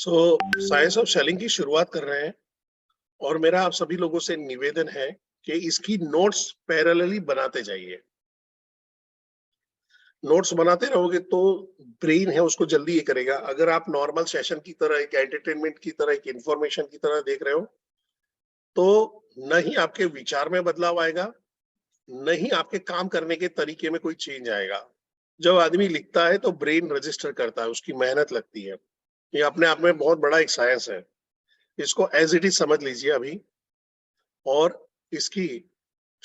Science of selling की शुरुआत कर रहे हैं और मेरा आप सभी लोगों से निवेदन है कि इसकी नोट्स पैरेलली बनाते जाइए। नोट्स बनाते रहोगे तो ब्रेन है उसको जल्दी ये करेगा। अगर आप नॉर्मल सेशन की तरह, एक एंटरटेनमेंट की तरह, एक इंफॉर्मेशन की तरह देख रहे हो तो न ही आपके विचार में बदलाव आएगा, न ही आपके काम करने के तरीके में कोई चेंज आएगा। जब आदमी लिखता है तो ब्रेन रजिस्टर करता है, उसकी मेहनत लगती है। ये अपने आप में बहुत बड़ा एक साइंस है। इसको एज इट इज समझ लीजिए अभी और इसकी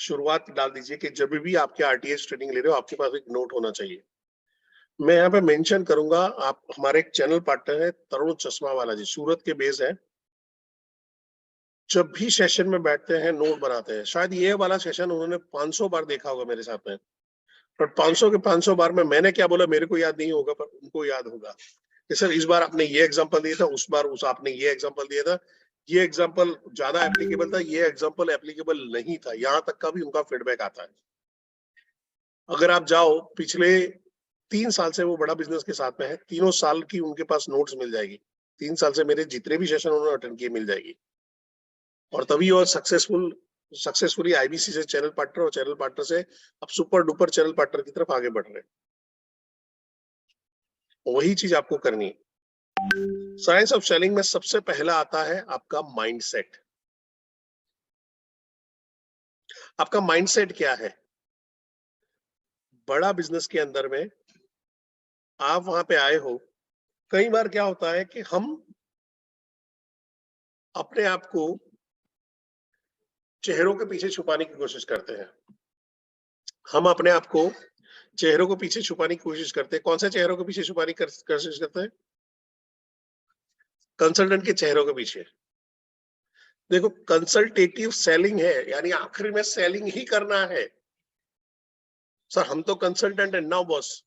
शुरुआत डाल दीजिए कि जब भी आपके आरटीएस ट्रेनिंग ले रहे हो आपके पास एक नोट होना चाहिए। मैं यहाँ पे मेंशन करूंगा, आप हमारे एक चैनल पार्टनर है तरुण चश्मा वाला जी, सूरत के बेस है। जब भी सेशन में बैठते हैं नोट बनाते हैं। शायद ये वाला सेशन उन्होंने 500 बार देखा होगा मेरे साथ में, पर 500 के 500 बार में मैंने क्या बोला मेरे को याद नहीं होगा, पर उनको याद होगा कि सर इस बार आपने ये एग्जांपल दिया था, उस बार उस आपने ये एग्जांपल दिया था, ये एग्जांपल ज्यादा एप्लीकेबल था, ये एग्जांपल एप्लीकेबल नहीं था। यहाँ तक का भी उनका फीडबैक आता है। अगर आप जाओ पिछले 3 साल से वो बड़ा बिजनेस के साथ में है, 3 साल की उनके पास नोट्स मिल जाएगी। 3 साल से मेरे जितने भी सेशन उन्होंने अटेंड किए मिल जाएगी। और तभी और सक्सेसफुली आईबीसी से चैनल पार्टनर और चैनल पार्टनर से अब सुपर डुपर चैनल पार्टनर की तरफ आगे बढ़ रहे हैं। वही चीज आपको करनी है। साइंस ऑफ सेलिंग में सबसे पहला आता है आपका माइंडसेट। आपका माइंडसेट क्या है? बड़ा बिजनेस के अंदर में आप वहां पे आए हो, कई बार क्या होता है कि हम अपने आप को चेहरों के पीछे छुपाने की कोशिश करते हैं। हम अपने आप को चेहरों को पीछे छुपाने की कोशिश करते हैं। कौन से चेहरों के पीछे छुपाने की कोशिश करते हैं? कंसल्टेंट के चेहरों के पीछे। देखो, कंसल्टेटिव सेलिंग है, यानी आखिर में सेलिंग ही करना है। सर हम तो कंसल्टेंट है, नाउ बॉस।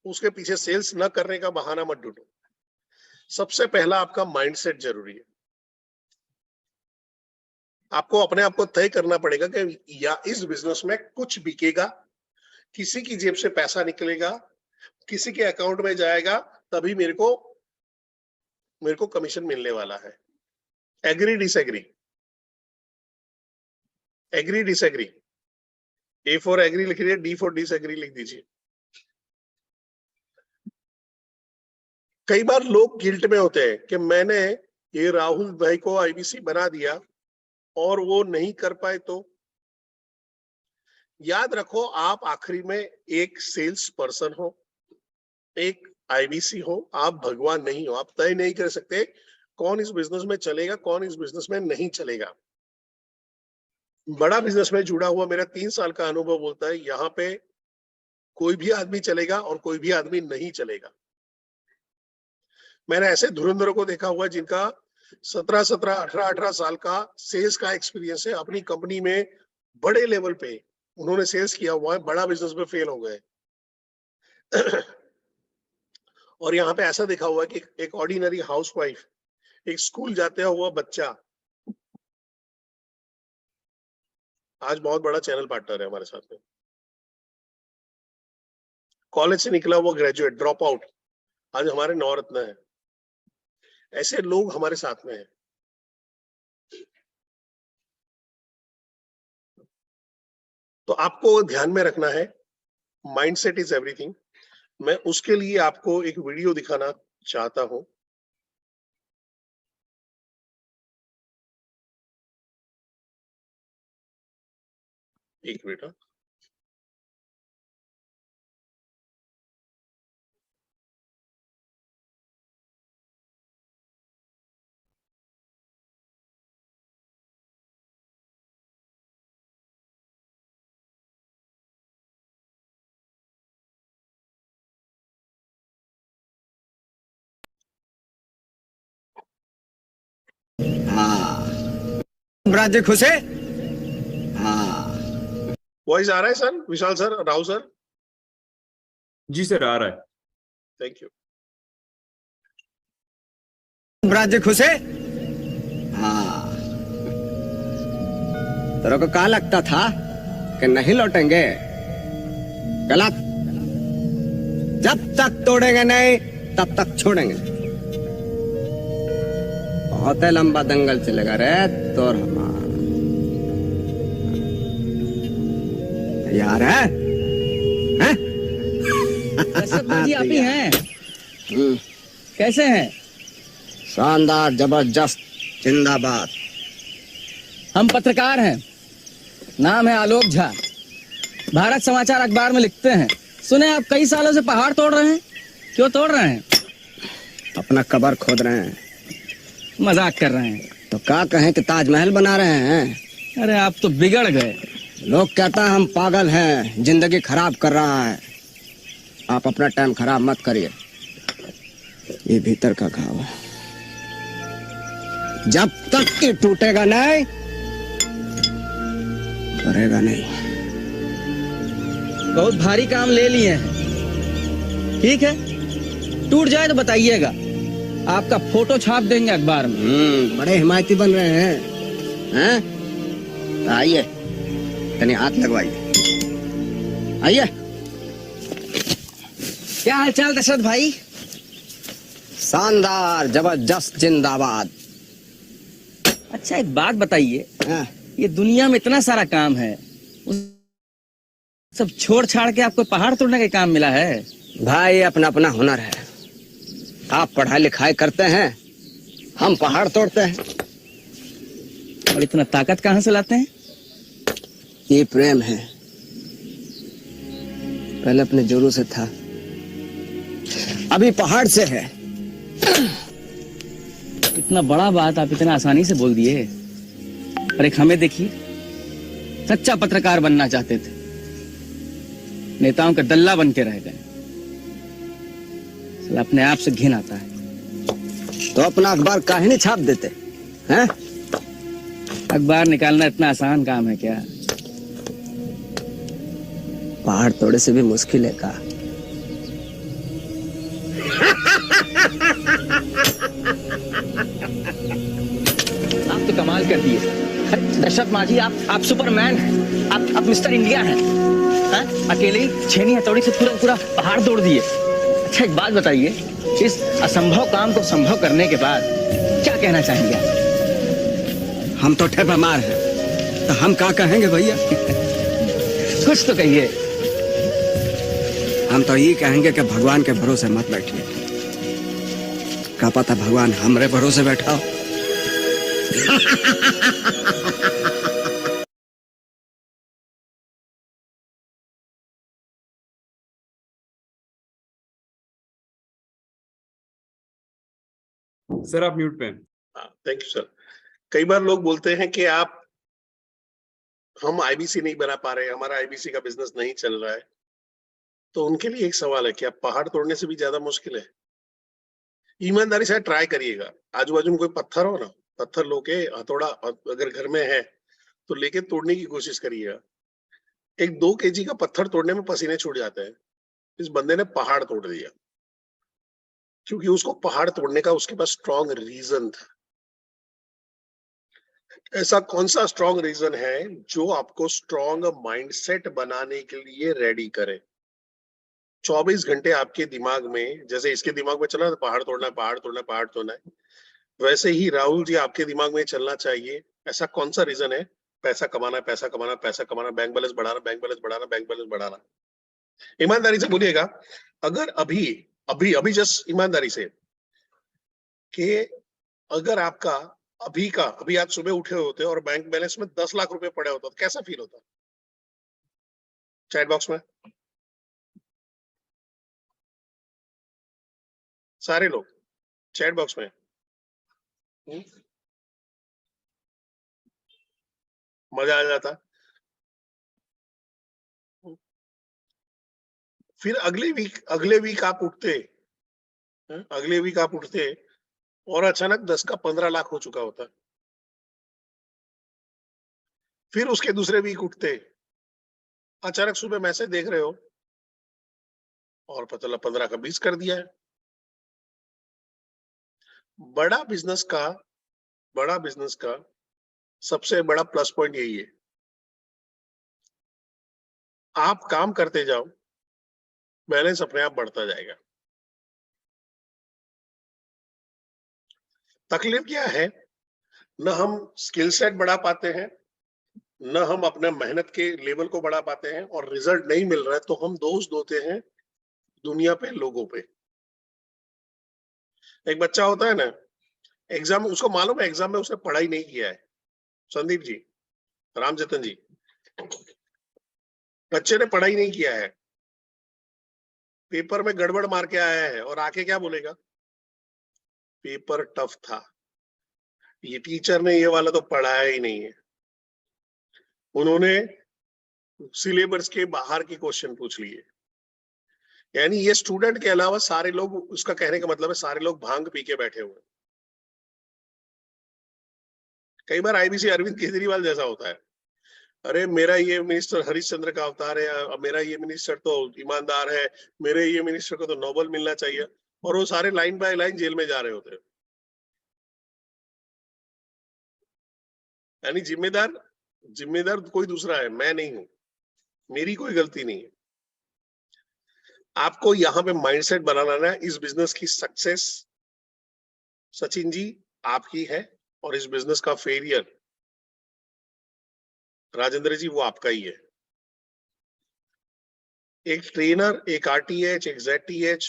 उसके पीछे सेल्स न करने का बहाना मत ढूंढो। सबसे पहला आपका माइंडसेट जरूरी है। आपको अपने आप को तय करना पड़ेगा कि या इस बिजनेस में कुछ बिकेगा, किसी की जेब से पैसा निकलेगा, किसी के अकाउंट में जाएगा, तभी मेरे को कमीशन मिलने वाला है। Agree disagree? Agree disagree? A for agree लिख लीजिए, डी फॉर डिसएग्री लिख दीजिए। कई बार लोग गिल्ट में होते हैं कि मैंने ये राहुल भाई को आईबीसी बना दिया और वो नहीं कर पाए। तो याद रखो, आप आखिरी में एक सेल्स पर्सन हो, एक आईबीसी हो, आप भगवान नहीं हो। आप तय नहीं कर सकते कौन इस बिजनेस में चलेगा, कौन इस बिजनेस में नहीं चलेगा। बड़ा बिजनेस में जुड़ा हुआ मेरा 3 साल का अनुभव बोलता है, यहाँ पे कोई भी आदमी चलेगा और कोई भी आदमी नहीं चलेगा। मैंने ऐसे धुरंधरों को देखा हुआ जिनका 17 18 साल का सेल्स का एक्सपीरियंस है। अपनी कंपनी में बड़े लेवल पे उन्होंने सेल्स किया हुआ है, बड़ा बिजनेस में फेल हो गए। और यहाँ पे ऐसा देखा हुआ है कि एक ऑर्डिनरी हाउसवाइफ, एक स्कूल जाते हुआ बच्चा आज बहुत बड़ा चैनल पार्टनर है हमारे साथ में। कॉलेज से निकला हुआ ग्रेजुएट, ड्रॉप आउट, आज हमारे नवरत्न है। ऐसे लोग हमारे साथ में हैं। तो आपको ध्यान में रखना है, माइंडसेट इज एवरीथिंग। मैं उसके लिए आपको एक वीडियो दिखाना चाहता हूं। एक मिनट। राज्य खुश है। हाँ, वॉइस आ रहा है सर? विशाल सर, राहुल सर? जी सर, आ रहा है। Thank you. राज्य खुश है। हाँ, तेरे को क्या लगता था कि नहीं लौटेंगे? गलत। जब तक तोड़ेंगे नहीं तब तक छोड़ेंगे। बहुत लंबा दंगल चलेगा रे तोर हमार। यार है? हैं? कश्यप जी आप ही हैं? हम्म, कैसे हैं? शानदार, जबरदस्त, जिंदाबाद। हम पत्रकार हैं, नाम है आलोक झा, भारत समाचार अखबार में लिखते हैं। सुने आप कई सालों से पहाड़ तोड़ रहे हैं, क्यों तोड़ रहे हैं? अपना कबर खोद रहे हैं। मजाक कर रहे हैं? तो क्या कहें कि ताजमहल बना रहे हैं। अरे आप तो बिगड़ गए। लोग कहता है हम पागल हैं, जिंदगी खराब कर रहा है। आप अपना टाइम खराब मत करिए, ये भीतर का घाव है, जब तक ये टूटेगा नहीं भरेगा नहीं। बहुत भारी काम ले लिए हैं, ठीक है, टूट जाए तो बताइएगा, आपका फोटो छाप देंगे अखबार में। बड़े हिमायती बन रहे हैं? आइए, तनी हाथ लगवाइए, आइए। क्या हालचाल दशरथ भाई? शानदार, जबरदस्त, जिंदाबाद। अच्छा एक बात बताइए, हाँ, ये दुनिया में इतना सारा काम है, उस सब छोड़ छाड़ के आपको पहाड़ तोड़ने का काम मिला है? भाई अपना अपना हुनर है। आप पढ़ाई लिखाई करते हैं, हम पहाड़ तोड़ते हैं। और इतना ताकत कहाँ से लाते हैं? ये प्रेम है, पहले अपने जोरों से था, अभी पहाड़ से है। इतना बड़ा बात आप इतना आसानी से बोल दिए। और एक हमें देखिए, सच्चा पत्रकार बनना चाहते थे, नेताओं का दल्ला बन के रह गए। साला अपने आप से घिन आता है। तो अपना अखबार काहे नहीं छाप देते हैं? अखबार निकालना इतना आसान काम है क्या? पहाड़ तोड़े से भी मुश्किल है का? आप तो कमाल कर दिए। अरे दशरथ माझी, आप सुपरमैन हैं, आप मिस्टर इंडिया हैं, हैं? अकेले ही छेनी हथौड़ी से पूरा पूरा पहाड़ तोड़ दिए। अच्छा एक बात बताइए, इस असंभव काम को संभव करने के बाद क्या कहना चाहेंगे आप? हम तो ठे बीमार हैं, तो हम क्या कहेंगे भैया? कुछ तो कहिए। हम तो ये कहेंगे कि भगवान के भरोसे मत बैठिए, क्या पता भगवान हमरे भरोसे बैठा हो। सर आप म्यूट पे हैं। Thank you sir. कई बार लोग बोलते हैं कि हम आईबीसी नहीं बना पा रहे, हमारा आईबीसी का बिजनेस नहीं चल रहा है। तो उनके लिए एक सवाल है, क्या पहाड़ तोड़ने से भी ज्यादा मुश्किल है? ईमानदारी से ट्राई करिएगा। आजू बाजू में कोई पत्थर हो ना, पत्थर लोके हथौड़ा अगर घर में है तो लेके तोड़ने की कोशिश करिएगा। एक 2 केजी का पत्थर तोड़ने में पसीने छूट जाते हैं। इस बंदे ने पहाड़ तोड़ दिया, क्योंकि उसको पहाड़ तोड़ने का उसके पास स्ट्रॉन्ग रीजन था। ऐसा कौन सा स्ट्रॉन्ग रीजन है जो आपको स्ट्रॉन्ग माइंडसेट बनाने के लिए रेडी करे? 24 घंटे आपके दिमाग में, जैसे इसके दिमाग में चला पहाड़ तोड़ना है, पहाड़ तोड़ना है, पहाड़ तोड़ना है, वैसे ही राहुल जी आपके दिमाग में चलना चाहिए। ऐसा कौन सा रीजन है? पैसा कमाना है, पैसा कमाना, पैसा कमाना, बैंक बैलेंस बढ़ाना, बैंक बैलेंस बढ़ाना, बैंक बैलेंस बढ़ाना। ईमानदारी से बोलिएगा, अगर अभी अभी अभी जस्ट ईमानदारी से कि अगर आपका अभी आज सुबह उठे होते और बैंक बैलेंस में 10 लाख रुपए पड़े होते तो कैसा फील होता? चैट बॉक्स में सारे लोग चैट बॉक्स में मजा आ जाता। फिर अगले वीक आप उठते, अगले वीक आप उठते और अचानक 10 का 15 लाख हो चुका होता। फिर उसके दूसरे वीक उठते, अचानक सुबह मैसेज देख रहे हो और पता चला 15 का 20 कर दिया है। बड़ा बिजनेस का सबसे बड़ा प्लस पॉइंट यही है, आप काम करते जाओ, बैलेंस अपने आप बढ़ता जाएगा। तकलीफ क्या है, न हम स्किल सेट बढ़ा पाते हैं, न हम अपने मेहनत के लेवल को बढ़ा पाते हैं, और रिजल्ट नहीं मिल रहा है तो हम दोष देते हैं दुनिया पे, लोगों पे। एक बच्चा होता है ना, एग्जाम, उसको मालूम है एग्जाम में उसने पढ़ाई नहीं किया है, संदीप जी, रामजतन जी, बच्चे ने पढ़ाई नहीं किया है, पेपर में गड़बड़ मार के आया है, और आके क्या बोलेगा, पेपर टफ था, ये टीचर ने ये वाला तो पढ़ाया ही नहीं है, उन्होंने सिलेबस के बाहर के क्वेश्चन पूछ लिए। यानी ये स्टूडेंट के अलावा सारे लोग, उसका कहने का मतलब है सारे लोग भांग पी के बैठे हुए। कई बार आईबीसी अरविंद केजरीवाल जैसा होता है, अरे मेरा ये मिनिस्टर हरिश्चंद्र का अवतार है, मेरा ये मिनिस्टर तो ईमानदार है, मेरे ये मिनिस्टर को तो नोबेल मिलना चाहिए, और वो सारे लाइन बाय लाइन जेल में जा रहे होते हैं। यानी जिम्मेदार कोई दूसरा है, मैं नहीं हूं, मेरी कोई गलती नहीं है। आपको यहाँ पे माइंडसेट बनाना है, इस बिजनेस की सक्सेस सचिन जी आपकी है, और इस बिजनेस का फेलियर राजेंद्र जी वो आपका ही है। एक ट्रेनर, एक आरटीएच, एक जेडटीएच,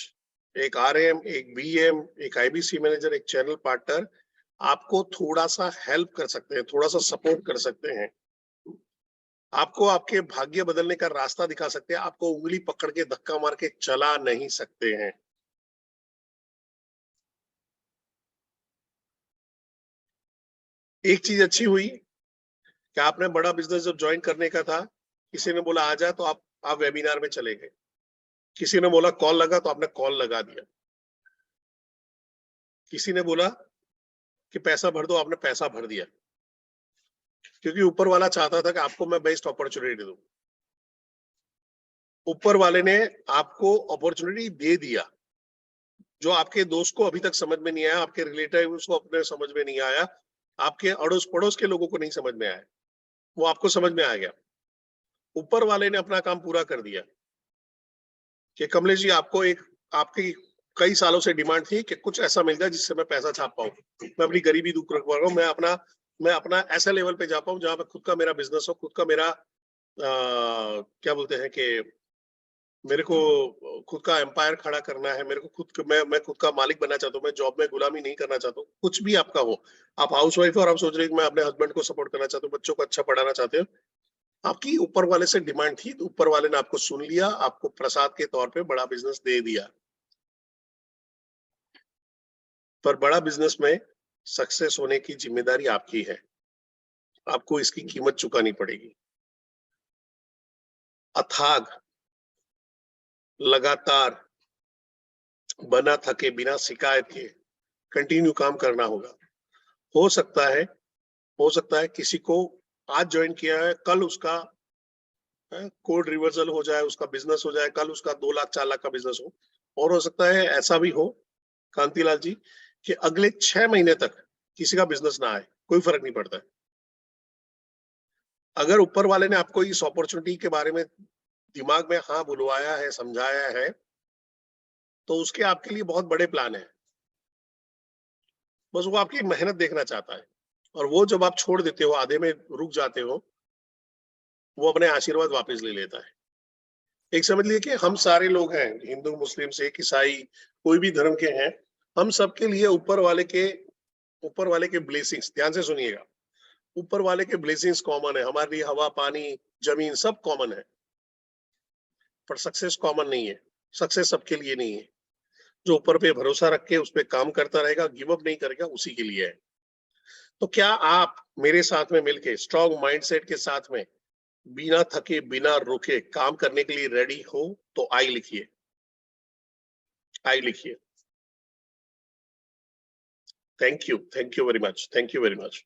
एक आरएम, एक बीएम, एक आईबीसी मैनेजर, एक चैनल पार्टनर आपको थोड़ा सा हेल्प कर सकते हैं, थोड़ा सा सपोर्ट कर सकते हैं, आपको आपके भाग्य बदलने का रास्ता दिखा सकते हैं, आपको उंगली पकड़ के धक्का मार के चला नहीं सकते हैं। एक चीज अच्छी हुई कि आपने बड़ा बिजनेस जब ज्वाइन करने का था, किसी ने बोला आ जा, तो आप वेबिनार में चले गए, किसी ने बोला कॉल लगा तो आपने कॉल लगा दिया, किसी ने बोला कि पैसा भर दो, आपने पैसा भर दिया, क्योंकि ऊपर वाला चाहता था कि आपको मैं बेस्ट अपॉर्चुनिटी दूं। ऊपर वाले ने आपको अपॉर्चुनिटी दे दिया, जो आपके दोस्त को अभी तक समझ में नहीं आया, आपके रिलेटिव को अपने समझ में नहीं आया, आपके अड़ोस पड़ोस के लोगों को नहीं समझ में आया, वो आपको समझ में आ गया। ऊपर वाले ने अपना काम पूरा कर दिया कि कमलेश जी, आपकी कई सालों से डिमांड थी कि कुछ ऐसा मिल जाए जिससे मैं पैसा छाप पाऊं, मैं अपनी गरीबी दूर कर पाऊं, मैं अपना ऐसा लेवल पे जा पाऊं जहां पे खुद का मेरा बिजनेस हो, खुद का मेरा क्या बोलते हैं कि मेरे को खुद का एम्पायर खड़ा करना है, मेरे को मैं खुद का मालिक बनना चाहता हूँ, मैं जॉब में गुलामी नहीं करना चाहता हूँ, कुछ भी आपका हो। आप हाउस वाइफ हो और आप सोच रहे हो कि मैं अपने हस्बैंड को सपोर्ट करना चाहता हूँ, बच्चों को अच्छा पढ़ाना चाहते हो, आपकी ऊपर वाले से डिमांड थी, तो ऊपर वाले ने आपको सुन लिया, आपको प्रसाद के तौर पे बड़ा बिजनेस दे दिया। पर बड़ा बिजनेस में सक्सेस होने की जिम्मेदारी आपकी है, आपको इसकी कीमत चुकानी पड़ेगी। अथाग, लगातार, बना थके, बिना शिकायत के कंटिन्यू काम करना होगा। हो सकता है किसी को आज ज्वाइन किया है, कल उसका कोड रिवर्सल हो जाए, उसका बिजनेस हो जाए, कल उसका 2 लाख 4 लाख का बिजनेस हो, और हो सकता है ऐसा भी हो कांतिलाल जी कि अगले 6 महीने तक किसी का बिजनेस ना आए, कोई फर्क नहीं पड़ता है। अगर ऊपर वाले ने आपको इस अपॉर्चुनिटी के बारे में दिमाग में हाँ बुलवाया है, समझाया है, तो उसके आपके लिए बहुत बड़े प्लान है, बस वो आपकी मेहनत देखना चाहता है, और वो जब आप छोड़ देते हो, आधे में रुक जाते हो, वो अपने आशीर्वाद वापस ले लेता है। एक समझ लिए कि हम सारे लोग हैं, हिंदू, मुस्लिम, सिख, ईसाई, कोई भी धर्म के हैं, हम सबके लिए ऊपर वाले के ब्लेसिंग्स, ध्यान से सुनिएगा, ऊपर वाले के ब्लेसिंग्स कॉमन है, हमारे लिए हवा, पानी, जमीन सब कॉमन है, पर सक्सेस कॉमन नहीं है। सक्सेस सबके लिए नहीं है। जो ऊपर पे भरोसा रख के उस पे काम करता रहेगा, गिव अप नहीं करेगा, उसी के लिए है। तो क्या आप मेरे साथ में मिलके स्ट्रॉन्ग माइंडसेट के साथ में बिना थके, बिना रुके काम करने के लिए रेडी हो? तो आई लिखिए, आई लिखिए। Thank you very much, thank you very much.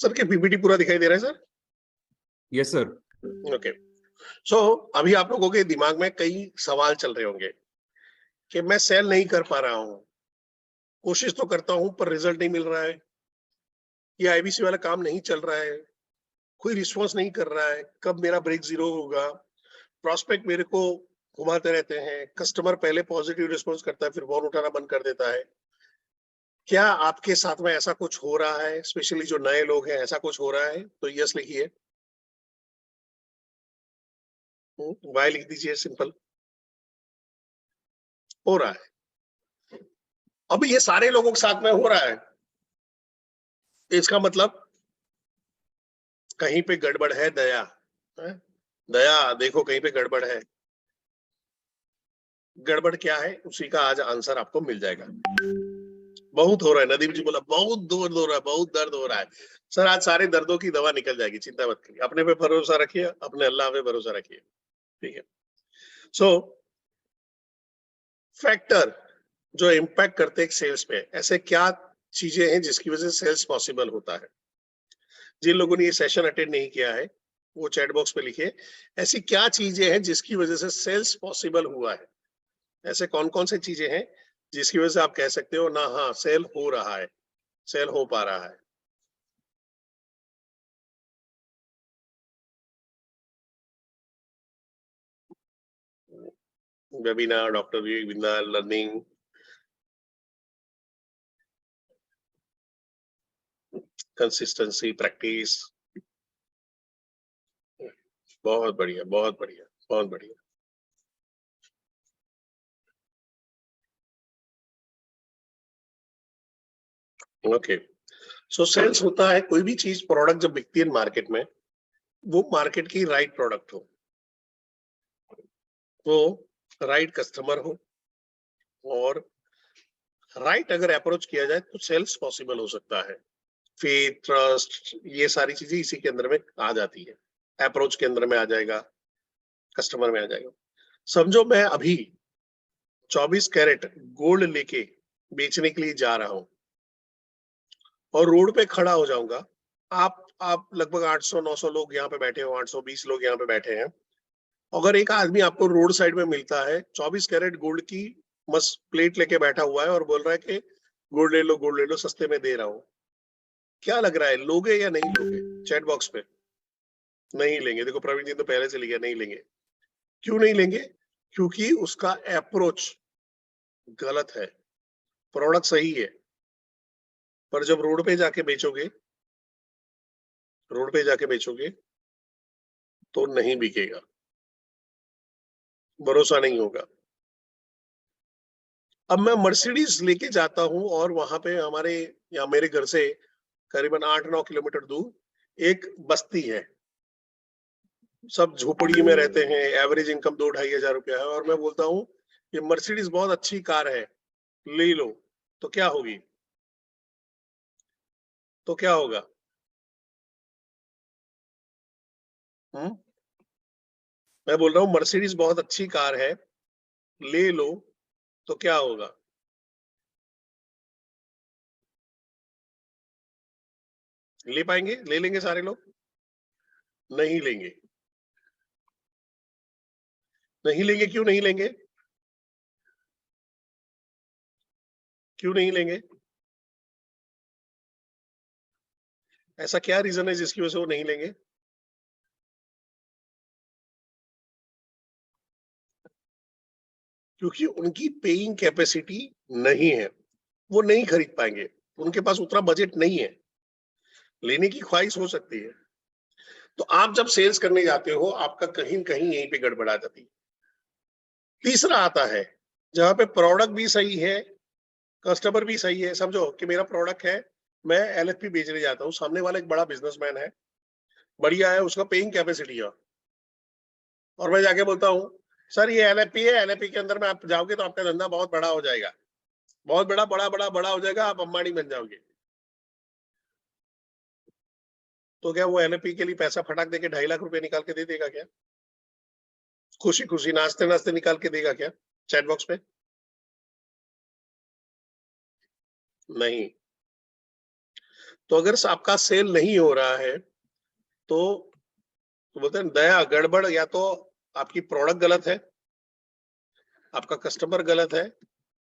Sir के पीपीटी पूरा दिखाई दे रहा है सर? Yes sir. ओके। सो अभी आप लोगों के दिमाग में कई सवाल चल रहे होंगे कि मैं सेल नहीं कर पा रहा हूं, कोशिश तो करता हूं पर रिजल्ट नहीं मिल रहा है, ये आईबीसी वाला काम नहीं चल रहा है, कोई रिस्पॉन्स नहीं कर रहा है, कब मेरा ब्रेक जीरो होगा, प्रोस्पेक्ट मेरे को घुमाते रहते हैं, कस्टमर पहले पॉजिटिव रिस्पॉन्स करता है फिर फोन उठाना बंद कर देता है। क्या आपके साथ में ऐसा कुछ हो रहा है, स्पेशली जो नए लोग हैं, ऐसा कुछ हो रहा है? तो यस लिखिए, वाई लिख दीजिए, सिंपल। हो रहा है। अब ये सारे लोगों के साथ में हो रहा है, इसका मतलब कहीं पे गड़बड़ है। दया है? दया देखो कहीं पे गड़बड़ है। गड़बड़ क्या है उसी का आज आंसर आपको मिल जाएगा। बहुत हो रहा है, नदीम जी बोला बहुत दर्द हो रहा है, बहुत दर्द हो रहा है। सर आज सारे दर्दों की दवा निकल जाएगी, चिंता मत करिए, अपने पे भरोसा रखिए, अपने अल्लाह पे भरोसा रखिए, ठीक है। सो फैक्टर जो इम्पैक्ट करते हैं सेल्स पे, ऐसे क्या चीजें हैं जिसकी वजह से सेल्स पॉसिबल होता है? जिन लोगों ने ये सेशन अटेंड नहीं किया है वो चैट बॉक्स पे लिखिए, ऐसी क्या चीजें हैं जिसकी वजह से सेल्स पॉसिबल हुआ है? ऐसे कौन कौन सी चीजें हैं जिसकी वजह से आप कह सकते हो ना हाँ सेल हो रहा है, सेल हो पा रहा है? वेबिनार, डॉक्टर विविंदा, लर्निंग, कंसिस्टेंसी, प्रैक्टिस। बहुत बढ़िया, बहुत बढ़िया, बहुत बढ़िया। ओके, सो सेल्स होता है कोई भी चीज, प्रोडक्ट जब बिकती है मार्केट में, वो मार्केट की राइट प्रोडक्ट हो, वो राइट कस्टमर हो, और राइट अगर अप्रोच किया जाए तो सेल्स पॉसिबल हो सकता है। फेथ, ट्रस्ट, ये सारी चीजें इसी के अंदर में आ जाती है, अप्रोच के अंदर में आ जाएगा, कस्टमर में आ जाएगा। समझो मैं अभी 24 कैरेट गोल्ड लेके बेचने के लिए जा रहा हूं और रोड पे खड़ा हो जाऊंगा, आप लगभग 800-900 लोग यहाँ पे बैठे हो, 820 लोग यहाँ पे बैठे हैं। अगर एक आदमी आपको रोड साइड में मिलता है 24 कैरेट गोल्ड की मस्त प्लेट लेके बैठा हुआ है और बोल रहा है कि गोल्ड ले लो सस्ते में दे रहा हूं, क्या लग रहा है, लोगे या नहीं लोगे? चैट बॉक्स पे नहीं लेंगे। देखो प्रवीण जी तो पहले से लिखा नहीं लेंगे। क्यों नहीं लेंगे? क्योंकि उसका अप्रोच गलत है, प्रोडक्ट सही है पर जब रोड पे जाके बेचोगे, रोड पे जाके बेचोगे तो नहीं बिकेगा, भरोसा नहीं होगा। अब मैं मर्सिडीज लेके जाता हूं और वहां पे हमारे या मेरे घर से करीबन 8-9 किलोमीटर दूर एक बस्ती है, सब झोपड़ी में रहते हैं, एवरेज इनकम 2-2.5 हजार रुपया है, और मैं बोलता हूँ ये मर्सिडीज बहुत अच्छी कार है, ले लो, तो क्या होगी? तो क्या होगा? मैं बोल रहा हूँ मर्सिडीज बहुत अच्छी कार है, ले लो, तो क्या होगा? ले पाएंगे? ले लेंगे सारे लोग? नहीं लेंगे। नहीं लेंगे, क्यों नहीं लेंगे? क्यों नहीं लेंगे? ऐसा क्या रीजन है जिसकी वजह से वो नहीं लेंगे? क्योंकि उनकी पेइंग कैपेसिटी नहीं है, वो नहीं खरीद पाएंगे, उनके पास उतना बजट नहीं है। लेने की ख्वाहिश हो सकती है। तो आप जब सेल्स करने जाते हो आपका कहीं कहीं यहीं पे गड़बड़ा जाती है। तीसरा आता है जहां पे प्रोडक्ट भी सही है, कस्टमर भी सही है। समझो कि मेरा प्रोडक्ट है, मैं एलएफपी बेचने जाता हूँ, सामने वाला एक बड़ा बिजनेसमैन है, बढ़िया है, उसका पेइंग कैपेसिटी है, और मैं जाके बोलता हूँ सर ये एलएफपी है, एलएफपी के अंदर में आप जाओगे तो आपका धंधा बहुत बड़ा हो जाएगा, बहुत बड़ा हो जाएगा, आप अंबानी बन जाओगे। तो क्या वो एलएफपी के लिए पैसा फटाक देके 2.5 लाख रुपए निकाल के दे देगा क्या? खुशी खुशी नाचते नाचते निकाल के देगा क्या चैट बॉक्स पे? नहीं। तो अगर आपका सेल नहीं हो रहा है तो बोलते हैं दया गड़बड़, या तो आपकी प्रोडक्ट गलत है, आपका कस्टमर गलत है,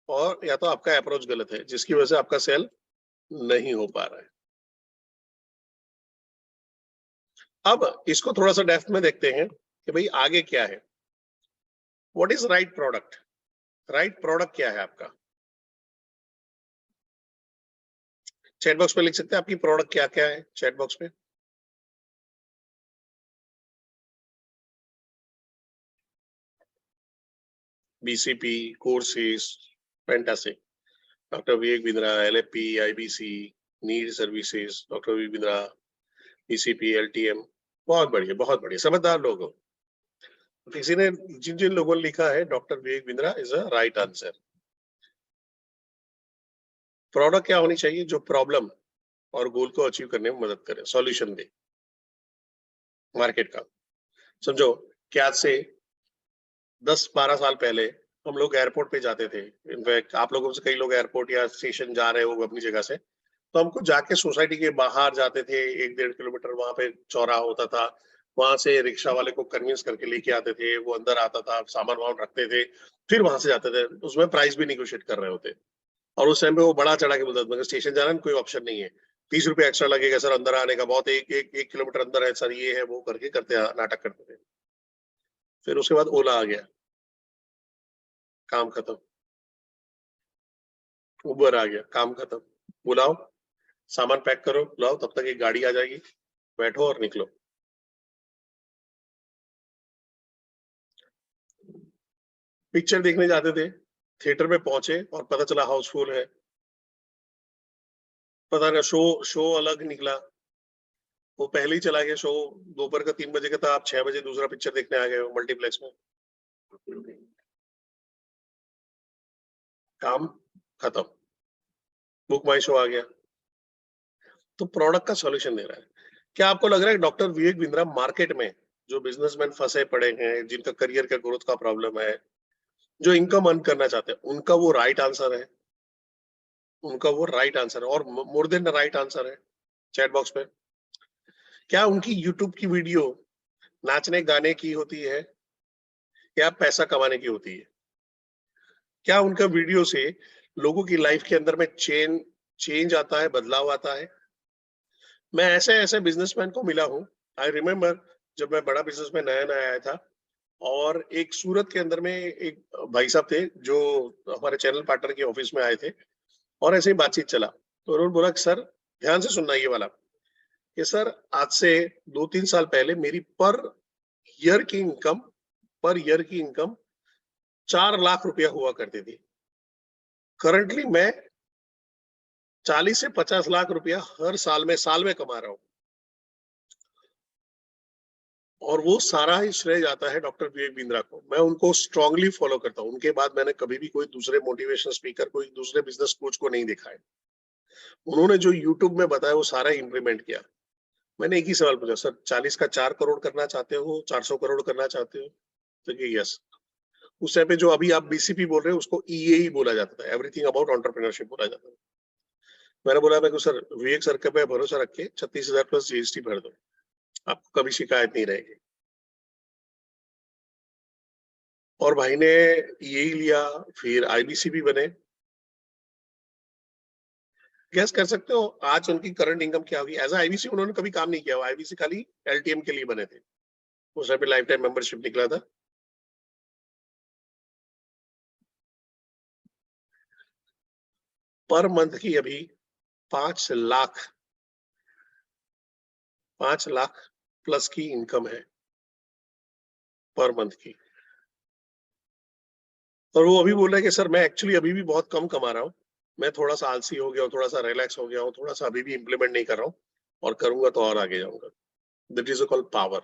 और या तो आपका अप्रोच गलत है जिसकी वजह से आपका सेल नहीं हो पा रहा है। अब इसको थोड़ा सा डेप्थ में देखते हैं कि भाई आगे क्या है। What is right product? Right product क्या है आपका? चैट बॉक्स पे लिख सकते हैं आपकी प्रोडक्ट क्या क्या है, चैट बॉक्स पे। BCP, courses, fantastic. Doctor Vivek Bindra, LFP, IBC, need services, doctor Vivek Bindra, BCP, LTM. बहुत बढ़िया, बहुत बढ़िया, समझदार लोग हो। किसी ने, जिन जिन लोगों ने लिखा है doctor Vivek Bindra is a right answer. Product क्या होनी चाहिए? जो प्रॉब्लम और गोल को अचीव करने में मदद करे, सॉल्यूशन दे मार्केट का। समझो कि आज से 10-12 साल पहले हम लोग एयरपोर्ट पे जाते थे। इनफैक्ट आप लोगों से कई लोग एयरपोर्ट या स्टेशन जा रहे हो अपनी जगह से, तो हमको जाके सोसाइटी के बाहर जाते थे। 1-1.5 किलोमीटर वहां पे चौराहा होता था, वहां से रिक्शा वाले को कन्विंस करके लेके आते थे, वो अंदर आता था, सामान वामान रखते थे, फिर वहां से जाते थे। उसमें प्राइस भी निगोशिएट कर रहे होते, और उस टाइम पे वो बड़ा चढ़ा के बोलता था मगर स्टेशन जाना कोई ऑप्शन नहीं है, 30 रुपए एक्स्ट्रा लगेगा सर अंदर आने का, बहुत 1 किलोमीटर अंदर है सर, ये है वो करके करते नाटक करते थे। फिर उसके बाद ओला आ गया, काम खत्म। उबर आ गया, काम खत्म। बुलाओ, सामान पैक करो, लाओ, तब तक एक गाड़ी आ जाएगी, बैठो और निकलो। पिक्चर देखने जाते थे, थिएटर में पहुंचे और पता चला हाउसफुल है। पता ना, शो शो अलग निकला, वो पहले ही चला गया शो, दोपहर का 3 बजे का था, आप 6 बजे दूसरा पिक्चर देखने आ गए हो मल्टीप्लेक्स में। काम खत्म, बुक माई शो आ गया। तो प्रोडक्ट का सॉल्यूशन दे रहा है। क्या आपको लग रहा है डॉक्टर विवेक बिंद्रा मार्केट में जो बिजनेसमैन फंसे पड़े हैं, जिनका करियर का ग्रोथ का प्रॉब्लम है, जो इनकम अर्न करना चाहते हैं, उनका वो राइट आंसर है? उनका वो राइट आंसर है और मोर देन राइट आंसर है चैट बॉक्स पे। क्या उनकी यूट्यूब की वीडियो नाचने गाने की होती है या पैसा कमाने की होती है? क्या उनका वीडियो से लोगों की लाइफ के अंदर में चेंज आता है, बदलाव आता है? मैं ऐसे ऐसे बिजनेसमैन को मिला हूँ। आई रिमेम्बर जब मैं बड़ा बिजनेस में नया नया आया था, और एक सूरत के अंदर में एक भाई साहब थे जो हमारे चैनल पार्टनर के ऑफिस में आए थे, और ऐसे ही बातचीत चला, तो उन्होंने बोला कि सर, ध्यान से सुनना ये वाला, कि सर आज से 2-3 साल पहले मेरी ईयर की इनकम पर ईयर की इनकम 4 लाख रुपया हुआ करती थी। करंटली मैं 40 से 50 लाख रुपया हर साल में कमा रहा हूँ, और वो सारा ही श्रेय जाता है डॉक्टर विवेक बिंद्रा को। मैं उनको स्ट्रांगली फॉलो करता हूँ। उनके बाद मैंने कभी भी कोई दूसरे मोटिवेशनल स्पीकर, कोई दूसरे बिजनेस कोच को नहीं देखा है। उन्होंने जो यूट्यूब में बताया वो सारा इम्प्लीमेंट किया। मैंने एक ही सवाल पूछा, सर 40 का 4 करोड़ करना चाहते हो, 400 करोड़ करना चाहते हो? तो कि यस। उस टाइम पे जो अभी आप बीसीपी बोल रहे हो उसको ईए बोला जाता था, एवरीथिंग अबाउट एंटरप्रेन्योरशिप बोला जाता था। मैंने बोला, मैं को सर विवेक सर पे भरोसा रख के 36,000 प्लस जीएसटी भर दो, आपको कभी शिकायत नहीं रहेगी। और भाई ने यही लिया, फिर आईबीसी भी बने। गैस कर सकते हो आज उनकी करंट इनकम क्या होगी? एज आईबीसी उन्होंने कभी काम नहीं किया, आईबीसी खाली एलटीएम के लिए बने थे, उस टाइम पे लाइफ टाइम मेंबरशिप निकला था। पर मंथ की अभी 5 लाख 5 लाख प्लस की इनकम है पर मंथ की। और वो अभी बोल रहा है कि सर मैं एक्चुअली अभी भी बहुत कम कमा रहा हूँ, मैं थोड़ा सा आलसी हो गया हूँ, थोड़ा सा रिलैक्स हो गया हूँ, थोड़ा सा अभी भी इम्प्लीमेंट नहीं कर रहा हूँ, और करूंगा तो और आगे जाऊंगा। That is called power.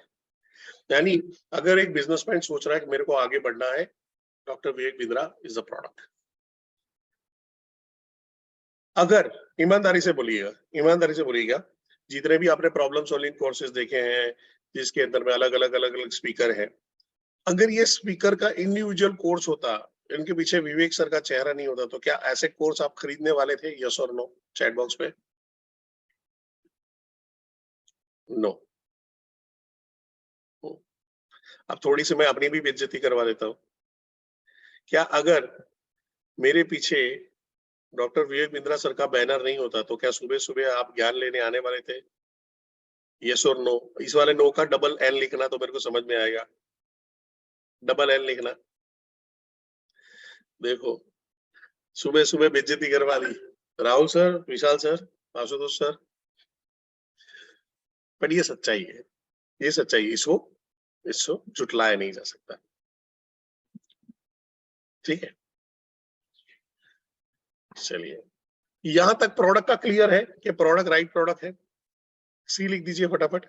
यानी अगर एक बिजनेसमैन सोच रहा है कि मेरे को आगे बढ़ना है, doctor Vivek Bindra is the product. अगर ईमानदारी से बोलिएगा, जितने भी आपने प्रॉब्लम सॉल्विंग कोर्सेज देखे हैं, जिसके अंदर में अलग अलग स्पीकर हैं, अगर ये स्पीकर का इंडिविजुअल कोर्स होता, इनके पीछे विवेक सर का चेहरा नहीं होता, तो क्या ऐसे कोर्स आप खरीदने वाले थे? यस और नो चैट बॉक्स पे। नो। अब थोड़ी सी मैं अपनी भी बेइज्जती करवा देता हूँ। क्या अगर मेरे पीछे डॉक्टर विवेक बिंद्रा सर का बैनर नहीं होता तो क्या सुबह सुबह आप ज्ञान लेने आने वाले थे? यस और नो? इस वाले नो का डबल एन लिखना तो मेरे को समझ में आएगा, डबल एन लिखना। देखो सुबह सुबह बेइज्जती करवा दी। राहुल सर, विशाल सर, आशुतोष सर, पर ये सच्चाई है, ये सच्चाई है, इसको झुटलाया नहीं जा सकता। ठीक है, चलिए यहां तक प्रोडक्ट का क्लियर है कि प्रोडक्ट राइट प्रोडक्ट है। सी लिख दीजिए फटाफट।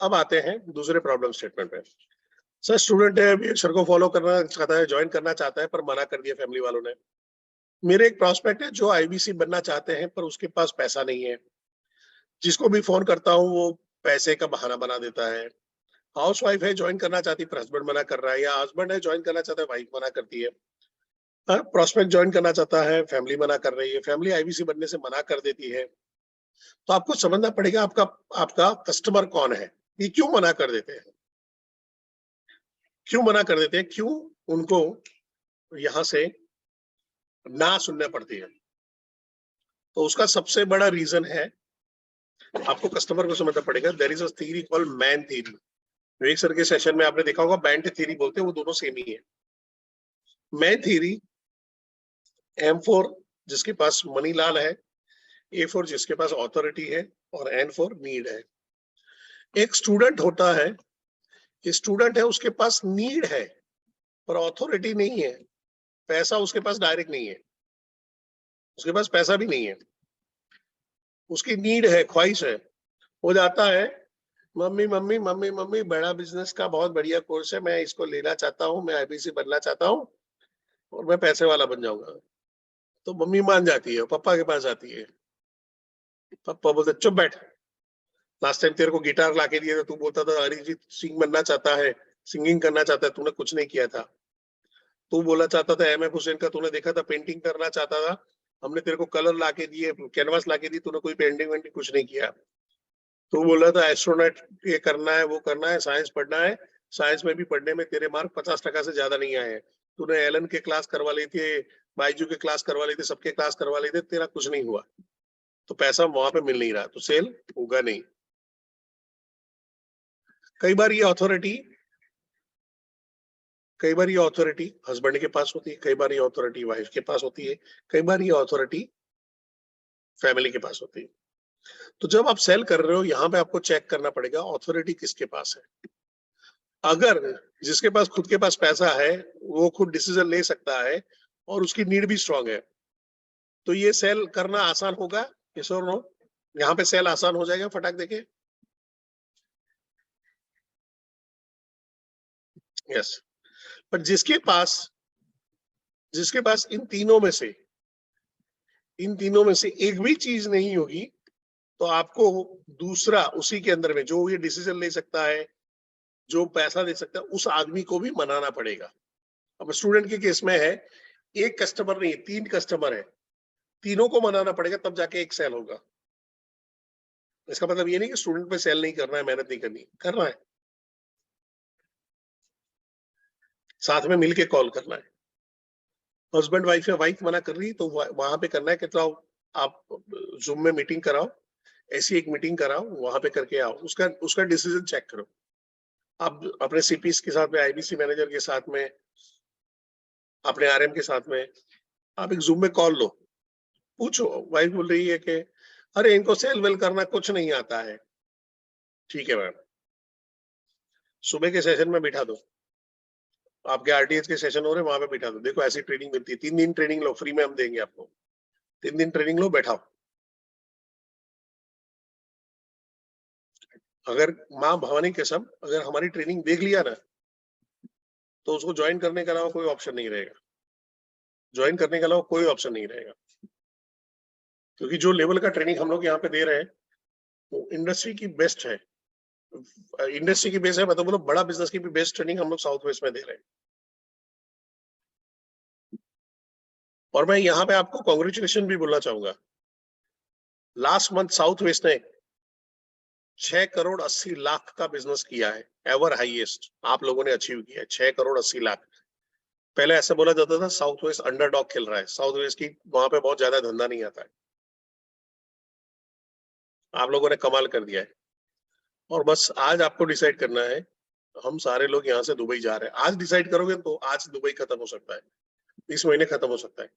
अब आते हैं दूसरे प्रॉब्लम स्टेटमेंट पे। सर स्टूडेंट है, सर को फॉलो करना चाहता है, ज्वाइन करना चाहता है, पर मना कर दिया फैमिली वालों ने। मेरे एक प्रोस्पेक्ट है जो आईबीसी बनना चाहते हैं पर उसके पास पैसा नहीं है। जिसको भी फोन करता हूँ वो पैसे का बहाना बना देता है। हाउस वाइफ है, ज्वाइन करना चाहती पर हस्बैंड मना कर रहा है, या हस्बैंड है ज्वाइन करना चाहता है, वाइफ मना करती है। प्रोस्पेक्ट ज्वाइन करना चाहता है, फैमिली मना कर रही है, फैमिली आईबीसी बनने से मना कर देती है। तो आपको समझना पड़ेगा आपका कस्टमर कौन है, ये क्यों मना कर देते हैं, क्यों मना कर देते हैं, क्यों उनको यहां से ना सुनना पड़ती है। तो उसका सबसे बड़ा रीजन है, आपको कस्टमर को समझना पड़ेगा। There is a theory called man theory. Vivek sir के सेशन में आपने देखा होगा, बैंड थ्योरी बोलते हैं, वो दोनों सेम ही है। मैन थ्योरी, M4 जिसके पास मनी लाल है, A4 जिसके पास अथॉरिटी है, और N4 नीड है। एक स्टूडेंट होता है, स्टूडेंट है, उसके पास नीड है पर अथॉरिटी नहीं है, पैसा उसके पास डायरेक्ट नहीं है, उसके पास पैसा भी नहीं है, उसकी नीड है, ख्वाहिश है। हो जाता है, मम्मी मम्मी मम्मी मम्मी बड़ा बिजनेस का बहुत बढ़िया कोर्स है, मैं इसको लेना चाहता हूँ, मैं आईबीसी बनना चाहता हूँ और मैं पैसे वाला बन जाऊंगा। तो मम्मी मान जाती है, पापा के पास जाती है, पापा बोलते चुप बैठ, लास्ट टाइम तेरे को गिटार लाके दिया था, तू बोलता था अरिजीत सिंह बनना चाहता है, सिंगिंग करना चाहता है, तूने कुछ नहीं किया था। तू बोला चाहता था M.F. हुसैन का, तूने देखा था पेंटिंग करना चाहता था, हमने तेरे को कलर लाके दिए, कैनवास लाके दी, तूने कोई पेंटिंग वेंटिंग कुछ नहीं किया। तू बोला था एस्ट्रोनॉट ये करना है, वो करना है, साइंस पढ़ना है, साइंस में भी पढ़ने में तेरे मार्क 50% से ज्यादा नहीं आए हैं। तूने एलन के क्लास करवा ली थी, बाइजू के क्लास करवा ली थी, सबके क्लास करवा ली थी, तेरा कुछ नहीं हुआ, तो पैसा वहां पे मिल नहीं रहा, तो सेल होगा नहीं। कई बार ये अथॉरिटी हस्बैंड के पास होती है, कई बार ये अथॉरिटी वाइफ के पास होती है, कई बार ये अथॉरिटी फैमिली के पास होती है। तो जब आप सेल कर रहे हो, यहाँ पे आपको चेक करना पड़ेगा अथॉरिटी किसके पास है। अगर जिसके पास खुद के पास पैसा है, वो खुद डिसीजन ले सकता है और उसकी नीड भी स्ट्रांग है, तो ये सेल करना आसान होगा, यस और नो? यहाँ पे सेल आसान हो जाएगा, फटाक देके यस। पर जिसके पास इन तीनों में से एक भी चीज नहीं होगी, तो आपको दूसरा उसी के अंदर में जो ये डिसीजन ले सकता है, जो पैसा दे सकता है, उस आदमी को भी मनाना पड़ेगा। अब स्टूडेंट के केस में है, एक कस्टमर नहीं, 3 कस्टमर है, तीनों को मनाना पड़ेगा, तब जाके एक सेल होगा। इसका मतलब ये नहीं कि स्टूडेंट पे सेल नहीं करना है, मेहनत नहीं करना है, साथ में मिलके कॉल करना है। हस्बैंड वाइफ या वाइफ मना कर रही तो वहां पे करना है कि तो आप जूम में मीटिंग कराओ, ऐसी एक मीटिंग कराओ, वहां पे करके आओ, उसका डिसीजन चेक करो। आप अपने सीपीस के साथ में, आईबीसी मैनेजर के साथ में, अपने आरएम के साथ में आप एक जूम में कॉल लो, पूछो। वाइफ बोल रही है कि अरे इनको सेल वेल करना कुछ नहीं आता है, ठीक है मैम, सुबह के सेशन में बिठा दो, आपके आरटीएच के सेशन हो रहे वहां पे बिठा दो, देखो ऐसी ट्रेनिंग मिलती है, 3 दिन ट्रेनिंग लो, फ्री में हम देंगे आपको, 3 दिन ट्रेनिंग लो, बैठाओ। अगर माँ भवानी कसम, अगर हमारी ट्रेनिंग देख लिया ना, तो उसको ज्वाइन करने के अलावा कोई ऑप्शन नहीं रहेगा, ज्वाइन करने के अलावा कोई ऑप्शन नहीं रहेगा। क्योंकि जो लेवल का ट्रेनिंग हम लोग यहाँ पे दे रहे हैं वो इंडस्ट्री की बेस्ट है, इंडस्ट्री की बेस है, मतलब बोलो बड़ा बिजनेस की भी बेस्ट ट्रेनिंग हम लोग साउथ वेस्ट में दे रहे हैं। और मैं यहाँ पे आपको कॉन्ग्रेचुलेशन भी बोलना चाहूंगा, लास्ट मंथ साउथ वेस्ट ने 6 करोड़ 80 लाख का बिजनेस किया है, एवर हाईएस्ट आप लोगों ने अचीव किया है, 6 करोड़ 80 लाख। पहले ऐसे बोला जाता था साउथ वेस्ट अंडरडॉग खेल रहा है, साउथ वेस्ट की वहां पे बहुत ज्यादा धंधा नहीं आता है। आप लोगों ने कमाल कर दिया है। और बस आज आपको डिसाइड करना है, हम सारे लोग यहाँ से दुबई जा रहे हैं। आज डिसाइड करोगे तो आज दुबई खत्म हो सकता है, इस महीने खत्म हो सकता है।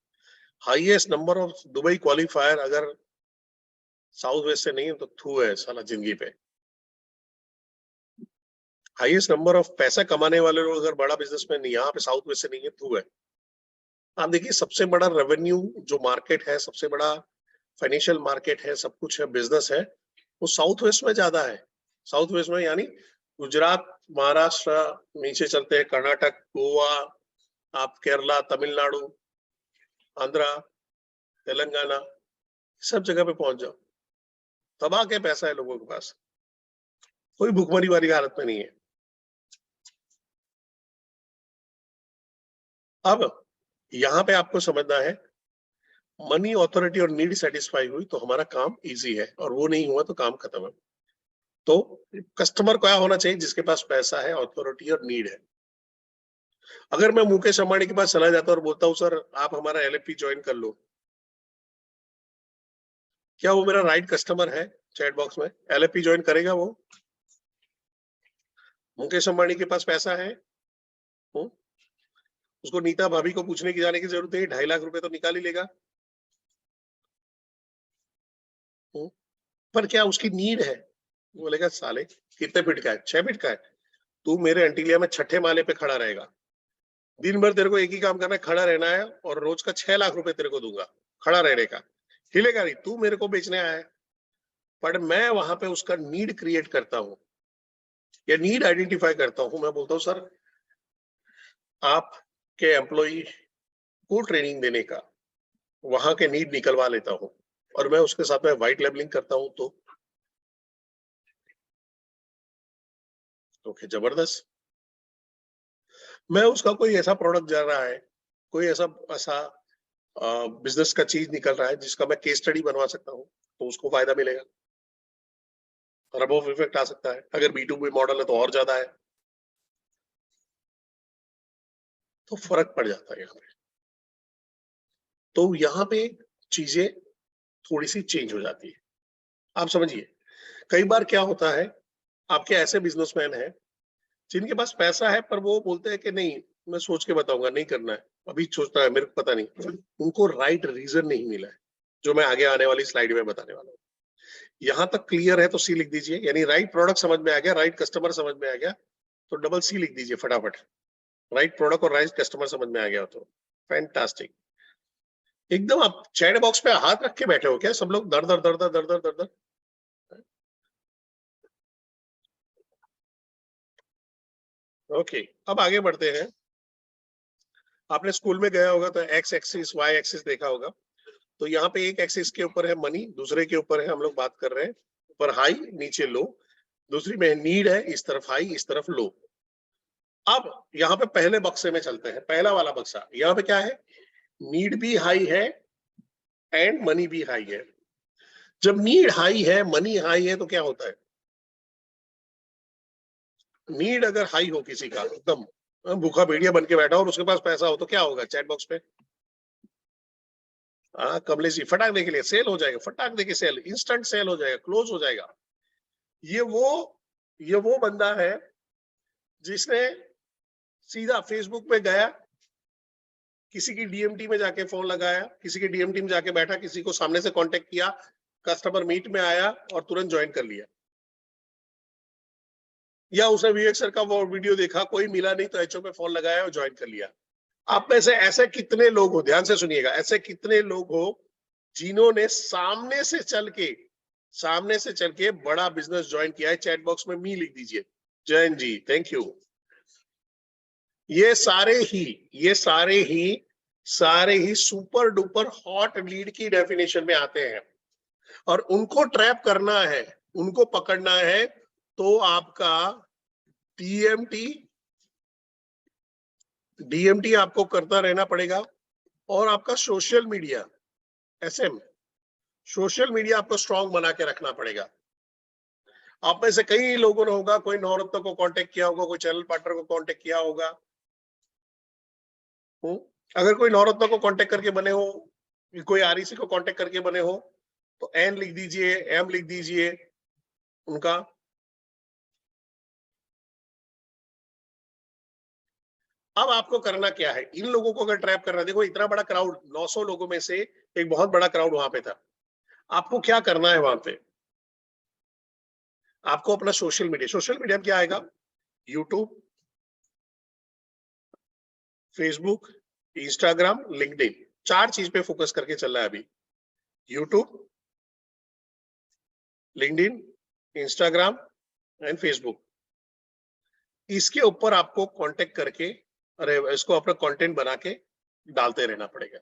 Highest number of Dubai qualifier अगर साउथ वेस्ट से नहीं है तो थू है साला जिंदगी पे। हाईएस्ट नंबर ऑफ पैसा कमाने वाले लोग अगर बड़ा बिजनेसमैन यहाँ पे साउथ वेस्ट से नहीं है, थू है। आप देखिए सबसे बड़ा रेवेन्यू जो मार्केट है, सबसे बड़ा फाइनेंशियल मार्केट है, सब कुछ है, बिजनेस है, वो साउथ वेस्ट में ज्यादा है। साउथ वेस्ट में यानी गुजरात, महाराष्ट्र, नीचे चलते हैं कर्नाटक, गोवा, आप केरला, तमिलनाडु, आंध्रा, तेलंगाना, सब जगह पे पहुंच जाओ, तबाह के पैसा है लोगों के पास, कोई भूखमरी वाली हालत में नहीं है। अब यहाँ पे आपको समझना है, मनी, अथॉरिटी और नीड सेटिस्फाई हुई तो हमारा काम इजी है, और वो नहीं हुआ तो काम खत्म है। तो कस्टमर क्या होना चाहिए? जिसके पास पैसा है, अथॉरिटी और नीड है। अगर मैं मुकेश अंबानी के पास चला जाता और बोलता हूँ सर आप हमारा एलएफपी ज्वाइन कर लो, क्या वो मेरा राइट कस्टमर है? चैट बॉक्स में एलएफपी ज्वाइन करेगा वो? मुकेश अंबानी के पास पैसा है, उसको नीता भाभी को पूछने की जाने की जरूरत है, 2.5 लाख रुपए तो निकाल ही लेगा। पर क्या उसकी नीड है? बोलेगा साले कितने फीट का है? 6 फीट का है, तू मेरे एंटीलिया में 6ठे माले पे खड़ा रहेगा, दिन भर तेरे को एक ही काम करना है, खड़ा रहना है, और रोज का 6 लाख रुपए तेरे को दूंगा खड़ा रहने का, हिलेगा नहीं, तू मेरे को बेचने आया है। पर मैं वहां पे उसका नीड क्रिएट करता हूँ या नीड आइडेंटिफाई करता हूँ। मैं बोलता हूँ सर आपके एम्प्लॉय को ट्रेनिंग देने का वहां के नीड निकलवा लेता हूँ, और मैं उसके साथ में व्हाइट लेबलिंग करता हूँ। तो ओके, जबरदस्त। मैं उसका कोई ऐसा प्रोडक्ट जा रहा है, कोई ऐसा ऐसा बिजनेस का चीज निकल रहा है जिसका मैं केस स्टडी बनवा सकता हूँ, तो उसको फायदा मिलेगा, रब ऑफ इफेक्ट आ सकता है। अगर B2B मॉडल है तो और ज्यादा है, तो फर्क पड़ जाता है यहाँ पे। तो यहाँ पे चीजें थोड़ी सी चेंज हो जाती है। आप समझिए, कई बार क्या होता है, आपके ऐसे बिजनेसमैन हैं जिनके पास पैसा है, पर वो बोलते हैं कि नहीं मैं सोच के बताऊंगा, नहीं करना है, अभी सोचना है, मेरे को पता नहीं। उनको राइट रीजन नहीं मिला है, जो मैं आगे आने वाली स्लाइड में बताने वाला हूँ। यहां तक क्लियर है तो सी लिख दीजिए, यानी राइट प्रोडक्ट समझ में आ गया, राइट कस्टमर समझ में आ गया, तो डबल सी लिख दीजिए फटाफट। राइट प्रोडक्ट और राइट कस्टमर समझ में आ गया तो फैंटास्टिक। एकदम आप चैट बॉक्स पे हाथ रख के बैठे हो क्या सब लोग? दर दर दर दर दर दर दर दर। ओके, अब आगे बढ़ते हैं। आपने स्कूल में गया होगा तो एक्स एक्सिस, वाई एक्सिस देखा होगा। तो यहाँ पे एक एक्सिस के ऊपर है मनी, दूसरे के ऊपर है, हम लोग बात कर रहे हैं, ऊपर हाई नीचे लो, दूसरी में नीड है, इस तरफ हाई इस तरफ लो। अब यहाँ पे पहले बक्से में चलते हैं, पहला वाला बक्सा, यहाँ पे क्या है? नीड भी हाई है एंड मनी भी हाई है। जब नीड हाई है, मनी हाई है, तो क्या होता है? नीड अगर हाई हो किसी का, एकदम भूखा भेड़िया बन के बैठा और उसके पास पैसा हो, तो क्या होगा? चैट बॉक्स पे कमलेश जी फटाक दे के लिए सेल हो जाएगा, फटाक दे के सेल, इंस्टेंट सेल हो जाएगा, क्लोज हो जाएगा। ये वो बंदा है जिसने सीधा फेसबुक पे गया, किसी की डीएमटी में जाके फोन लगाया, किसी की डीएमटी में जाके बैठा, किसी को सामने से कांटेक्ट किया, कस्टमर मीट में आया और तुरंत ज्वाइन कर लिया। या उसने विवेक सर का वो वीडियो देखा, कोई मिला नहीं तो एचओ पे फोन लगाया और ज्वाइन कर लिया। आप में से ऐसे कितने लोग हो, ध्यान से सुनिएगा, ऐसे कितने लोग हो जिन्होंने सामने से चल के बड़ा बिजनेस ज्वाइन किया है? चैट बॉक्स में मी लिख दीजिए। Jain ji thank you. ये सारे ही सुपर डुपर हॉट लीड की डेफिनेशन में आते हैं, और उनको ट्रैप करना है, उनको पकड़ना है, तो आपका डीएमटी आपको करता रहना पड़ेगा, और आपका social media SM, social media आपको स्ट्रांग बना के रखना पड़ेगा। आप में से कई लोगों ने होगा, कोई नवरत्न को कांटेक्ट किया होगा, कोई चैनल पार्टनर को कांटेक्ट किया होगा, अगर कोई नवरत्न को कांटेक्ट करके बने हो, कोई आरईसी को कांटेक्ट करके बने हो, तो एन लिख दीजिए, एम लिख दीजिए उनका। अब आपको करना क्या है, इन लोगों को अगर ट्रैप करना, देखो इतना बड़ा क्राउड, 900 लोगों में से एक बहुत बड़ा क्राउड वहां पे था। आपको क्या करना है वहां पे, आपको अपना सोशल मीडिया में क्या आएगा, यूट्यूब, फेसबुक, इंस्टाग्राम, लिंक्डइन, 4 चीज पे फोकस करके चल रहा है अभी। YouTube, LinkedIn, Instagram and Facebook. इसके ऊपर आपको कांटेक्ट करके, अरे इसको अपना कंटेंट बना के डालते रहना पड़ेगा।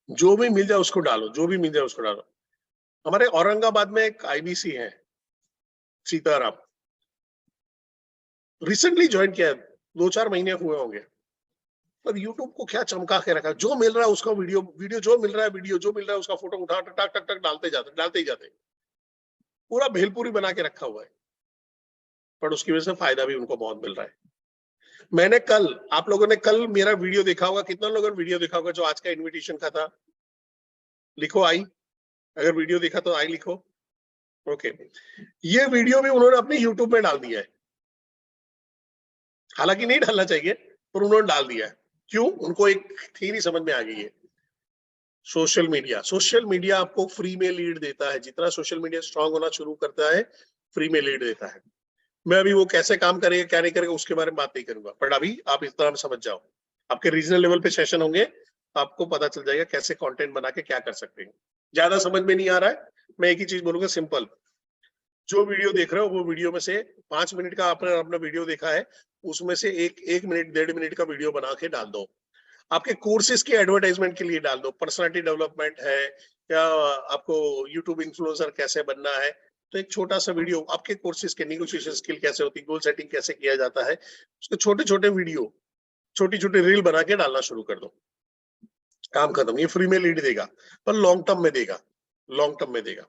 जो भी मिल जाए उसको डालो, जो भी मिल जाए उसको डालो। हमारे औरंगाबाद में एक आईबीसी है, सीताराम, रिसेंटली ज्वाइन किया है, 2-4 महीने हुए होंगे। पर यूट्यूब को क्या चमका के रखा, जो मिल रहा है उसका वीडियो जो मिल रहा है, वीडियो जो मिल रहा है उसका फोटो उठा टक टक टक डालते ही जाते, पूरा भेलपुरी बना के रखा हुआ है। पर उसकी वजह से फायदा भी उनको बहुत मिल रहा है। मैंने कल, आप लोगों ने कल मेरा वीडियो देखा होगा, कितना लोगों ने वीडियो देखा होगा जो आज का इनविटेशन का था, लिखो आई, अगर वीडियो देखा तो आई लिखो। ओके, ये वीडियो भी उन्होंने अपने यूट्यूब में डाल दिया है, हालांकि नहीं डालना चाहिए पर उन्होंने डाल दिया है। क्यों, उनको एक थ्योरी समझ में आ गई है। सोशल मीडिया आपको फ्री में लीड देता है, जितना सोशल मीडिया स्ट्रांग होना शुरू करता है फ्री में लीड देता है। मैं अभी वो कैसे काम करेगा क्या नहीं करेगा उसके बारे में बात नहीं करूंगा, बट अभी आप इस तरह समझ जाओ, आपके रीजनल लेवल पे सेशन होंगे, आपको पता चल जाएगा कैसे कंटेंट बना के क्या कर सकते हैं। ज्यादा समझ में नहीं आ रहा है, मैं एक ही चीज बोलूंगा, सिंपल, जो वीडियो देख रहे हो वो वीडियो में से 5 मिनट का आपने अपना वीडियो देखा है, उसमें से एक मिनट 1.5 मिनट का वीडियो बना के डाल दो। आपके कोर्सेज के एडवर्टाइजमेंट के लिए डाल दो, पर्सनालिटी डेवलपमेंट है या आपको यूट्यूब इन्फ्लुएंसर कैसे बनना है, तो एक छोटा सा वीडियो आपके कोर्सेज के, नेगोशिएशन स्किल कैसे होती है, गोल सेटिंग कैसे किया जाता है, उसके छोटे छोटे वीडियो, छोटी छोटी रील बना के डालना शुरू कर दो, काम खत्म। ये फ्री में लीड देगा पर लॉन्ग टर्म में देगा, लॉन्ग टर्म में देगा।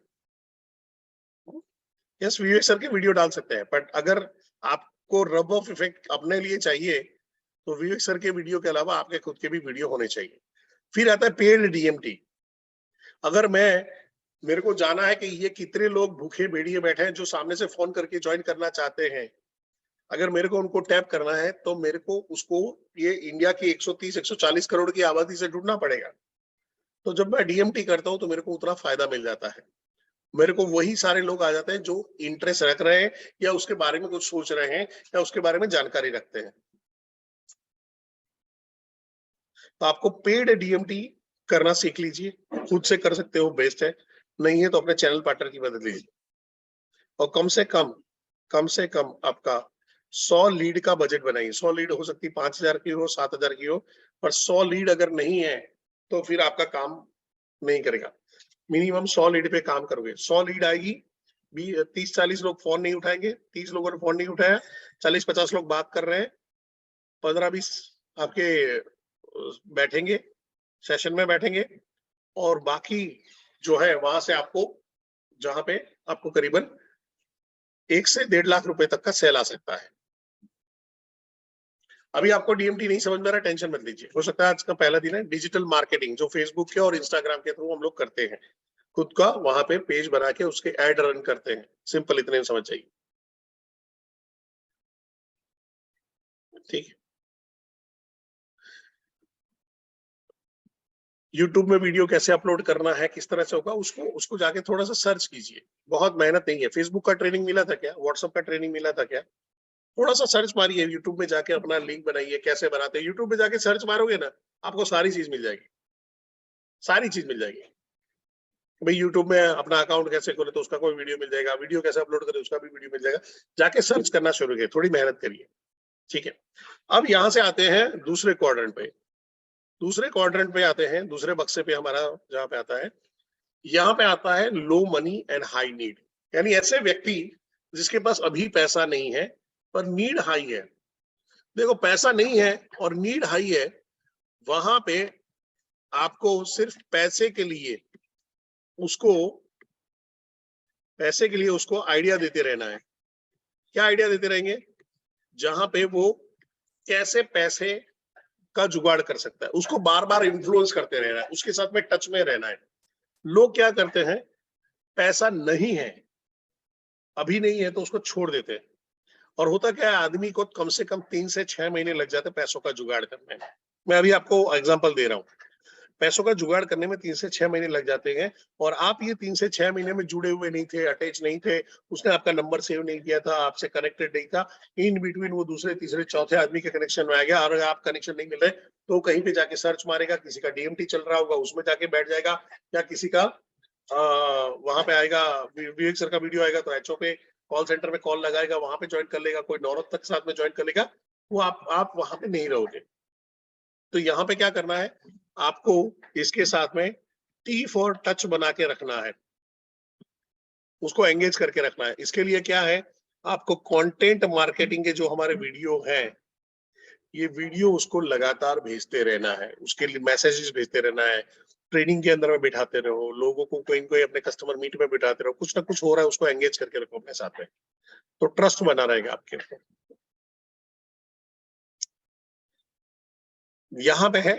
यस, विवेक सर के वीडियो डाल सकते हैं, बट अगर आपको रब ऑफ इफेक्ट अपने लिए चाहिए तो विवेक सर के वीडियो के अलावा आपके खुद के भी वीडियो होने चाहिए। फिर आता है पेड डीएमटी। अगर मेरे को जाना है कि ये कितने लोग भूखे भेड़िए बैठे हैं जो सामने से फोन करके ज्वाइन करना चाहते हैं, अगर मेरे को उनको टैप करना है तो मेरे को उसको ये इंडिया की 130-140 करोड़ की आबादी से जुड़ना पड़ेगा। तो जब मैं डीएमटी करता हूं तो मेरे को उतना फायदा मिल जाता है, मेरे को वही सारे लोग आ जाते हैं जो इंटरेस्ट रख रहे हैं या उसके बारे में कुछ सोच रहे हैं या उसके बारे में जानकारी रखते हैं। तो आपको पेड डीएमटी करना सीख लीजिए, खुद से कर सकते हो बेस्ट है, नहीं है तो अपने चैनल पार्टनर की मदद लीजिए। और कम से कम आपका 100 लीड का बजट बनाइए। 100 लीड हो सकती है 5,000 की हो, 7,000 की हो, पर 100 लीड अगर नहीं है तो फिर आपका काम नहीं करेगा। मिनिमम 100 लीड पे काम करोगे, 100 लीड आएगी, 30-40 लोग फोन नहीं उठाएंगे, 30 लोगों ने फोन नहीं उठाया, 40-50 लोग बात कर रहे हैं, 15-20 आपके बैठेंगे, सेशन में बैठेंगे, और बाकी जो है वहां से आपको, जहां पे आपको करीबन 1 से 1.5 लाख रुपए तक का सेल आ सकता है। अभी आपको डीएमटी नहीं समझ में आ रहा, टेंशन मत लीजिए, हो सकता है आज का पहला दिन है। डिजिटल मार्केटिंग जो फेसबुक के और इंस्टाग्राम के थ्रू हम लोग करते हैं, खुद का वहां पे पेज बना के उसके ऐड रन करते हैं, सिंपल, इतने में समझ जाइए, ठीक है। यूट्यूब में वीडियो कैसे अपलोड करना है, किस तरह से होगा, उसको जाके थोड़ा सा सर्च कीजिए, बहुत मेहनत नहीं है। फेसबुक का ट्रेनिंग मिला था क्या, व्हाट्सएप का ट्रेनिंग मिला था क्या, थोड़ा सा सर्च मारिए, यूट्यूब में जाके अपना लिंक बनाइए, कैसे बनाते हैं, यूट्यूब में जाके सर्च मारोगे ना, आपको सारी चीज मिल जाएगी, सारी चीज मिल जाएगी। भाई यूट्यूब में अपना अकाउंट कैसे खोले तो उसका कोई वीडियो मिल जाएगा, वीडियो कैसे अपलोड करें उसका भी वीडियो मिल जाएगा, जाके सर्च करना शुरू करिए, थोड़ी मेहनत करिए, ठीक है। अब यहां से आते हैं दूसरे क्वाड्रेंट पे, आते हैं दूसरे बक्से पे, हमारा जहां पे आता है, यहाँ पे आता है लो मनी एंड हाई नीड, यानी ऐसे व्यक्ति जिसके पास अभी पैसा नहीं है पर नीड हाई है। देखो, पैसा नहीं है और नीड हाई है, वहां पे आपको सिर्फ पैसे के लिए उसको आइडिया देते रहना है। क्या आइडिया देते रहेंगे, जहां पे वो कैसे पैसे का जुगाड़ कर सकता है, उसको बार बार इन्फ्लुएंस करते रहना है, उसके साथ में टच में रहना है। लोग क्या करते हैं, पैसा नहीं है, अभी नहीं है तो उसको छोड़ देते हैं, और होता क्या है, आदमी को कम से कम 3 से 6 महीने लग जाते हैं पैसों का जुगाड़ करने में। मैं अभी आपको एग्जांपल दे रहा हूँ, पैसों का जुगाड़ करने में 3 से 6 महीने लग जाते हैं, और आप ये 3 से 6 महीने में जुड़े हुए नहीं थे, अटैच नहीं थे, उसने आपका नंबर सेव नहीं किया था, आपसे कनेक्टेड नहीं था, इन बिटवीन वो दूसरे तीसरे चौथे आदमी के कनेक्शन में आ गया, और आप कनेक्शन नहीं मिल रहे तो कहीं पे जाके सर्च मारेगा, किसी का डीएमटी चल रहा होगा उसमें जाके बैठ जाएगा, या किसी का वहां पे आएगा, विवेक सर का वीडियो आएगा तो एचओ पे कॉल सेंटर में कॉल लगाएगा, वहां पे ज्वाइन कर लेगा, कोई नौरत तक साथ में ज्वाइन कर लेगा, वो आप वहां पे नहीं रहोगे। तो यहाँ पे क्या करना है, आपको इसके साथ में टी फॉर टच बना के रखना है, उसको एंगेज करके रखना है। इसके लिए क्या है, आपको कंटेंट मार्केटिंग के जो हमारे वीडियो हैं, ये वीडियो उसको लगातार भेजते रहना है, उसके लिए मैसेजेस भेजते रहना है, ट्रेनिंग के अंदर में बिठाते रहो, लोगों को कोई कोई अपने कस्टमर मीट में बिठाते रहो, कुछ ना कुछ हो रहा है उसको एंगेज करके रखो अपने साथ में, तो ट्रस्ट बना रहेगा आपके ऊपर। यहाँ पे है,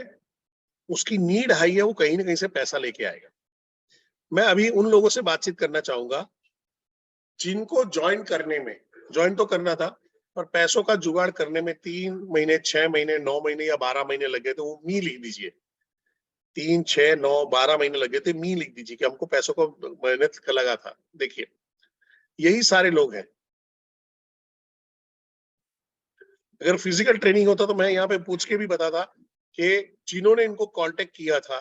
उसकी नीड हाई है, वो कहीं ना कहीं से पैसा लेके आएगा। मैं अभी उन लोगों से बातचीत करना चाहूंगा जिनको ज्वाइन करने में, ज्वाइन तो करना था पर पैसों का जुगाड़ करने में 3 महीने, 6 महीने, 9 महीने या 12 महीने लगे, तो वो मी लिख दीजिए, 3, 6, 9, 12 महीने लगे थे, मी लिख दीजिए कि हमको पैसों को मेहनत का लगा था। देखिए यही सारे लोग हैं। अगर फिजिकल ट्रेनिंग होता तो मैं यहाँ पे पूछ के भी बताता कि जिन्होंने इनको कांटेक्ट किया था,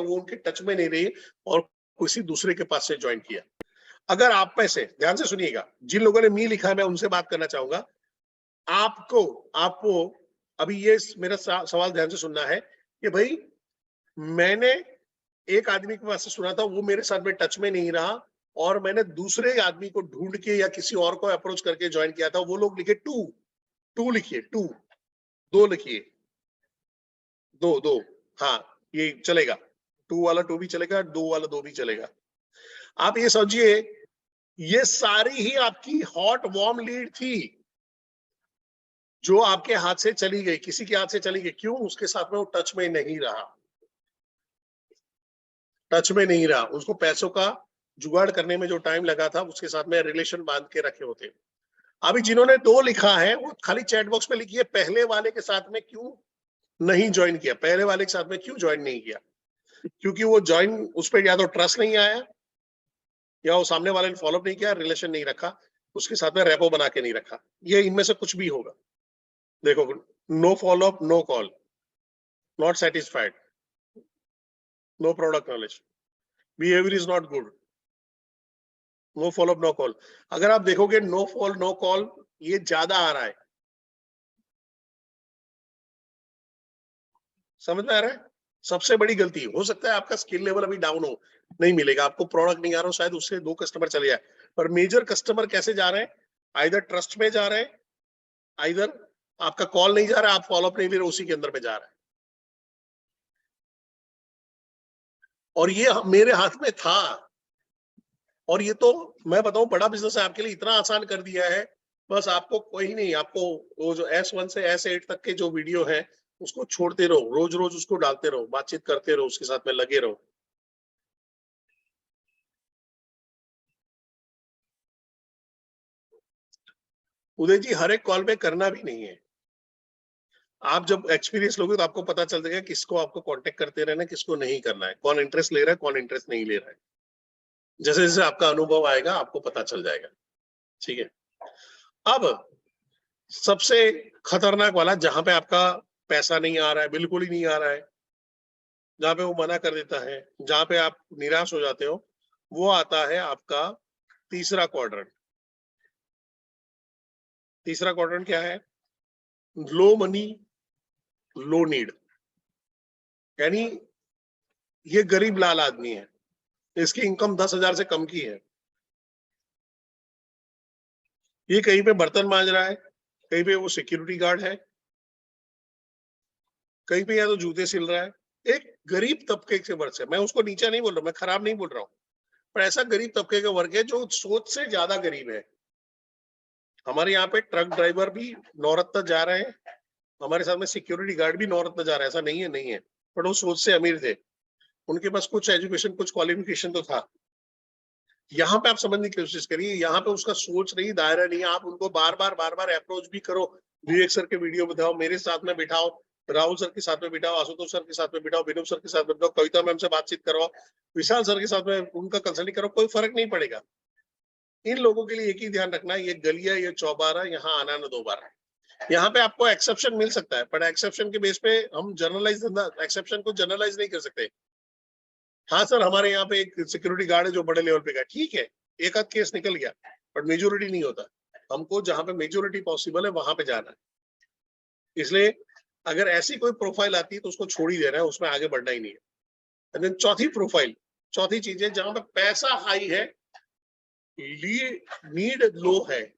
वो उनके टच में नहीं रही और किसी दूसरे के पास से ज्वाइन किया। अगर आप में से, ध्यान से सुनिएगा, जिन लोगों ने मी लिखा है मैं उनसे बात करना चाहूंगा, आपको अभी ये मेरा सवाल ध्यान से सुनना है कि भाई मैंने एक आदमी के पास से सुना था, वो मेरे साथ में टच में नहीं रहा, और मैंने दूसरे आदमी को ढूंढ के या किसी और को अप्रोच करके ज्वाइन किया था, वो लोग लिखे 2 लिखिए, 2 लिखिए, 2 हाँ ये चलेगा, 2 वाला 2 भी चलेगा, 2 वाला 2 भी चलेगा। आप ये समझिए, ये सारी ही आपकी हॉट वार्म लीड थी जो आपके हाथ से चली गई, किसी के हाथ से चली गई। क्यों? उसके साथ में वो टच में नहीं रहा, उसको पैसों का जुगाड़ करने में जो टाइम लगा था, उसके साथ में रिलेशन बांध के रखे होते। अभी जिन्होंने 2 लिखा है वो खाली चैट बॉक्स में लिखिए, पहले वाले के साथ में क्यों नहीं ज्वाइन किया, पहले वाले के साथ में क्यों ज्वाइन नहीं किया? क्योंकि वो ज्वाइन, उस पर या तो ट्रस्ट नहीं आया, या वो सामने वाले ने फॉलोअप नहीं किया, रिलेशन नहीं रखा, उसके साथ में रेपो बना के नहीं रखा, ये इनमें से कुछ भी होगा। देखो, no follow up, no call, not satisfied, no product knowledge, behaviour is not good, no follow up, no call. अगर आप देखोगे नो फॉल नो कॉल ये ज्यादा आ रहा है, समझ में आ रहा है? सबसे बड़ी गलती हो सकता है आपका स्किल लेवल अभी डाउन हो, नहीं मिलेगा आपको, प्रोडक्ट नहीं आ रहा हो, शायद उससे 2 कस्टमर चले जाए, पर मेजर कस्टमर कैसे जा रहे हैं? आइदर ट्रस्ट में जा रहे हैं, आइदर आपका कॉल नहीं जा रहा, आप फॉलोअप नहीं ले रहे, उसी के अंदर में जा रहा है। और ये मेरे हाथ में था, और ये तो मैं बताऊं बड़ा बिजनेस है, आपके लिए इतना आसान कर दिया है। बस आपको कोई नहीं, आपको वो जो S1 से S8 तक के जो वीडियो है उसको छोड़ते रहो, रोज रोज उसको डालते रहो, बातचीत करते रहो, उसके साथ में लगे रहो। उदय जी, हर एक कॉल पे करना भी नहीं है, आप जब एक्सपीरियंस लोगे तो आपको पता चल जाएगा किसको आपको कांटेक्ट करते रहना है, किसको नहीं करना है, कौन इंटरेस्ट ले रहा है, कौन इंटरेस्ट नहीं ले रहा है। जैसे जैसे आपका अनुभव आएगा आपको पता चल जाएगा, ठीक है? अब सबसे खतरनाक वाला, जहां पे आपका पैसा नहीं आ रहा है, बिल्कुल ही नहीं आ रहा है, जहां पे वो मना कर देता है, जहां पे आप निराश हो जाते हो, वो आता है आपका तीसरा क्वाड्रेंट। तीसरा क्वाड्रेंट क्या है? लो मनी, लो नीड, यानी ये गरीब लाल आदमी है, इसकी इनकम 10,000 से कम की है, ये कहीं पे बर्तन मांज रहा है, कहीं पे वो सिक्योरिटी गार्ड है, कहीं पे या तो जूते सिल रहा है, एक गरीब तबके के वर्ग है। मैं उसको नीचा नहीं बोल रहा, मैं खराब नहीं बोल रहा हूँ, पर ऐसा गरीब तबके का वर्ग है जो सोच से ज्यादा गरीब है। हमारे यहाँ पे ट्रक ड्राइवर भी नौरत तक जा रहे हैं, हमारे साथ में सिक्योरिटी गार्ड भी नवरत्न जा रहा है, ऐसा नहीं है, नहीं है, बट वो सोच से अमीर थे, उनके पास कुछ एजुकेशन, कुछ क्वालिफिकेशन तो था। यहाँ पे आप समझने की कोशिश करिए, यहाँ पे उसका सोच नहीं, दायरा नहीं है। आप उनको बार बार अप्रोच भी करो, विवेक सर के वीडियो बताओ, मेरे साथ में बिठाओ, राहुल सर के साथ में बिठाओ, आशुतोष सर के साथ में बिठाओ, विनोद सर के साथ में बिठाओ, कविता मैम से बातचीत करवाओ, विशाल सर के साथ में उनका कंसल्टिंग करो, कोई फर्क नहीं पड़ेगा। इन लोगों के लिए एक ही ध्यान रखना, ये गलिया, ये चौबारा, यहाँ आना ना दोबारा। यहाँ पे आपको एक्सेप्शन मिल सकता है, पर एक्सेप्शन के बेस पे हम जनरलाइज एक्सेप्शन को जनरलाइज नहीं कर सकते। हाँ सर, हमारे यहाँ पे एक सिक्योरिटी गार्ड है जो बड़े लेवल पे का, ठीक है, एक आध केस निकल गया, बट मेजोरिटी नहीं होता। हमको जहां पे मेजोरिटी पॉसिबल है वहां पे जाना है। इसलिए अगर ऐसी कोई प्रोफाइल आती है तो उसको छोड़ ही देना है, उसमें आगे बढ़ना ही नहीं है। देन चौथी प्रोफाइल, चौथी चीज है जहां पे पैसा हाई है, नीड लो है।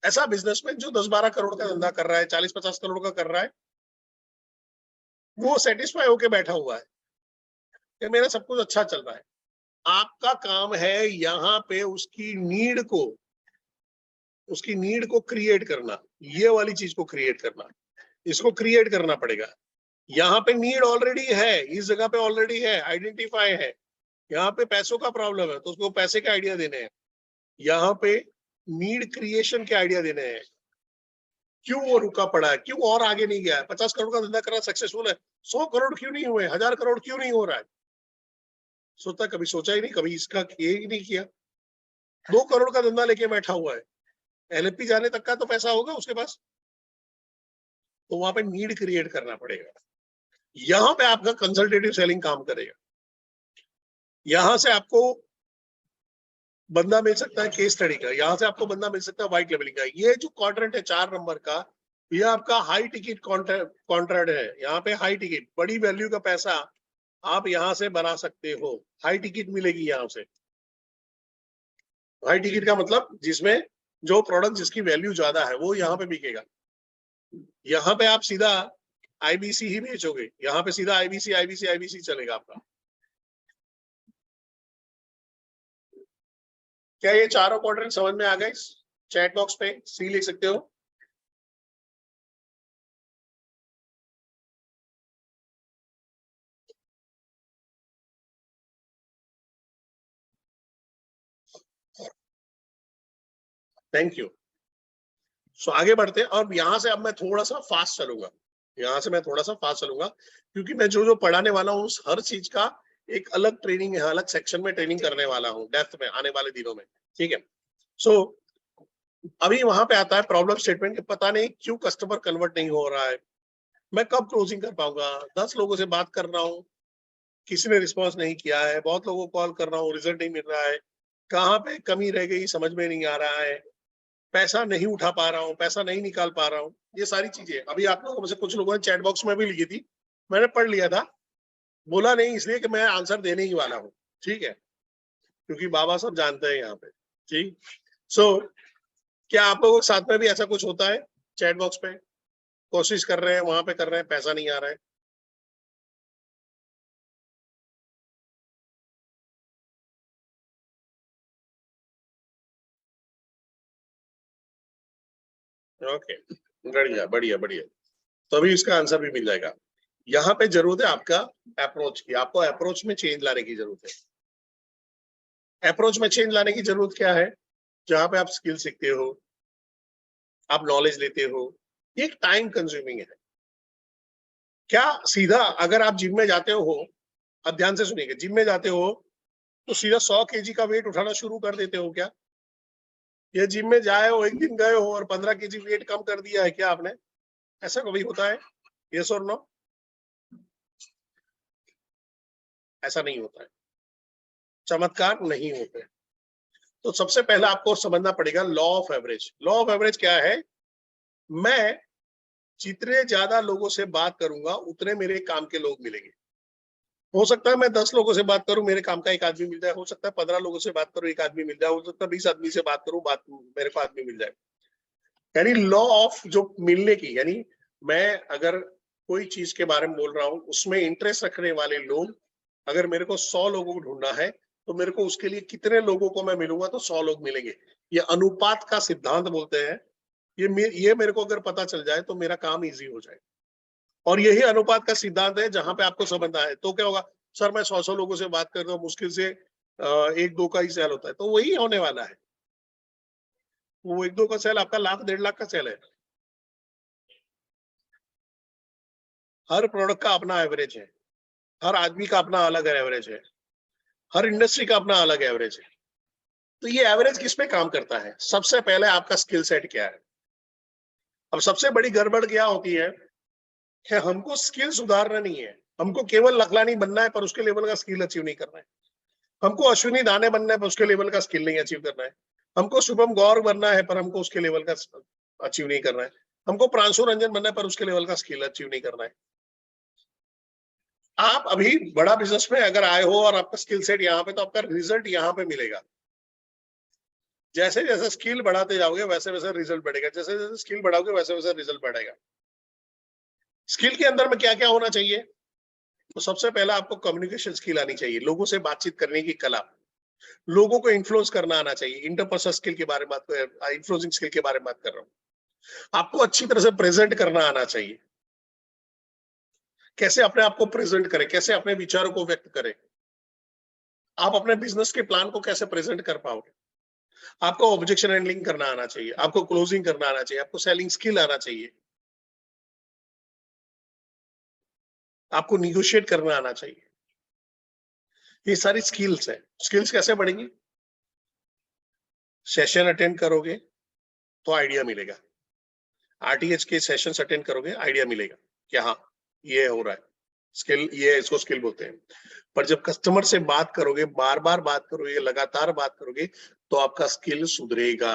ऐसा बिजनेसमैन जो 10-12 करोड़ का धंधा कर रहा है, 40-50 करोड़ का कर रहा है, वो सेटिस्फाई होके बैठा हुआ है कि मेरा सब कुछ अच्छा चल रहा है। आपका काम है यहाँ पे उसकी नीड को क्रिएट करना, ये वाली चीज को क्रिएट करना, इसको क्रिएट करना पड़ेगा। यहाँ पे नीड ऑलरेडी है, इस जगह पे ऑलरेडी है, आइडेंटिफाई है। यहाँ पे पैसों का प्रॉब्लम है तो उसको पैसे के आइडिया देने हैं। यहाँ पे नीड क्रिएशन के आइडिया देने हैं। क्यों वो रुका पड़ा है, क्यों और आगे नहीं गया है? 50 करोड़ का धंधा कर रहा है, सक्सेसफुल है, 100 करोड़ क्यों नहीं हुए, 1000 करोड़ क्यों नहीं हो रहा है? कभी सोचा ही नहीं, कभी इसका किए ही नहीं किया। 2 करोड़ का धंधा लेके बैठा हुआ है, एलएपी जाने तक का तो पैसा होगा उसके पास। तो वहां पे नीड क्रिएट करना पड़ेगा। यहाँ पे आपका कंसल्टेटिव सेलिंग काम करेगा। यहां से आपको बंदा मिल सकता है केस स्टडी का, यहाँ से आपको बंदा मिल सकता है व्हाइट लेवलिंग का। ये जो क्वाड्रेंट है 4 नंबर का, ये आपका हाई टिकट कॉन्ट्रैक्ट है। यहाँ पे हाई टिकट, बड़ी वैल्यू का पैसा आप यहाँ से बना सकते हो, हाई टिकट मिलेगी यहाँ से। हाई टिकट का मतलब जिसमें जो प्रोडक्ट जिसकी वैल्यू ज्यादा है वो यहाँ पे बिकेगा। यहाँ पे आप सीधा आईबीसी ही बेचोगे, यहाँ पे सीधा आईबीसी चलेगा आपका। क्या ये चारों क्वाड्रेंट समझ में आ गए? चैट बॉक्स पे सी लिख सकते हो। Thank you. सो आगे बढ़ते हैं, और यहाँ से अब मैं थोड़ा सा फास्ट चलूंगा, क्योंकि मैं जो पढ़ाने वाला हूँ हर चीज का एक अलग ट्रेनिंग है, अलग सेक्शन में ट्रेनिंग करने वाला हूँ डेप्थ में आने वाले दिनों में, ठीक है। सो अभी वहां पे आता है प्रॉब्लम स्टेटमेंट, पता नहीं क्यों कस्टमर कन्वर्ट नहीं हो रहा है, मैं कब क्लोजिंग कर पाऊंगा, 10 लोगों से बात कर रहा हूँ, किसी ने रिस्पॉन्स नहीं किया है, बहुत लोगों को कॉल कर रहा हूँ, रिजल्ट नहीं मिल रहा है, कहाँ पे कमी रह गई समझ में नहीं आ रहा है, पैसा नहीं उठा पा रहा हूँ, पैसा नहीं निकाल पा रहा हूँ। ये सारी चीजें अभी आप लोगों में से कुछ लोगों ने चैट बॉक्स में भी लिखी थी, मैंने पढ़ लिया था, बोला नहीं इसलिए कि मैं आंसर देने ही वाला हूँ, ठीक है, क्योंकि बाबा सब जानते हैं यहाँ पे, ठीक। सो क्या आप लोगों के साथ में भी ऐसा कुछ होता है? चैट बॉक्स पे कोशिश कर रहे हैं, वहां पे कर रहे हैं, पैसा नहीं आ रहा है। ओके, बढ़िया बढ़िया बढ़िया। तो अभी इसका आंसर भी मिल जाएगा। यहाँ पे जरूरत है आपका अप्रोच की, आपको अप्रोच में चेंज लाने की जरूरत है। अप्रोच में चेंज लाने की जरूरत क्या है? जहां पे आप स्किल सीखते हो, आप नॉलेज लेते हो, एक टाइम कंज्यूमिंग है। क्या सीधा अगर आप जिम में जाते हो, अब ध्यान से सुनिएगा, जिम में जाते हो तो सीधा 100 केजी का वेट उठाना शुरू कर देते हो क्या? ये जिम में जाए हो, एक दिन गए हो और 15 केजी वेट कम कर दिया है क्या आपने? ऐसा कभी होता है? यस और नो? ऐसा नहीं होता है, चमत्कार नहीं होते। तो सबसे पहला आपको समझना पड़ेगा law of average. Law of average क्या है? मैं जितने ज्यादा लोगों से बात करूंगा उतने मेरे काम के लोग मिलेंगे। हो सकता है मैं 10 लोगों से बात करूं, मेरे काम का एक आदमी मिल जाए, हो सकता है 15 लोगों से बात करूं, एक आदमी मिल जाए, हो सकता है 20 आदमी से बात करूं, मेरे को आदमी मिल जाए। यानी लॉ ऑफ जो मिलने की, यानी मैं अगर कोई चीज के बारे में बोल रहा हूं, उसमें इंटरेस्ट रखने वाले लोग, अगर मेरे को 100 लोगों को ढूंढना है तो मेरे को उसके लिए कितने लोगों को मैं मिलूंगा? तो 100 लोग मिलेंगे। ये अनुपात का सिद्धांत बोलते हैं, ये मेरे को अगर पता चल जाए तो मेरा काम इजी हो जाए। और यही अनुपात का सिद्धांत है, जहां पे आपको समझना है तो क्या होगा, सर मैं 100 लोगों से बात करता हूँ, मुश्किल से 1-2 का ही सेल होता है, तो वही होने वाला है। वो 1-2 का सेल आपका 1,00,000-1.5 लाख का सेल है। हर प्रोडक्ट का अपना एवरेज है, हर आदमी का अपना अलग एवरेज है, हर इंडस्ट्री का अपना अलग एवरेज है। तो ये एवरेज किस पे काम करता है? सबसे पहले आपका स्किल सेट क्या है। अब सबसे बड़ी गड़बड़ क्या होती है कि हमको स्किल सुधारना नहीं है, हमको केवल लखलानी बनना है, पर उसके लेवल का स्किल अचीव नहीं करना है। हमको अश्विनी दाने बनना है, पर उसके लेवल का स्किल नहीं अचीव करना है। हमको शुभम गौर बनना है, पर हमको उसके लेवल का अचीव नहीं करना है। हमको प्रांशु रंजन बनना है, पर उसके लेवल का स्किल अचीव नहीं करना है। आप अभी बड़ा बिजनेस में अगर आए हो और आपका स्किल सेट यहाँ पे, तो आपका रिजल्ट यहाँ पे मिलेगा। जैसे जैसे स्किल बढ़ाते जाओगे वैसे वैसे रिजल्ट बढ़ेगा, जैसे जैसे स्किल बढ़ाओगे वैसे वैसे रिजल्ट बढ़ेगा। स्किल के अंदर में क्या क्या होना चाहिए? तो सबसे पहला आपको कम्युनिकेशन स्किल आनी चाहिए, लोगों से बातचीत करने की कला, लोगों को इन्फ्लुएंस करना आना चाहिए। इंटरपर्सनल स्किल के बारे में बात कर, इन्फ्लुएंसिंग स्किल के बारे में बात कर रहा हूँ। आपको अच्छी तरह से प्रेजेंट करना आना चाहिए, कैसे अपने आप को प्रेजेंट करें, कैसे अपने विचारों को व्यक्त करें, आप अपने बिजनेस के प्लान को कैसे प्रेजेंट कर पाओगे। आपको ऑब्जेक्शन हैंडलिंग करना आना चाहिए, आपको क्लोजिंग करना आना चाहिए, आपको सेलिंग स्किल आना चाहिए, आपको निगोशिएट करना आना चाहिए। ये सारी स्किल्स है। स्किल्स कैसे बढ़ेंगी? सेशन अटेंड करोगे तो आइडिया मिलेगा, आरटीएच के सेशंस अटेंड करोगे आइडिया मिलेगा कि हाँ ये हो रहा है। स्किल, ये इसको स्किल बोलते हैं। पर जब कस्टमर से बात करोगे, बार बार बात करोगे, लगातार बात करोगे, तो आपका स्किल सुधरेगा।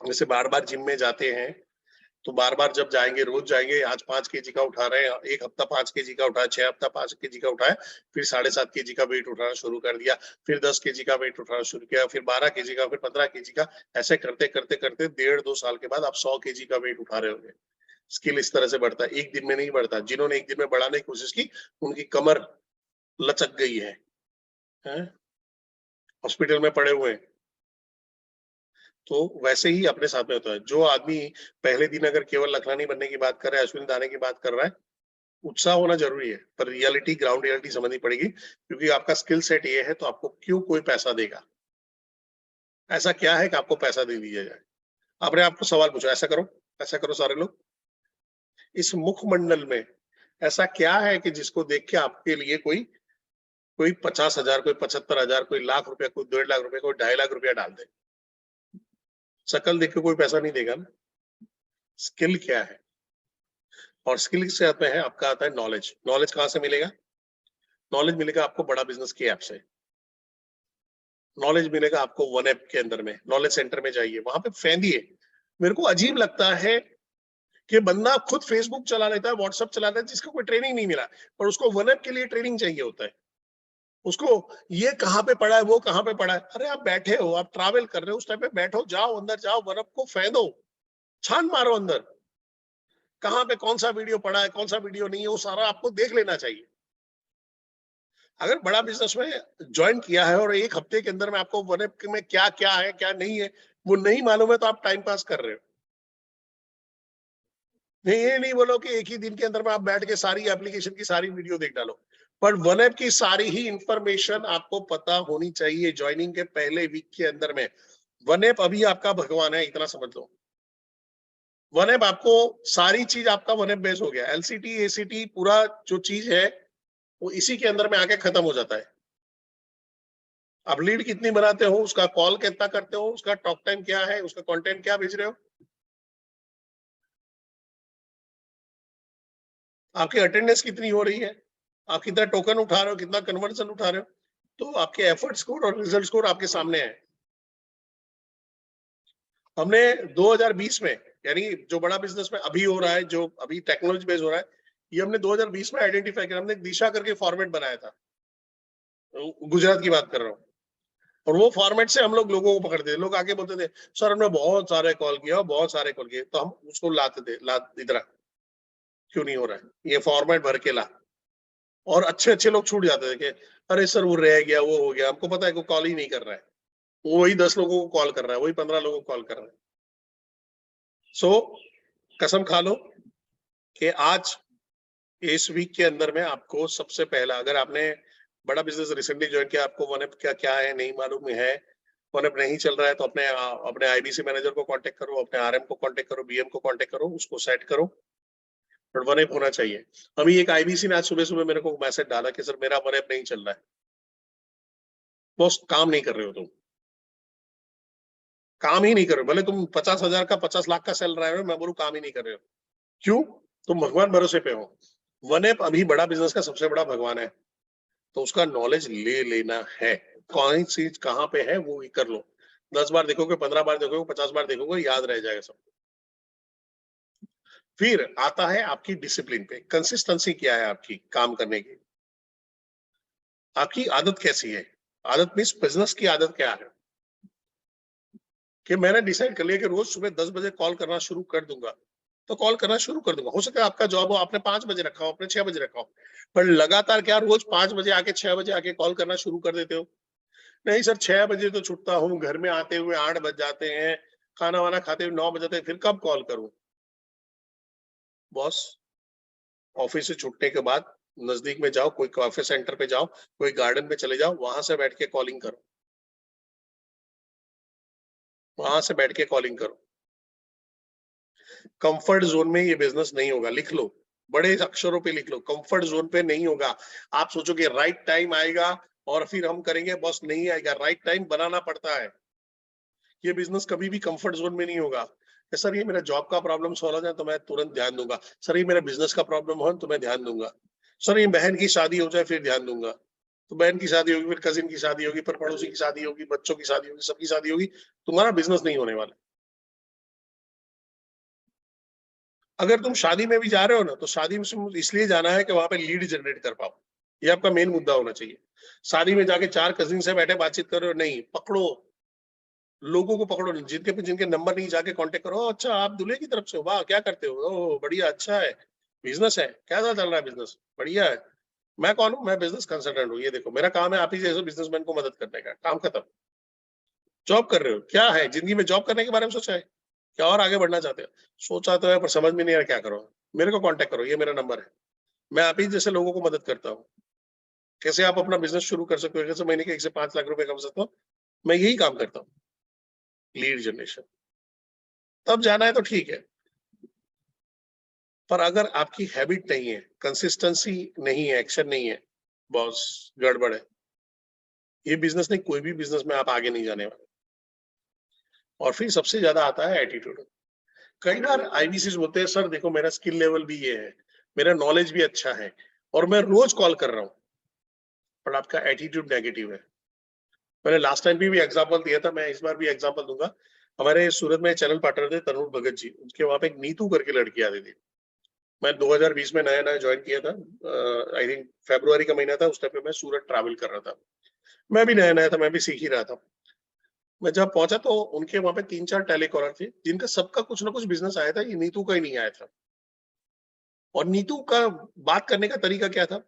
जैसे बार बार जिम में जाते हैं, तो बार बार जब जाएंगे, रोज जाएंगे, आज 5 केजी का उठा रहे हैं, एक हफ्ता 5 केजी का उठाया, 6 हफ्ता 5 केजी का उठाया, फिर 7.5 केजी का वेट उठाना शुरू कर दिया, फिर 10 केजी का वेट उठाना शुरू किया, फिर 12 केजी का, फिर 15 केजी का। ऐसे करते करते करते 1.5-2 साल के बाद आप 100 केजी का वेट उठा रहे होंगे। स्किल इस तरह से बढ़ता है, एक दिन में नहीं बढ़ता। जिन्होंने एक दिन में बढ़ाने की कोशिश की, उनकी कमर लचक गई है, हॉस्पिटल में पड़े हुए हैं। तो वैसे ही अपने साथ में होता है। जो आदमी पहले दिन अगर केवल लखलानी बनने की बात कर रहा है, अश्विनी दाने की बात कर रहा है, उत्साह होना जरूरी है, पर रियलिटी, ग्राउंड रियलिटी समझनी पड़ेगी। क्योंकि आपका स्किल सेट ये है, तो आपको क्यों कोई पैसा देगा? ऐसा क्या है कि आपको पैसा दे दिया जाए? अपने आपको सवाल पूछो, ऐसा करो सारे लोग। इस मुखमंडल में ऐसा क्या है कि जिसको देख के आपके लिए कोई 50,000, कोई 75,000, कोई लाख रुपया, कोई 1.5 लाख रुपया, कोई 2.5 लाख रुपया डाल दे? शकल देख के कोई पैसा नहीं देगा ना। स्किल क्या है? और स्किल से आता है, आपका आता है नॉलेज। नॉलेज कहां से मिलेगा? नॉलेज मिलेगा आपको बड़ा बिजनेस की ऐप से। नॉलेज मिलेगा आपको वन ऐप के अंदर में। नॉलेज सेंटर में जाइए, वहां पे फैलिए। मेरे को अजीब लगता है कि बंदा खुद फेसबुक चला लेता है, व्हाट्सएप चला लेता है, जिसको कोई ट्रेनिंग नहीं मिला, पर उसको वन ऐप के लिए ट्रेनिंग चाहिए होता है। उसको ये कहाँ पे पड़ा है, वो कहाँ पे पड़ा है। अरे आप बैठे हो, आप ट्रैवल कर रहे हो, उस टाइम पे बैठो, जाओ अंदर, जाओ वन ऐप को फेंदो, छान मारो अंदर, कहाँ पे कौन सा वीडियो पड़ा है, कौन सा वीडियो नहीं है, वो सारा आपको देख लेना चाहिए। अगर बड़ा बिजनेस में ज्वाइन किया है और एक हफ्ते के अंदर में आपको वन ऐप में क्या क्या है, क्या नहीं है, वो नहीं मालूम है, तो आप टाइम पास कर रहे हो। नहीं, ये नहीं बोलो कि एक ही दिन के अंदर में आप बैठ के सारी एप्लीकेशन की सारी वीडियो देख डालो, पर वन ऐप की सारी ही इंफॉर्मेशन आपको पता होनी चाहिए ज्वाइनिंग के पहले वीक के अंदर में। वन ऐप अभी आपका भगवान है, इतना समझ लो। वन ऐप आपको सारी चीज, आपका वन ऐप बेस हो गया। एलसीटी, एसीटी, पूरा जो चीज है वो इसी के अंदर में आके खत्म हो जाता है। आप लीड कितनी बनाते हो, उसका कॉल कितना करते हो, उसका टॉक टाइम क्या है, उसका कंटेंट क्या भेज रहे हो, आपकी अटेंडेंस कितनी हो रही है, आप कितना टोकन उठा रहे हो, कितना कन्वर्जन उठा रहे हो, तो आपके एफर्ट स्कोर और रिजल्ट स्कोर आपके सामने है। हमने 2020 में, यानी जो बड़ा बिजनेस में अभी हो रहा है, जो अभी टेक्नोलॉजी बेस्ड हो रहा है, ये हमने 2020 में आइडेंटिफाई किया। हमने दिशा करके फॉर्मेट बनाया था, गुजरात की बात कर रहा हूँ। और वो फॉर्मेट से हम लोगों को पकड़ते थे। लोग आके बोलते थे, सर हमने बहुत सारे कॉल किया, बहुत सारे कॉल किए, तो हम उसको लाते थे, इधर क्यों नहीं हो रहा है, ये फॉर्मेट भर के ला। और अच्छे अच्छे लोग छूट जाते थे कि अरे सर वो रह गया, वो हो गया, हमको पता है कि कॉल ही नहीं कर रहा है, वही 10 लोगों को कॉल कर रहा है, वही 15 लोगों को कॉल कर रहा है। सो कसम खा लो कि आज इस वीक के अंदर में आपको सबसे पहला, अगर आपने बड़ा बिजनेस रिसेंटली ज्वाइन किया, आपको वन क्या क्या है नहीं मालूम है, वन नहीं चल रहा है, तो अपने अपने आईबीसी मैनेजर को कांटेक्ट करो, अपने आरएम को कांटेक्ट करो, बीएम को कांटेक्ट करो, उसको सेट करो, बट वन होना चाहिए। अभी एक आईबीसी ने आज सुबह सुबह मेरे को मैसेज डाला कि सर मेरा वन नहीं चल रहा है। बॉस काम नहीं कर रहे हो तुम, काम ही नहीं कर रहे हो, भले तुम 50,000 का 50 लाख का सेल रहे हो, मैं बोलूं काम ही नहीं कर रहे हो। क्यों? तुम भगवान भरोसे पे हो। वन अभी बड़ा बिजनेस का सबसे बड़ा भगवान है, तो उसका नॉलेज ले लेना है, कौन सी चीज कहाँ पे है वो कर लो। 10 बार देखोगे, 15 बार देखोगे, 50 बार देखोगे, याद रह जाएगा सब। फिर आता है आपकी डिसिप्लिन पे, कंसिस्टेंसी क्या है आपकी काम करने की, आपकी आदत कैसी है। आदत मीन्स बिजनेस की आदत क्या है कि मैंने डिसाइड कर लिया कि रोज सुबह 10 बजे कॉल करना शुरू कर दूंगा, तो कॉल करना शुरू कर दूंगा। हो सके आपका जॉब हो, आपने 5 बजे रखा हो, आपने 6 बजे रखा हो, पर लगातार क्या रोज 5 बजे आके 6 बजे आके कॉल करना शुरू कर देते हो? नहीं सर, 6 बजे तो छुटता हूँ, घर में आते हुए 8 बज जाते हैं, खाना वाना खाते हुए 9 बज जाते हैं, फिर कब कॉल करूं? बॉस, ऑफिस से छुटने के बाद नजदीक में जाओ, कोई कॉफी सेंटर पे जाओ, कोई गार्डन पे चले जाओ, वहां से बैठ के कॉलिंग करो, वहां से बैठ के कॉलिंग करो। कंफर्ट जोन में ये बिजनेस नहीं होगा, लिख लो, बड़े अक्षरों पे लिख लो, कंफर्ट जोन पे नहीं होगा। आप सोचोगे राइट टाइम आएगा और फिर हम करेंगे, बॉस नहीं आएगा। राइट टाइम बनाना पड़ता है। ये बिजनेस कभी भी कंफर्ट जोन में नहीं होगा कि सर ये मेरा जॉब का प्रॉब्लम सॉल्व हो जाए तो मैं तुरंत ध्यान दूंगा, सर ये मेरा बिजनेस का प्रॉब्लम हो तो मैं ध्यान दूंगा, सर ये बहन की शादी हो जाए फिर ध्यान दूंगा। तो बहन की शादी होगी, फिर कजिन की शादी होगी, फिर पड़ोसी की शादी होगी, बच्चों की शादी होगी, सबकी शादी होगी, तुम्हारा बिजनेस नहीं होने वाला। अगर तुम शादी में भी जा रहे हो ना, तो शादी में इसलिए जाना है कि वहां पे लीड जनरेट कर पाओ, ये आपका मेन मुद्दा होना चाहिए। शादी में जाके 4 कजिन से बैठे बातचीत कर रहे हो, नहीं, पकड़ो लोगों को, पकड़ो, जिनके जिनके नंबर नहीं जाके कांटेक्ट करो। अच्छा आप दूल्हे की तरफ से हो, वाह क्या करते हो, ओह बढ़िया, अच्छा है, बिजनेस है, कैसा चल रहा है बिजनेस, बढ़िया है। मैं कौन हूँ? मैं बिजनेस कंसल्टेंट हूँ, ये देखो मेरा काम है आप ही जैसे बिजनेसमैन को मदद करने का, काम खत्म। जॉब कर रहे हो, क्या है जिंदगी में जॉब करने के बारे में सोचा है क्या, और आगे बढ़ना चाहते हो? सोचा तो है पर समझ में नहीं आ रहा क्या करो, मेरे को कांटेक्ट करो, ये मेरा नंबर है। मैं आप ही जैसे लोगों को मदद करता हूँ, कैसे आप अपना बिजनेस शुरू कर सकते हो, कैसे महीने के 1 से 5 लाख रुपए कमा सकते हो, मैं यही काम करता हूँ, लीड जनरेशन। तब जाना है तो ठीक है, पर अगर आपकी हैबिट नहीं है, कंसिस्टेंसी नहीं है, एक्शन नहीं है, बॉस गड़बड़ है। ये बिजनेस नहीं, कोई भी बिजनेस में आप आगे नहीं जाने वाले। और फिर सबसे ज्यादा आता है एटीट्यूड। कई बार आईबीसी बोलते हैं सर देखो मेरा स्किल लेवल भी ये है, मेरा नॉलेज भी अच्छा है और मैं रोज कॉल कर रहा हूँ, पर आपका एटीट्यूड नेगेटिव है। मैंने लास्ट टाइम भी एग्जांपल दिया था, मैं इस बार भी एग्जांपल दूंगा। हमारे सूरत में चैनल पार्टनर थे तरुण भगत जी, उनके वहां पे एक नीतू करके लड़की आती थी। मैं 2020 में नया नया ज्वाइन किया था, आई थिंक फरवरी का महीना था, उस टाइम पे मैं सूरत ट्रैवल कर रहा था, मैं भी नया नया था, मैं भी सीख ही रहा था। मैं जब पहुंचा तो उनके वहां पे 3-4 टेलीकॉलर थे, जिनका सबका कुछ ना कुछ बिजनेस आया था, ये नीतू का ही नहीं आया था। और नीतू का बात करने का तरीका क्या था,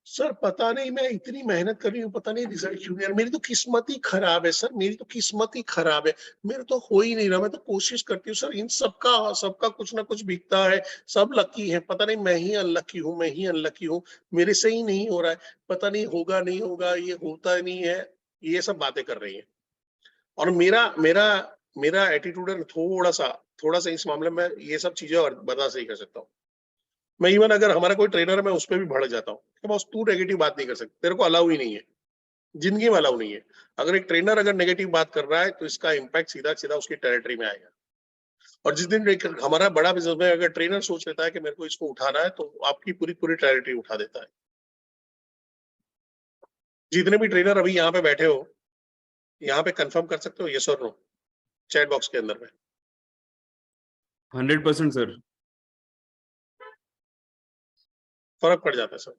सर पता नहीं मैं इतनी मेहनत कर रही हूँ, पता नहीं रिजल्ट क्यों नहीं आ रहा, मेरी तो किस्मत ही खराब है सर, मेरी तो किस्मत ही खराब है, मेरे तो हो ही नहीं रहा, मैं तो कोशिश करती हूँ सर, इन सबका सबका कुछ ना कुछ बिकता है, सब लकी है, पता नहीं मैं ही अनलकी हूँ, मैं ही अनलकी हूँ, मेरे से ही नहीं हो रहा है, पता नहीं होगा नहीं होगा, ये होता नहीं है, ये सब बातें कर रही है। और मेरा मेरा मेरा एटीट्यूड है थोड़ा सा इस मामले में ये सब चीजें और बर्दाश्त नहीं कर सकता हूँ। मैं इवन अगर हमारा कोई ट्रेनर है मैं उस पर भी भड़ जाता हूँ कि बॉस तू नेगेटिव बात नहीं कर सकता, तेरे को अलाउ ही नहीं है, जिंदगी में अलाउ नहीं है। अगर एक ट्रेनर अगर नेगेटिव बात कर रहा है तो इसका इम्पैक्ट सीधा सीधा उसकी टेरिटरी में आएगा। और जिस दिन हमारा बड़ा बिजनेस में अगर ट्रेनर सोच लेता है कि मेरे को इसको उठाना है, तो आपकी पूरी पूरी टेरिटरी उठा देता है। जितने भी ट्रेनर अभी यहाँ पे बैठे हो, यहाँ पे कंफर्म कर सकते हो यस और नो चैट बॉक्स के अंदर में? 100% सर। फर्क पड़ जाता है सर।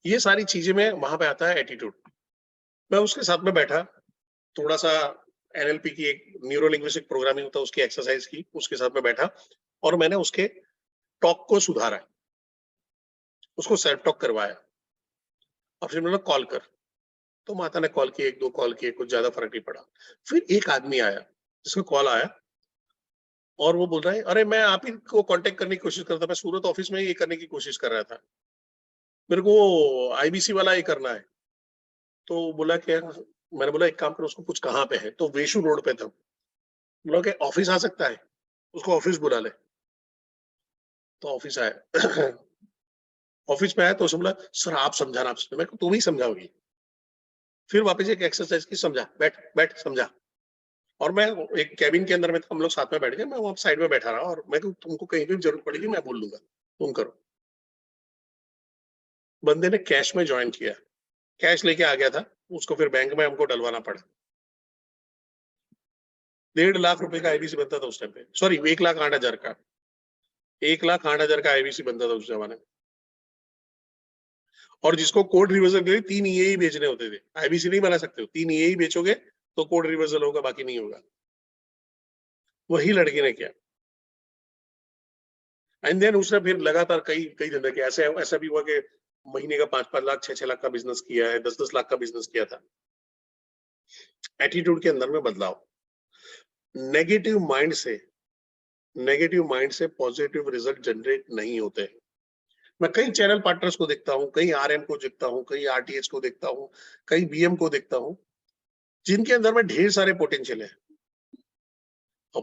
ये सारी चीजें में वहां पे आता है एटीट्यूड। मैं उसके साथ में बैठा, थोड़ा सा एनएलपी की एक न्यूरो लिंग्विस्टिक प्रोग्रामिंग होता है उसकी एक्सरसाइज की, उसके साथ में बैठा और मैंने उसके टॉक को सुधारा, उसको सेल्फ टॉक करवाया। और फिर मैंने कॉल कर, तो माता ने कॉल किए, 1-2 कॉल किए, कुछ ज्यादा फर्क नहीं पड़ा। फिर एक आदमी आया, जिसका कॉल आया और वो बोल रहा है अरे मैं आप ही को कांटेक्ट करने की कोशिश कर रहा था, मैं सूरत ऑफिस में ये करने की कोशिश कर रहा था, मेरे को आईबीसी वाला ये करना है। तो बोला क्या, मैंने बोला एक काम करो, उसको कुछ कहाँ पे है, तो वेशु रोड पे था। बोला कि ऑफिस आ सकता है, उसको ऑफिस बुला ले। तो ऑफिस आया ऑफिस में आया तो उसने बोला सर आप समझाना, आप समझा। मैं तुम ही समझाओगी। फिर वापस एक एक्सरसाइज की, समझा, बैठ बैठ समझा। और मैं एक कैबिन के अंदर में था, हम लोग साथ में बैठ गए, मैं वहां साइड में बैठा रहा और मैं तुमको कहीं भी जरूरत पड़ेगी मैं बोल दूंगा, तुम करो। बंदे ने कैश में ज्वाइन किया, कैश लेके आ गया था, उसको फिर बैंक में हमको डलवाना पड़ा। 1.5 लाख रुपए का आईबीसी बनता था उस टाइम पे, सॉरी 1,08,000 का, 1,08,000 का आईबीसी बनता था उस जमाने में। और जिसको कोड रिवर्सल के लिए 3 ईए ही बेचने होते थे, आईबीसी नहीं बना सकते हो, 3 ईए ही बेचोगे तो कोड रिवर्सल होगा, बाकी नहीं होगा। वही लड़के ने किया एंड देन उसने फिर लगातार कई कई धंधे किए। ऐसे ऐसा भी हुआ कि महीने का 5-5 लाख 6-6 लाख का बिजनेस किया है, 10-10 लाख का बिजनेस किया था। एटीट्यूड के अंदर में बदलाव, नेगेटिव माइंड से पॉजिटिव रिजल्ट जनरेट नहीं होते। मैं कई चैनल पार्टनर्स को देखता हूँ, कई आरएम को देखता हूँ, कई आरटीएच को देखता हूँ, कई बीएम को देखता हूँ, जिनके अंदर में ढेर सारे पोटेंशियल है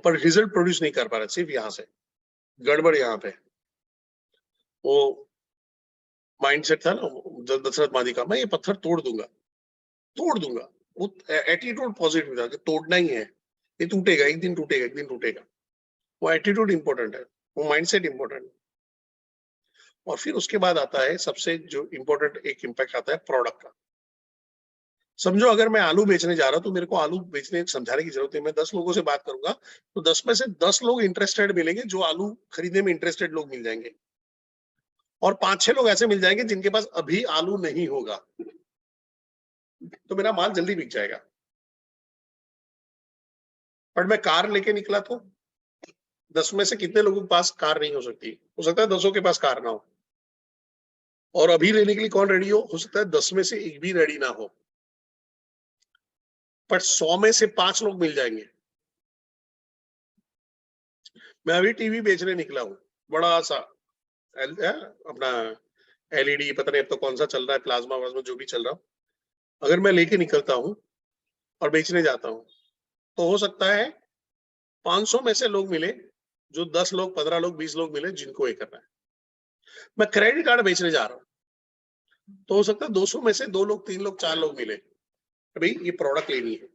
पर रिजल्ट प्रोड्यूस नहीं कर पा रहे। सिर्फ यहाँ से गड़बड़, यहाँ पे वो माइंडसेट था ना दशरथ मादी का, मैं ये पत्थर तोड़ दूंगा। वो एटीट्यूड पॉजिटिव था कि तोड़ना ही है, ये टूटेगा, एक दिन टूटेगा, एक दिन टूटेगा। वो एटीट्यूड इंपॉर्टेंट है, वो माइंडसेट इंपॉर्टेंट है। और फिर उसके बाद आता है सबसे जो इंपॉर्टेंट एक इम्पैक्ट आता है प्रोडक्ट का। समझो अगर मैं आलू बेचने जा रहा हूं तो मेरे को आलू बेचने समझाने की जरूरत है। मैं 10 लोगों से बात करूंगा तो 10 में से 10 लोग इंटरेस्टेड मिलेंगे, जो आलू खरीदने में इंटरेस्टेड लोग मिल जाएंगे, और 5-6 लोग ऐसे मिल जाएंगे जिनके पास अभी आलू नहीं होगा, तो मेरा माल जल्दी बिक जाएगा। पर मैं कार लेके निकला तो 10 में से कितने लोगों के पास कार नहीं हो सकती, हो सकता है 10 के पास कार ना हो, और अभी लेने के लिए कौन रेडी हो सकता है 10 में से एक भी रेडी ना हो, पर 100 में से 5 लोग मिल जाएंगे। मैं अभी टीवी बेचने निकला हूँ, बड़ा सा अपना एलईडी, पता नहीं अब तो कौन सा चल रहा है, प्लाज्मा वाज्मा जो भी चल रहा हो। अगर मैं लेके निकलता हूँ और बेचने जाता हूँ तो हो सकता है 500 में से लोग मिले, जो 10 लोग 15 लोग 20 लोग मिले जिनको ये करना है। मैं क्रेडिट कार्ड बेचने जा रहा हूँ तो हो सकता है 200 में से 2 लोग 3 लोग 4 लोग मिले, भाई ये प्रोडक्ट लेनी है।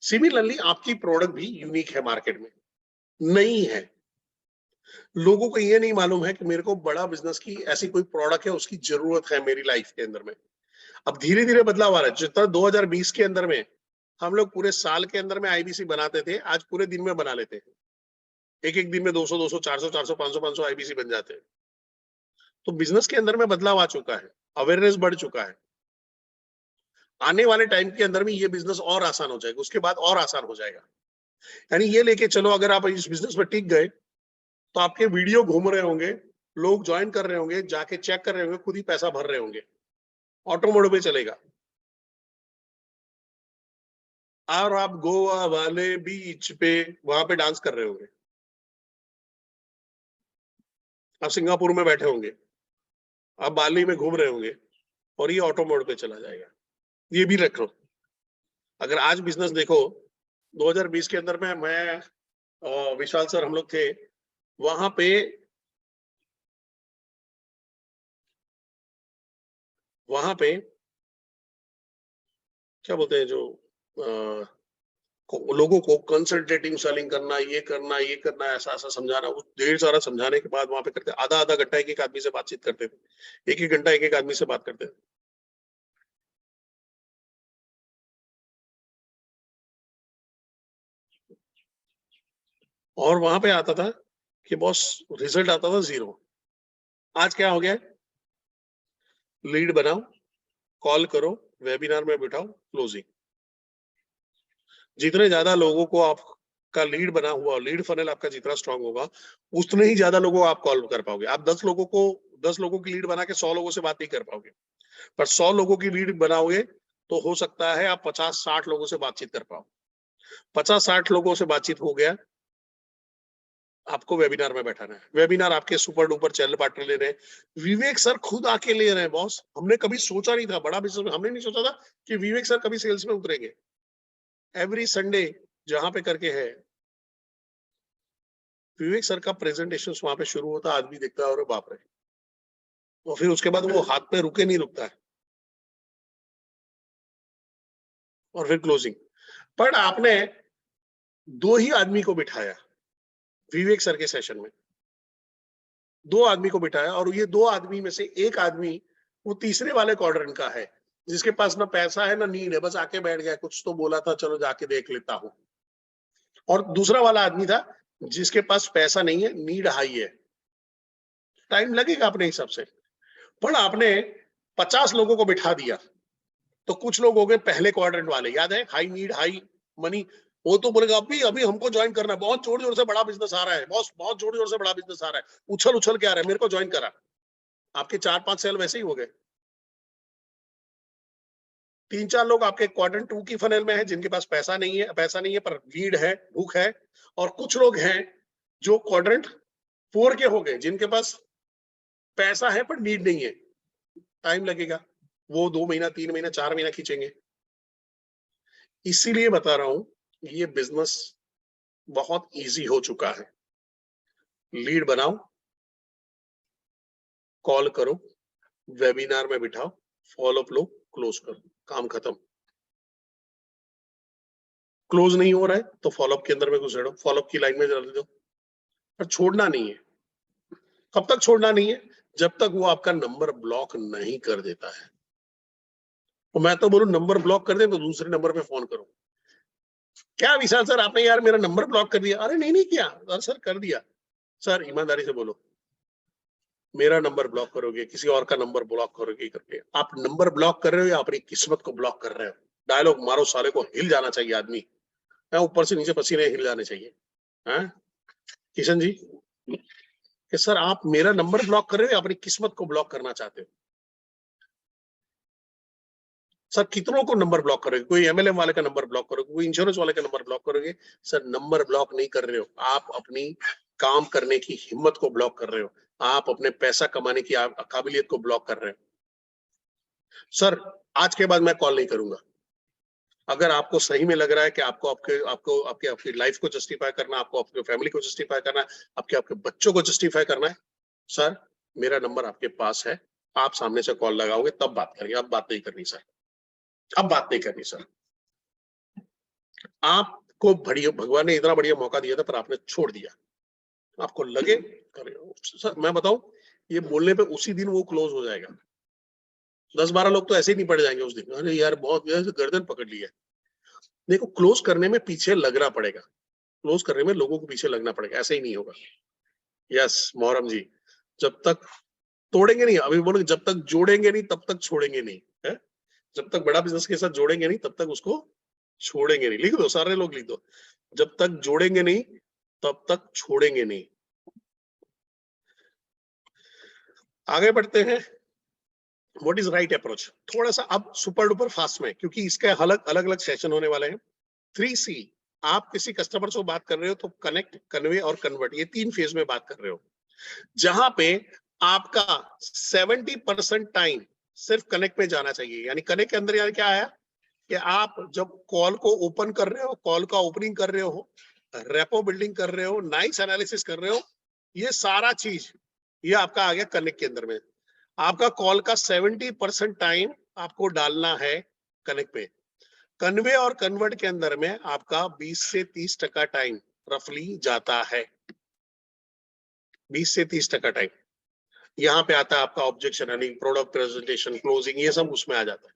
सिमिलरली आपकी प्रोडक्ट भी यूनिक है, मार्केट में नहीं है। लोगों को ये नहीं मालूम है कि मेरे को बड़ा बिजनेस की ऐसी कोई प्रोडक्ट है, उसकी जरूरत है मेरी लाइफ के अंदर में। अब धीरे धीरे बदलाव आ रहा है। जितना 2020 के अंदर में हम लोग पूरे साल के अंदर में आईबीसी बनाते थे, आज पूरे दिन में बना लेते हैं। एक एक दिन में 200 200 400 400 500 500 आईबीसी बन जाते हैं। तो बिजनेस के अंदर में बदलाव आ चुका है, अवेयरनेस बढ़ चुका है। आने वाले टाइम के अंदर में ये बिजनेस और आसान हो जाएगा, उसके बाद और आसान हो जाएगा। यानी ये लेके चलो, अगर आप इस बिजनेस में टिक गए तो आपके वीडियो घूम रहे होंगे, लोग ज्वाइन कर रहे होंगे, जाके चेक कर रहे होंगे, खुद ही पैसा भर रहे होंगे, ऑटो मोड पे चलेगा। और आप गोवा वाले बीच पे वहां पे डांस कर रहे होंगे, आप सिंगापुर में बैठे होंगे, आप बाली में घूम रहे होंगे, और ये ऑटो मोड पे चला जाएगा। ये भी रख लो। अगर आज बिजनेस देखो, 2020 के अंदर में मैं विशाल सर हम लोग थे वहां पे क्या बोलते हैं, जो लोगों को कंसल्टेटिंग सेलिंग करना, ये करना ऐसा ऐसा समझाना, उस ढेर सारा समझाने के बाद वहां पे करते आधा आधा घंटा एक एक आदमी से बातचीत करते थे, एक एक घंटा एक एक आदमी से बात करते थे। और वहां पे आता था कि बॉस रिजल्ट आता था 0। आज क्या हो गया, लीड बनाओ, कॉल करो, वेबिनार में बिठाओ, क्लोजिंग। जितने ज्यादा लोगों को आपका लीड बना हुआ, लीड फनल आपका जितना स्ट्रांग होगा, उतने ही ज्यादा लोगों को आप कॉल कर पाओगे। आप 10 लोगों की लीड बना के 100 लोगों से बात नहीं कर पाओगे, पर 100 लोगों की लीड बनाओगे तो हो सकता है आप 50-60 लोगों से बातचीत कर पाओ। 50-60 लोगों से बातचीत हो गया, आपको वेबिनार में बैठाना है। वेबिनार आपके सुपर डुपर चैनल पार्टनर ले रहे हैं, विवेक सर खुद आके ले रहे हैं बॉस। हमने कभी सोचा नहीं था, बड़ा बिजनेस में हमने नहीं सोचा था कि विवेक सर कभी सेल्स में उतरेंगे। एवरी संडे जहां पे करके है, विवेक सर का प्रेजेंटेशन वहां पे शुरू होता, आदमी देखता है और बाप रे, और फिर उसके बाद वो हाथ पे रुके नहीं रुकता है, और फिर क्लोजिंग। पर आपने 2 ही आदमी को बिठाया विवेक सर के सेशन में, 2 आदमी को बिठाया, और ये 2 आदमी में से एक आदमी वो तीसरे वाले क्वाड्रेंट का है, जिसके पास ना पैसा है ना नीड है, बस आके बैठ गया, कुछ तो बोला था चलो जाके देख लेता हूं। और दूसरा वाला आदमी था जिसके पास पैसा नहीं है, नीड हाई है। टाइम लगेगा अपने हिसाब से, पर आपने 50 लोगों को बिठा दिया, तो कुछ लोग हो गए पहले क्वाड्रेंट वाले, याद है, हाई नीड हाई मनी। वो तो बोलेगा अभी अभी हमको ज्वाइन करना है, बहुत जोर जोर से बड़ा बिजनेस आ रहा है बॉस, बहुत जोर जोर से बड़ा बिजनेस आ रहा है, उछल उछल के आ रहा है, मेरे को ज्वाइन करा। आपके 4-5 सेल वैसे ही हो गए। 3-4 लोग आपके क्वाड्रेंट 2 की फनल में है, जिनके पास पैसा नहीं है पर नीड है, भूख है। और कुछ लोग हैं जो क्वाड्रेंट 4 के हो गए, जिनके पास पैसा है पर नीड नहीं है। टाइम लगेगा, वो 2 महीना 3 महीना 4 महीना खींचेंगे। इसीलिए बता रहा हूं, ये बिजनेस बहुत इजी हो चुका है। लीड बनाओ, कॉल करो, वेबिनार में बिठाओ, फॉलोअप लो, क्लोज करो, काम खत्म। क्लोज नहीं हो रहा है तो फॉलोअप के अंदर में घुसेड़ो, फॉलोअप की लाइन में डाल दो, पर छोड़ना नहीं है। कब तक छोड़ना नहीं है? जब तक वो आपका नंबर ब्लॉक नहीं कर देता है। तो मैं तो बोलूं नंबर ब्लॉक कर दे तो दूसरे नंबर पे फोन करो। क्या विशाल सर आपने यार मेरा नंबर ब्लॉक कर दिया? अरे नहीं किया। अरे सर कर दिया। सर ईमानदारी से बोलो, मेरा नंबर ब्लॉक करोगे, किसी और का नंबर ब्लॉक करोगे करके, आप नंबर ब्लॉक कर रहे हो या अपनी किस्मत को ब्लॉक कर रहे हो? डायलॉग मारो, साले को हिल जाना चाहिए आदमी, ऊपर से नीचे पसीने हिल जाने चाहिए। हैं किशन जी कि सर आप मेरा नंबर ब्लॉक कर रहे हो या अपनी किस्मत को ब्लॉक करना चाहते हो? सर कितनों को नंबर ब्लॉक करोगे? कोई एमएलएम वाले का नंबर ब्लॉक करोगे, कोई इंश्योरेंस वाले का नंबर ब्लॉक करोगे? सर नंबर ब्लॉक नहीं कर रहे हो, आप अपनी काम करने की हिम्मत को ब्लॉक कर रहे हो, आप अपने पैसा कमाने की काबिलियत को ब्लॉक कर रहे हो। सर आज के बाद मैं कॉल नहीं करूंगा। अगर आपको सही में लग रहा है कि आपको आपके आपको आपके आपकी लाइफ को जस्टिफाई करना, आपको आपके फैमिली को जस्टिफाई करना है, आपके आपके बच्चों को जस्टिफाई करना है, सर मेरा नंबर आपके पास है, आप सामने से कॉल लगाओगे तब बात करेंगे। अब बात नहीं करनी सर, अब बात नहीं करनी सर। आपको बढ़िया, भगवान ने इतना बढ़िया मौका दिया था पर आपने छोड़ दिया। आपको लगे सर, मैं बताऊं, ये बोलने पे उसी दिन वो क्लोज हो जाएगा। 10-12 लोग तो ऐसे ही नहीं पड़ जाएंगे उस दिन, अरे यार बहुत गर्दन पकड़ ली है। देखो क्लोज करने में पीछे लगना पड़ेगा, क्लोज करने में लोगों को पीछे लगना पड़ेगा, ऐसे ही नहीं होगा। यस मोहरम जी, जब तक तोड़ेंगे नहीं, अभी बोलो जब तक जोड़ेंगे नहीं तब तक छोड़ेंगे नहीं है। जब तक बड़ा बिजनेस के साथ जोड़ेंगे नहीं तब तक उसको छोड़ेंगे नहीं। लिख दो, सारे लोग लिख दो, जब तक जोड़ेंगे नहीं तब तक छोड़ेंगे नहीं। आगे बढ़ते हैं। व्हाट इज राइट अप्रोच, थोड़ा सा अब सुपर डुपर फास्ट में, क्योंकि इसके अलग अलग सेशन होने वाले हैं। 3C, आप किसी कस्टमर से बात कर रहे हो तो कनेक्ट, कन्वे और कन्वर्ट, ये 3 फेज में बात कर रहे हो, जहां पे आपका 70% टाइम सिर्फ कनेक्ट में जाना चाहिए। यानी कनेक्ट के अंदर यानी क्या आया कि आप जब कॉल को ओपन कर रहे हो, कॉल का ओपनिंग कर रहे हो, रेपो बिल्डिंग कर रहे हो, नाइस एनालिसिस कर रहे हो, ये सारा चीज ये आपका आ गया कनेक्ट के अंदर में। आपका कॉल का 70% टाइम आपको डालना है कनेक्ट पे। कन्वे और कन्वर्ट के अंदर में आपका 20 से 30% टाइम रफली जाता है। 20 से 30% टाइम यहाँ पे आता है आपका ऑब्जेक्शन हनिंग, प्रोडक्ट प्रेजेंटेशन, क्लोजिंग, ये सब उसमें आ जाता है।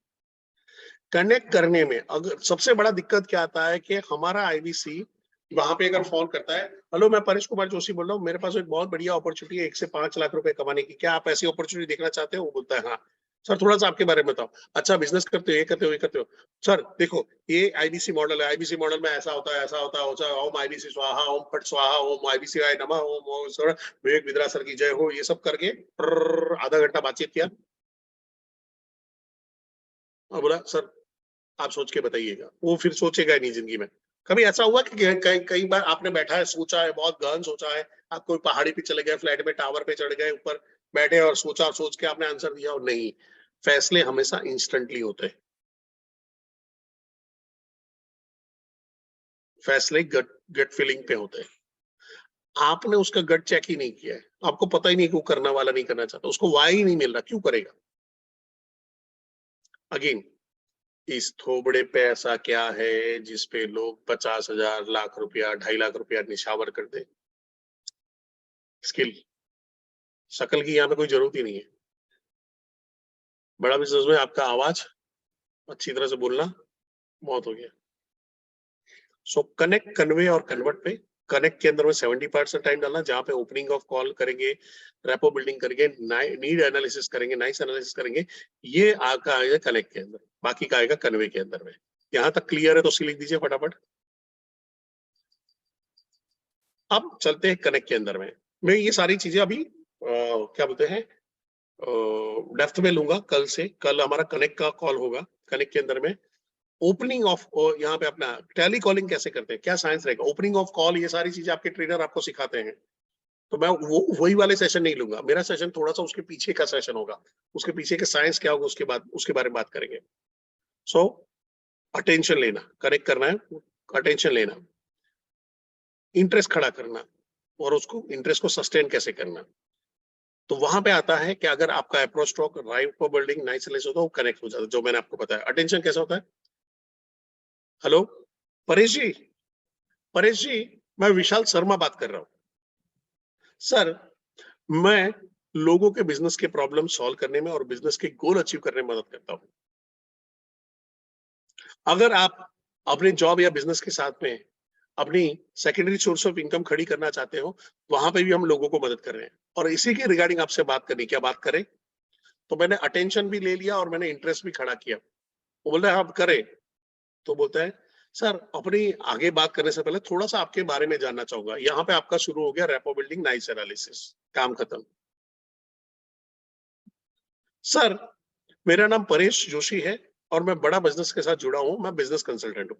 कनेक्ट करने में अगर सबसे बड़ा दिक्कत क्या आता है कि हमारा आईबीसी वहां पे अगर फोन करता है, हेलो मैं परेश कुमार जोशी बोल रहा हूँ, मेरे पास एक बहुत बढ़िया अपॉर्चुनिटी है 1 से 5 लाख रुपए कमाने की, क्या आप ऐसी अपॉर्चुनिटी देखना चाहते हो? वो बोलता है हाँ। सर थोड़ा सा आपके बारे में बताओ। अच्छा बिजनेस करते हो, ये करते हो, ये करते हो। सर देखो ये आईबीसी मॉडल है, आईबीसी मॉडल में ऐसा होता है, ऐसा होता है, ओम आईबीसी स्वाहा, ओम फट स्वाहा, ओम आईबीसी आय नमः, ओम सर विवेक विद्रा सर की जय हो, ये सब करके आधा घंटा बातचीत किया और बोला सर आप सोच के बताइएगा। वो फिर सोचेगा नहीं जिंदगी में, कभी ऐसा हुआ कि कई बार आपने बैठा है, सोचा है, बहुत गहन सोचा है, आप कोई पहाड़ी पे चले गए, फ्लैट में टावर पे चढ़ गए, ऊपर बैठे और सोचा और सोच के आपने आंसर दिया? और नहीं, फैसले हमेशा इंस्टेंटली होते हैं। फैसले गट गट फीलिंग पे होते हैं। आपने उसका गट चेक ही नहीं किया है, आपको पता ही नहीं कि वो करना वाला नहीं करना चाहता, उसको वाई ही नहीं मिल रहा, क्यों करेगा? अगेन, इस थोबड़े पे ऐसा क्या है जिसपे लोग 50,000, लाख रुपया, 2.5 लाख रुपया निछावर कर दे? स्किल, शकल की यहाँ पे कोई जरूरत ही नहीं है। बड़ा बिजनेस में आपका आवाज अच्छी तरह से बोलना बहुत हो गया। सो कनेक्ट, कन्वे और कन्वर्ट पे, कनेक्ट के अंदर में 70% टाइम डालना, जहां पे ओपनिंग ऑफ कॉल करेंगे, रेपो बिल्डिंग करेंगे, नीड एनालिसिस करेंगे, नाइस एनालिसिस करेंगे, ये आपका आएगा कनेक्ट के अंदर, बाकी का आएगा कन्वे के अंदर में। यहां तक क्लियर है तो सी लिख दीजिए फटाफट। अब चलते हैं कनेक्ट के अंदर में। मैं ये सारी चीजें अभी क्या बोलते हैं डेप्थ में लूंगा कल से। कल हमारा कनेक्ट का कॉल होगा। कनेक्ट के अंदर में ओपनिंग ऑफ, यहाँ पे अपना टेली कॉलिंग कैसे करते हैं, क्या साइंस रहेगा, ओपनिंग ऑफ कॉल, ये सारी चीजें आपके ट्रेनर आपको सिखाते हैं। तो मैं वो वही वाले सेशन नहीं लूंगा, मेरा सेशन थोड़ा सा उसके पीछे का सेशन होगा, उसके पीछे के साइंस क्या होगा, उसके बाद उसके बारे में बात करेंगे। सो अटेंशन लेना, कनेक्ट करना है, अटेंशन लेना, इंटरेस्ट खड़ा करना, और उसको इंटरेस्ट को सस्टेन कैसे करना। तो वहां पे आता है कि अगर आपका approach talk, right building, nice होता है, वो कनेक्ट हो जाता है, जो मैंने आपको बताया। अटेंशन कैसा होता है? हेलो परेश जी, परेश जी, मैं विशाल शर्मा बात कर रहा हूं। सर, मैं लोगों के बिजनेस के प्रॉब्लम सॉल्व करने में और बिजनेस के गोल अचीव करने में मदद करता हूं। अगर आप अपने जॉब या बिजनेस के साथ में अपनी सेकेंडरी सोर्स ऑफ इनकम खड़ी करना चाहते हो, वहां पे भी हम लोगों को मदद कर रहे हैं, और इसी के रिगार्डिंग आपसे बात करनी। क्या बात करें? तो मैंने अटेंशन भी ले लिया और मैंने इंटरेस्ट भी खड़ा किया। वो बोल रहा है आप करें, तो बोलता है सर, अपनी आगे बात करने से पहले थोड़ा सा आपके बारे में जानना चाहूंगा। यहाँ पे आपका शुरू हो गया रेपो बिल्डिंग, नाइस एनालिसिस, काम खत्म। सर, मेरा नाम परेश जोशी है और मैं बड़ा बिजनेस के साथ जुड़ा हूं, मैं बिजनेस कंसल्टेंट हूं।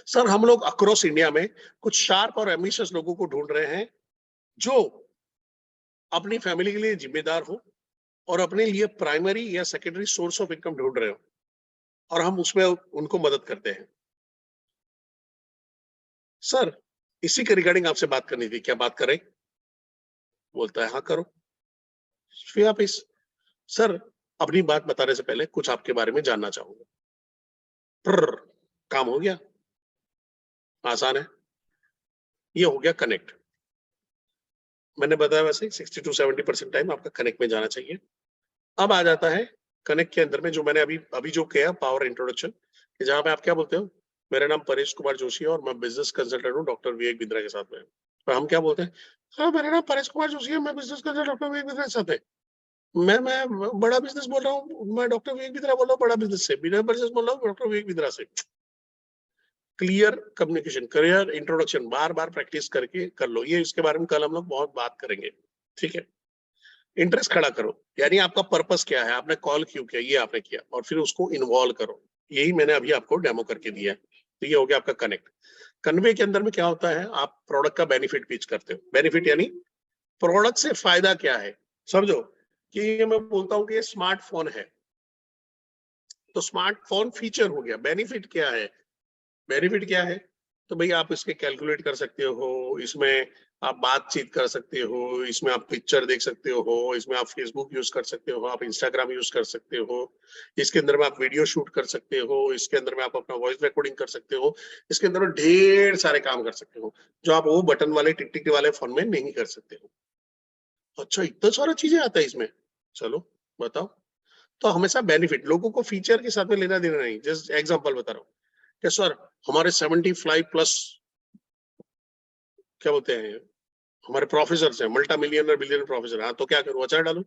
सर, हम लोग अक्रॉस इंडिया में कुछ शार्प और एम्बिशियस लोगों को ढूंढ रहे हैं जो अपनी फैमिली के लिए जिम्मेदार हो और अपने लिए प्राइमरी या सेकेंडरी सोर्स ऑफ इनकम ढूंढ रहे हो, और हम उसमें उनको मदद करते हैं। सर, इसी के रिगार्डिंग आपसे बात करनी थी, क्या बात करें? बोलता है हाँ करो। फिर आप इस, सर, अपनी बात बताने से पहले कुछ आपके बारे में जानना चाहूंगा। काम हो गया, आसान है, ये हो गया कनेक्ट। मैंने बताया वैसे 60 to 70% टाइम आपका कनेक्ट में जाना चाहिए। अब आ जाता है कनेक्ट के अंदर में जो मैंने अभी जो किया, पावर इंट्रोडक्शन, जहां पे आप क्या बोलते हो, मेरा नाम परेश कुमार जोशी है और मैं बिजनेस कंसल्टेंट हूँ डॉक्टर विवेक बिंद्रा के साथ में। और हम क्या बोलते हैं, हाँ मेरा नाम परेश कुमार जोशी है, मैं business consultant doctor Vivek Bindra के साथ है। मैं बड़ा बिजनेस बोल रहा हूँ, मैं डॉक्टर विवेक बिंद्रा बोल रहा हूँ, बड़ा बिजनेस से, बिना बिजनेस बोल रहा हूँ डॉक्टर विवेक बिंद्रा से। क्लियर कम्युनिकेशन, क्लियर इंट्रोडक्शन, बार बार प्रैक्टिस करके कर लो। ये इसके बारे में कल हम लोग बहुत बात करेंगे, ठीक है। इंटरेस्ट खड़ा करो, यानी आपका पर्पस क्या है, आपने कॉल क्यों किया, ये आपने किया, और फिर उसको इन्वॉल्व करो। यही मैंने अभी आपको डेमो करके दिया है। तो ये हो गया आपका कनेक्ट। कन्वे के अंदर में क्या होता है, आप प्रोडक्ट का बेनिफिट पिच करते हो। बेनिफिट यानी प्रोडक्ट से फायदा क्या है। समझो कि मैं बोलता हूं कि ये स्मार्टफोन है, तो स्मार्टफोन फीचर हो गया। बेनिफिट क्या है, बेनिफिट क्या है, तो भाई आप इसके कैलकुलेट कर सकते हो, इसमें आप बातचीत कर सकते हो, इसमें आप पिक्चर देख सकते हो, इसमें आप फेसबुक यूज कर सकते हो, आप इंस्टाग्राम यूज कर सकते हो, इसके अंदर में आप वीडियो शूट कर सकते हो, इसके अंदर में आप अपना वॉइस रिकॉर्डिंग कर सकते हो, इसके अंदर में ढेर सारे काम कर सकते हो जो आप वो बटन वाले टिक टिक वाले फोन में नहीं कर सकते हो। अच्छा, इतना सारा चीजें आता है इसमें, चलो बताओ। तो हमेशा बेनिफिट, लोगों को फीचर के साथ में लेना देना नहीं। जस्ट एग्जांपल बता रहा हूँ कि सर, हमारे 75 प्लस क्या बोलते हैं, हमारे प्रोफेसर हैं, मल्टी मिलियनर बिलियनर प्रोफेसर। हाँ, तो क्या करूं, अचार डालू,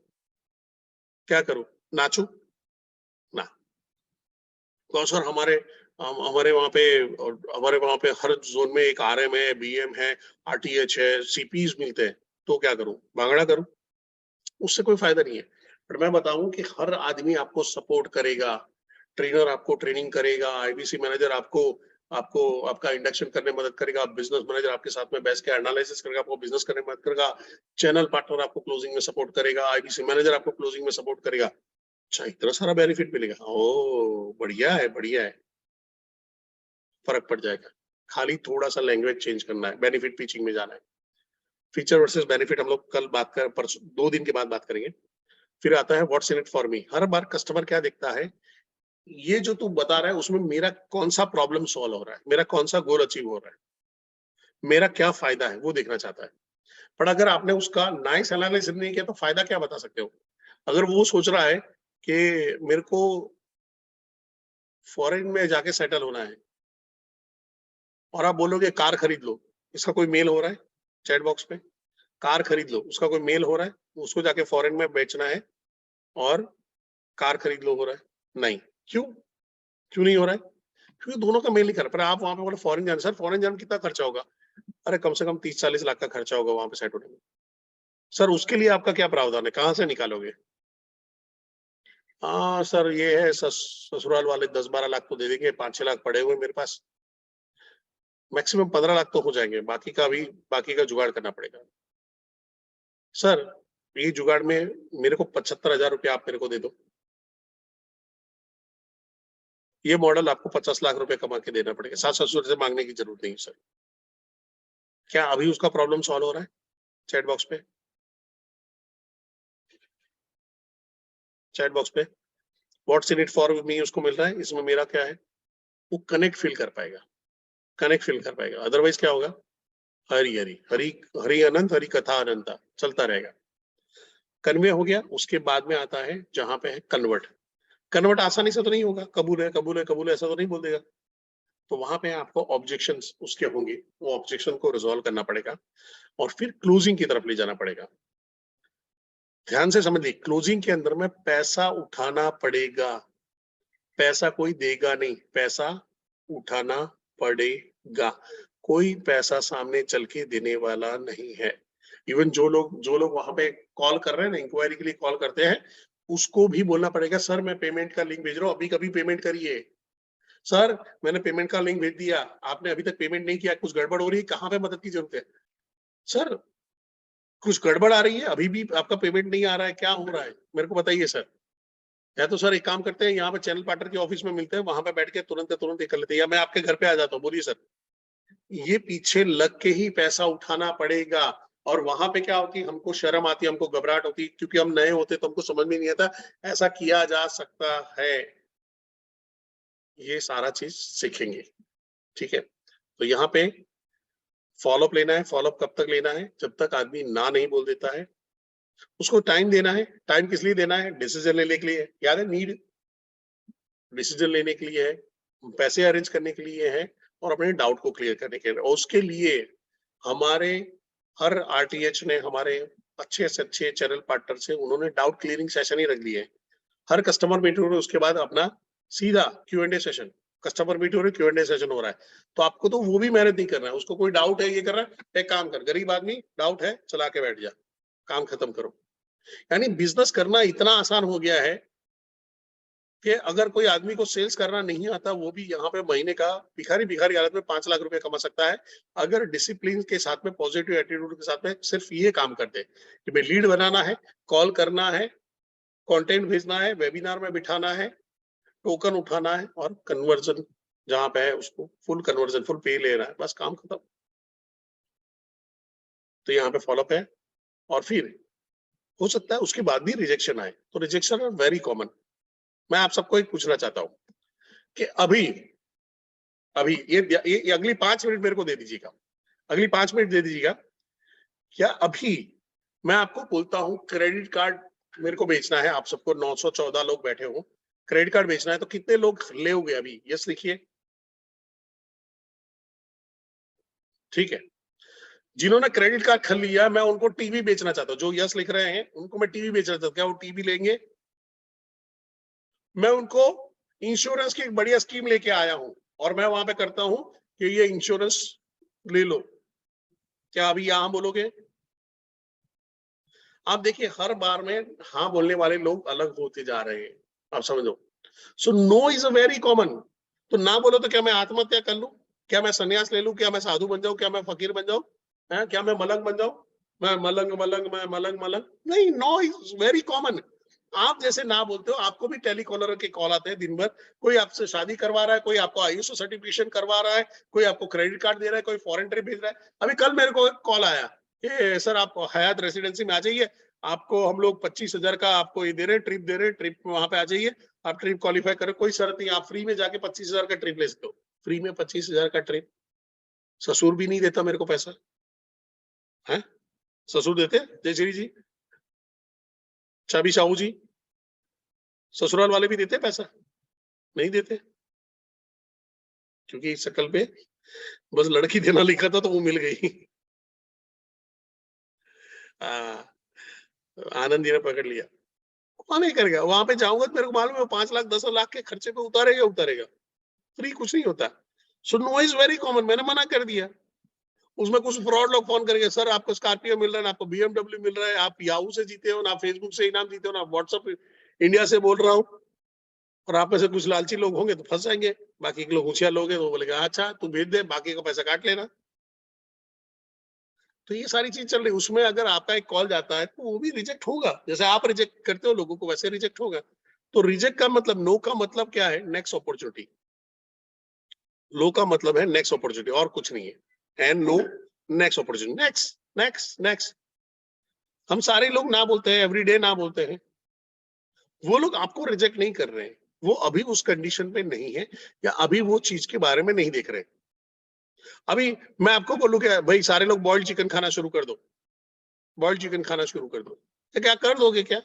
क्या करूं, नाचू ना? तो सर, हमारे वहां पे हर जोन में एक आरएम है, बीएम है, आरटीएच है, सीपीज मिलते हैं, तो क्या करूं, भांगड़ा करूं? उससे कोई फायदा नहीं है। पर मैं बताऊं कि हर आदमी आपको सपोर्ट करेगा, ट्रेनर आपको ट्रेनिंग करेगा, आईबीसी मैनेजर आपको आपको आपका इंडक्शन करने में मदद करेगा, बिजनेस मैनेजर आपके साथ में बैठ के एनालिसिस करेगा, आपको बिजनेस करने में मदद करेगा, चैनल पार्टनर आपको क्लोजिंग में सपोर्ट करेगा, आईबीसी मैनेजर आपको क्लोजिंग में सपोर्ट करेगा। अच्छा, इतना सारा बेनिफिट मिलेगा। ओ बढ़िया है, बढ़िया है, फर्क पड़ जाएगा। खाली थोड़ा सा लैंग्वेज चेंज करना है, बेनिफिट पिचिंग में जाना है। फीचर वर्सेस बेनिफिट हम लोग कल बात कर, परसों 2 दिन के बाद बात करेंगे। फिर आता है what's in it for me. Her bar customer क्या देखता है, ये जो तू बता रहा है उसमें मेरा कौन सा प्रॉब्लम सॉल्व हो रहा है, मेरा कौन सा गोल अचीव हो रहा है, मेरा क्या फायदा है, वो देखना चाहता है। पर अगर आपने उसका नाइस एनालिसिस नहीं किया तो फायदा क्या बता सकते हो? अगर वो सोच रहा है कि मेरे को फॉरेन में जाके सेटल होना है और आप बोलोगे कार खरीद लो, इसका कोई मेल हो रहा है चैट बॉक्स पे? कार खरीद लो, उसका कोई मेल हो रहा है? उसको जाके फॉरेन में बेचना है और कार खरीद लो हो रहा है? नहीं। क्यों? क्यों नहीं हो रहा है? क्योंकि दोनों का मेल नहीं कर रहा। पर आप वहां पे बोले फॉरेन जाना, सर फॉरेन जाने में कितना खर्चा होगा? अरे कम से कम 30-40 लाख का खर्चा होगा वहां पे सेट होने में। सर उसके लिए आपका क्या प्रावधान है, कहाँ से निकालोगे? हाँ सर ये है, ससुराल वाले 10-12 लाख तो दे देंगे, 5-6 लाख पड़े हुए मेरे पास, मैक्सिमम 15 लाख तो हो जाएंगे, बाकी का जुगाड़ करना पड़ेगा। सर ये जुगाड़ में मेरे को 75,000 रुपया आप मेरे को दे दो, ये मॉडल आपको 50 लाख रुपए कमा के देना पड़ेगा, सास ससुर से मांगने की जरूरत नहीं सर। क्या अभी उसका प्रॉब्लम सॉल्व हो रहा है चैट बॉक्स पे? चैट बॉक्स पे what's in it for me उसको मिल रहा है, इसमें मेरा क्या है, वो कनेक्ट फील कर पाएगा, कनेक्ट फील कर पाएगा। अदरवाइज क्या होगा, हरी हरी हरी हरी अनंत, हरी कथा अनंता चलता रहेगा। कन्वे हो गया, उसके बाद में आता है जहां पे है कन्वर्ट। कन्वर्ट आसानी से तो नहीं होगा, कबूल है कबूल है कबूल है ऐसा तो नहीं बोल देगा। तो वहां पे आपको ऑब्जेक्शंस उसके होंगे, वो ऑब्जेक्शन को रिजॉल्व करना पड़ेगा और फिर क्लोजिंग की तरफ ले जाना पड़ेगा। ध्यान से समझिए, क्लोजिंग के अंदर में पैसा उठाना पड़ेगा, पैसा कोई देगा नहीं, पैसा उठाना पड़ेगा। कोई पैसा सामने चल के देने वाला नहीं है। इवन जो लोग वहां पे कॉल कर रहे हैं ना, इंक्वायरी के लिए कॉल करते हैं, उसको भी बोलना पड़ेगा सर मैं पेमेंट का लिंक भेज रहा हूँ, अभी कभी पेमेंट करिए। सर मैंने पेमेंट का लिंक भेज दिया, आपने अभी तक पेमेंट नहीं किया, कुछ गड़बड़ हो रही है, कहाँ पे मदद की जरूरत है? सर कुछ गड़बड़ आ रही है, अभी भी आपका पेमेंट नहीं आ रहा है, क्या हो रहा है मेरे को बताइए सर। या तो सर एक काम करते हैं, यहाँ पे चैनल पार्टनर के ऑफिस में मिलते हैं, वहां पे बैठ के तुरंत कर लेते हैं, या मैं आपके घर पे आ जाता हूँ, बोलिए सर। ये पीछे लग के ही पैसा उठाना पड़ेगा। और वहां पे क्या होती है, हमको शर्म आती है, हमको घबराहट होती है, क्योंकि हम नए होते तो हमको समझ में नहीं आता ऐसा किया जा सकता है। ये सारा चीज सीखेंगे, ठीक है? तो यहाँ पे फॉलोअप लेना है। फॉलोअप कब तक लेना है, जब तक आदमी ना नहीं बोल देता है। उसको टाइम देना है। टाइम किस लिए देना है, डिसीजन लेने के लिए, याद है, नीड डिसीजन लेने के लिए है, पैसे अरेंज करने के लिए है, और अपने डाउट को क्लियर करने के लिए। और उसके लिए हमारे हर आरटीएच ने, हमारे अच्छे से अच्छे चैनल पार्टनर से, उन्होंने डाउट क्लियरिंग सेशन ही रख लिए। हर कस्टमर मीटिंग हो रही है, उसके बाद अपना सीधा Q&A सेशन, कस्टमर मीटिंग हो रही है, Q&A सेशन हो रहा है। तो आपको तो वो भी मेहनत नहीं करना है, उसको कोई डाउट है ये कर रहा है, एक काम कर, गरीब आदमी डाउट है, चला के बैठ जा, काम खत्म करो। यानी बिजनेस करना इतना आसान हो गया है कि अगर कोई आदमी को सेल्स करना नहीं आता, वो भी यहाँ पे महीने का भिखारी हालत में 5 लाख रुपए कमा सकता है, अगर डिसिप्लिन के साथ में, पॉजिटिव एटीट्यूड के साथ में सिर्फ ये काम करते कि भाई लीड बनाना है, कॉल करना है, कंटेंट भेजना है, वेबिनार में बिठाना है, टोकन उठाना है, और कन्वर्जन जहां पे है उसको फुल कन्वर्जन, फुल पे ले रहा है, बस काम खत्म। तो यहाँ पे फॉलोअप है। और फिर हो सकता है उसके बाद भी रिजेक्शन आए, तो रिजेक्शन है वेरी कॉमन। मैं आप सबको एक पूछना चाहता हूं कि अभी ये अगली 5 मिनट मेरे को दे दीजिएगा, अगली 5 मिनट दे दीजिएगा। क्या अभी मैं आपको बोलता हूं क्रेडिट कार्ड मेरे को बेचना है, आप सबको 914 लोग बैठे हो, क्रेडिट कार्ड बेचना है, तो कितने लोग लेओगे अभी? यस लिखिए। ठीक है, जिन्होंने क्रेडिट कार्ड खरीद लिया, मैं उनको टीवी बेचना चाहता हूँ। जो यस लिख रहे हैं उनको मैं टीवी बेचना चाहता हूँ, क्या वो टीवी लेंगे? मैं उनको इंश्योरेंस की एक बढ़िया स्कीम लेके आया हूं, और मैं वहां पे करता हूं कि ये इंश्योरेंस ले लो, क्या अभी यहां बोलोगे? आप देखिए हर बार में हाँ बोलने वाले लोग अलग होते जा रहे हैं, आप समझो। So no is a very common. तो ना बोलो तो क्या मैं आत्महत्या कर लूं? क्या मैं सन्यास ले लूं, क्या मैं साधु बन जाऊं, क्या मैं फकीर बन जाऊं, है क्या मैं मलंग बन जाऊं, मैं मलंग नहीं। No is very common. आप जैसे ना बोलते हो, आपको भी टेलीकॉलर के कॉल आते हैं दिन भर। कोई आपसे शादी करवा रहा है, कोई आपको आयुष सर्टिफिकेशन करवा रहा है, कोई आपको क्रेडिट कार्ड दे रहा है, कोई फॉरेन ट्रिप भेज रहा है। अभी कल मेरे को कॉल आया कि सर आप हयात रेसिडेंसी में आ जाइए, आपको हम लोग 25,000 का आपको ये दे रहे हैं, ट्रिप दे रहे हैं, ट्रिप वहां पे आ जाइए, आप ट्रिप क्वालिफाई करो, कोई शर्त नहीं, आप फ्री में जाके 25,000 का ट्रिप ले सकते हो। फ्री में 25,000 का ट्रिप, ससुर भी नहीं देता मेरे को पैसा है। ससुर देते जयश्री जी, चाबी साहू जी, ससुराल वाले भी देते पैसा? नहीं देते, क्योंकि इस शकल पे बस लड़की देना लिखा था तो वो मिल गई। आनंद जी ने पकड़ लिया, वहां नहीं करेगा, वहां पे जाऊंगा तो मेरे को मालूम है 5 लाख 10 लाख के खर्चे पे उतारेगा। फ्री कुछ नहीं होता। So no is very common, मैंने मना कर दिया। उसमें कुछ फ्रॉड लोग फोन करके, सर आपको स्कॉर्पियो मिल रहा है, आपको BMW मिल रहा है, आप याहू से जीते हो ना, फेसबुक से इनाम जीते हो ना, व्हाट्सएप इंडिया से बोल रहा हूँ, और आप में से कुछ लालची लोग होंगे तो फंस जाएंगे, बाकी के लोग होशियार लोग हैं तो बोलेगा अच्छा तू भेज दे, बाकी का पैसा काट लेना। तो ये सारी चीज चल रही, उसमें अगर आपका एक कॉल जाता है तो वो भी रिजेक्ट होगा, जैसे आप रिजेक्ट करते हो लोगों को वैसे रिजेक्ट होगा। तो रिजेक्ट का मतलब, नो का मतलब क्या है? Next opportunity. लो का मतलब है नेक्स्ट अपॉर्चुनिटी, और कुछ नहीं है। And no, next opportunity, next next next. हम सारे लोग ना बोलते हैं, एवरीडे ना बोलते हैं। वो लोग आपको रिजेक्ट नहीं कर रहे हैं, वो अभी उस कंडीशन पे नहीं है, या अभी वो चीज के बारे में नहीं देख रहे। अभी मैं आपको बोलूं कि भाई सारे लोग बॉइल्ड चिकन खाना शुरू कर दो, बॉइल्ड चिकन खाना शुरू कर दो, तो क्या कर दोगे क्या?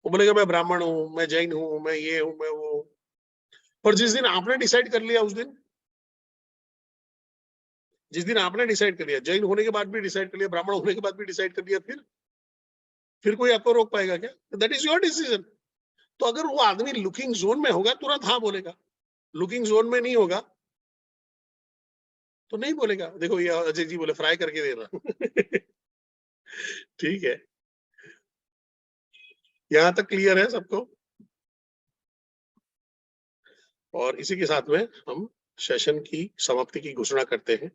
वो बोलेगा मैं ब्राह्मण हूं, मैं जैन हूं, मैं ये हूं, मैं वो। पर जिस दिन आपने डिसाइड कर लिया, उस दिन, जिस दिन आपने डिसाइड कर लिया, जैन होने के बाद भी डिसाइड कर लिया, ब्राह्मण होने के बाद भी डिसाइड कर लिया, फिर कोई आपको रोक पाएगा क्या? That is your decision. तो अगर वो आदमी लुकिंग जोन में होगा तुरंत हाँ बोलेगा, लुकिंग जोन में नहीं होगा तो नहीं बोलेगा। देखो ये अजय जी बोले फ्राई करके दे रहा। ठीक है, यहां तक क्लियर है सबको? और इसी के साथ में हम सेशन की समाप्ति की घोषणा करते हैं।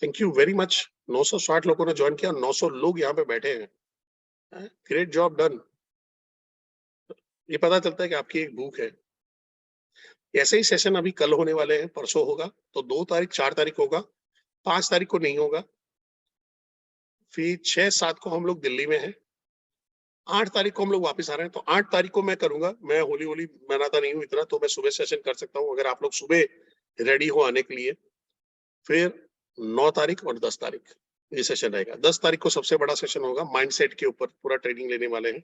Thank you very much. 960 लोगों ने ज्वाइन किया, 900 लोग यहाँ पे बैठे हैं। Great job done. ये पता चलता है कि आपकी एक भूख है। ऐसे ही सेशन अभी कल होने वाले हैं, परसों होगा, तो 2 तारीख 4 तारीख होगा, 5 तारीख को नहीं होगा, फिर 6-7 को हम लोग दिल्ली में हैं, 8 तारीख को हम लोग वापस आ रहे हैं। तो 8 तारीख को मैं करूंगा, मैं होली मनाता नहीं हूँ इतना, तो मैं सुबह सेशन कर सकता हूँ अगर आप लोग सुबह रेडी हो आने के लिए। फिर 9 तारीख और 10 तारीख ये सेशन रहेगा। 10 तारीख को सबसे बड़ा सेशन होगा, माइंडसेट के ऊपर पूरा ट्रेनिंग लेने वाले हैं।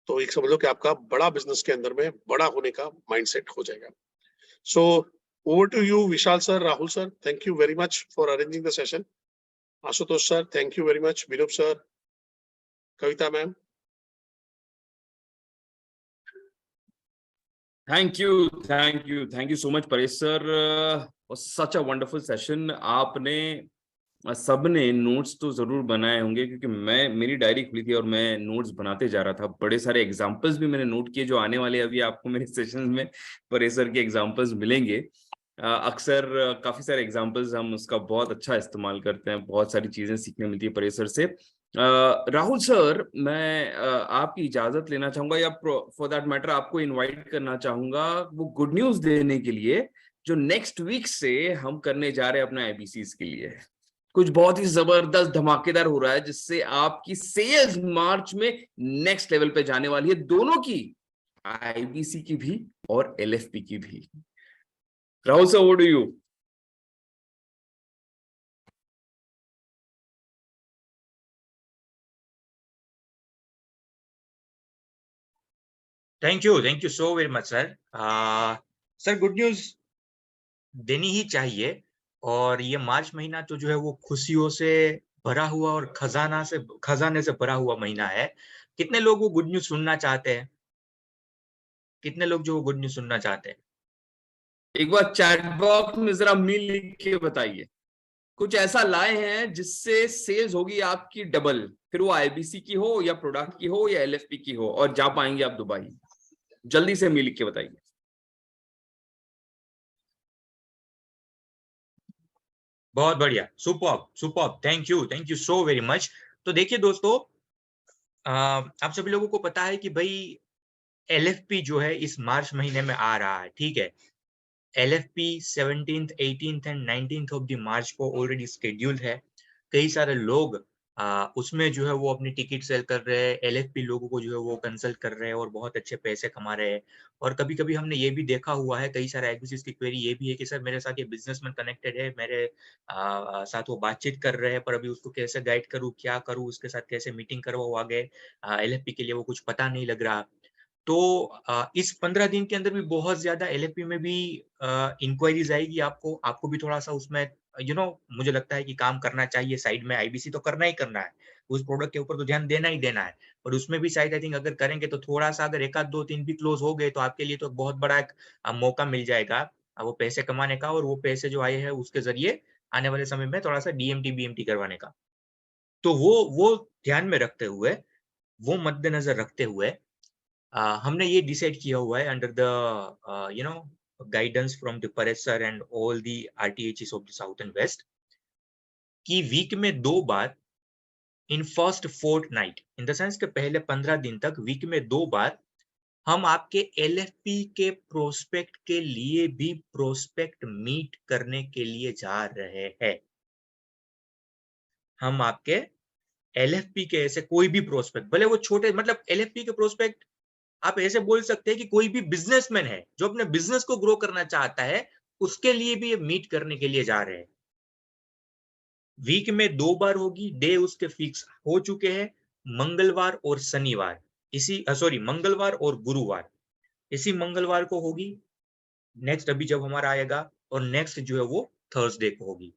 तो एक समझ लो कि आपका बड़ा बिजनेस के अंदर में बड़ा होने का माइंडसेट हो जाएगा। So over to you Vishal sir, Rahul sir, thank you very much for arranging the session. Ashutosh sir, thank you very much. Vinod sir, Kavita ma'am, Thank you so much, Paresh sir. Was such a wonderful session. आपने सबने notes तो जरूर बनाए होंगे, क्योंकि मेरी diary खुली थी और मैं नोट्स बनाते जा रहा था। बड़े सारे एग्जांपल्स भी मैंने नोट किए जो आने वाले अभी आपको मेरे सेशंस में परेश सर के एग्जांपल्स मिलेंगे। अक्सर काफी सारे एग्जांपल्स हम उसका बहुत अच्छा इस्तेमाल करते हैं, बहुत सारी चीजें सीखने मिलती है परेश सर से। राहुल सर, मैं आपकी इजाजत लेना चाहूंगा, या फॉर दैट मैटर आपको इनवाइट करना चाहूंगा वो गुड न्यूज देने के लिए जो नेक्स्ट वीक से हम करने जा रहे हैं अपने आईबीसीज के लिए। कुछ बहुत ही जबरदस्त धमाकेदार हो रहा है, जिससे आपकी सेल्स मार्च में नेक्स्ट लेवल पे जाने वाली है, दोनों की, आईबीसी की भी और एलएफपी की भी। Rahul sir, what do you? Thank you so very much sir. Sir good news देनी ही चाहिए, और ये मार्च महीना तो जो है वो खुशियों से भरा हुआ और खजाने से भरा हुआ महीना है। कितने लोग वो गुड न्यूज सुनना चाहते हैं? कितने लोग जो वो गुड न्यूज सुनना चाहते हैं? एक बार चैट बॉक्स में जरा मिल लिख के बताइए। कुछ ऐसा लाए हैं जिससे सेल्स होगी आपकी डबल, फिर वो आईबीसी की हो या प्रोडक्ट की हो या एलएफपी की हो, और जा पाएंगे आप दुबई। जल्दी से मिल लिख के बताइए। बहुत बढ़िया, superb superb, thank you so very much. तो देखिए दोस्तों, आप सभी लोगों को पता है कि भाई LFP जो है इस मार्च महीने में आ रहा है, ठीक है। LFP 17th, 18th and 19th of the March को ऑलरेडी शेड्यूल्ड है। कई सारे लोग उसमें जो है वो अपनी टिकट सेल कर रहे हैं, LFP लोगों को जो है वो कंसल्ट कर रहे हैं और बहुत अच्छे पैसे कमा रहे हैं। और कभी-कभी हमने ये भी देखा हुआ है, कई सारे एग्जिट्स की क्वेरी ये भी है कि सर मेरे साथ ये बिजनेसमैन कनेक्टेड है, मेरे साथ वो बातचीत कर रहे हैं, पर अभी उसको कैसे गाइड करूँ, क्या करूँ, उसके साथ कैसे मीटिंग करवाऊँ आगे, LFP के लिए वो कुछ पता नहीं लग रहा। तो इस 15 दिन के अंदर भी बहुत ज़्यादा LFP में भी इंक्वायरीज़ आएगी आपको, आपको भी थोड़ा-सा उसमें मुझे लगता है कि काम करना चाहिए साइड में, IBC तो करना ही करना है, उस प्रोडक्ट के ऊपर तो ध्यान देना ही देना है। और उसमें भी शायद आई थिंक अगर करेंगे तो थोड़ा-सा अगर 1 आध 2 3 भी क्लोज़ हो गए तो आपके लिए तो बहुत बड़ा एक मौका मिल जाएगा वो पैसे कमाने का, और वो पैसे जो आए हैं उसके ज़रिए आने वाले समय में थोड़ा-सा DMT, BMT करवाने का। तो वो ध्यान में रखते हुए, वो मद्देनज़र रखते हुए हमने ये डिसाइड किया हुआ है under the guidance from the Paresh sir and all the RTHs of the south and west कि वीक में 2 बार in first fortnight in the sense के पहले 15 दिन तक वीक में 2 बार हम आपके LFP के प्रोस्पेक्ट के लिए भी प्रोस्पेक्ट मीट करने के लिए जा रहे हैं। हम आपके LFP के ऐसे कोई भी प्रोस्पेक्ट, भले वो छोटे, मतलब LFP के प्रोस्पेक्ट आप ऐसे बोल सकते हैं कि कोई भी बिजनेसमैन है जो अपने बिजनेस को ग्रो करना चाहता है, उसके लिए भी ये मीट करने के लिए जा रहे हैं। वीक में 2 बार होगी, डे उसके फिक्स हो चुके हैं, मंगलवार और शनिवार। मंगलवार और गुरुवार। इसी मंगलवार को होगी, नेक्स्ट अभी जब हमारा आएगा, और नेक्स्ट जो है वो थर्सडे को होगी।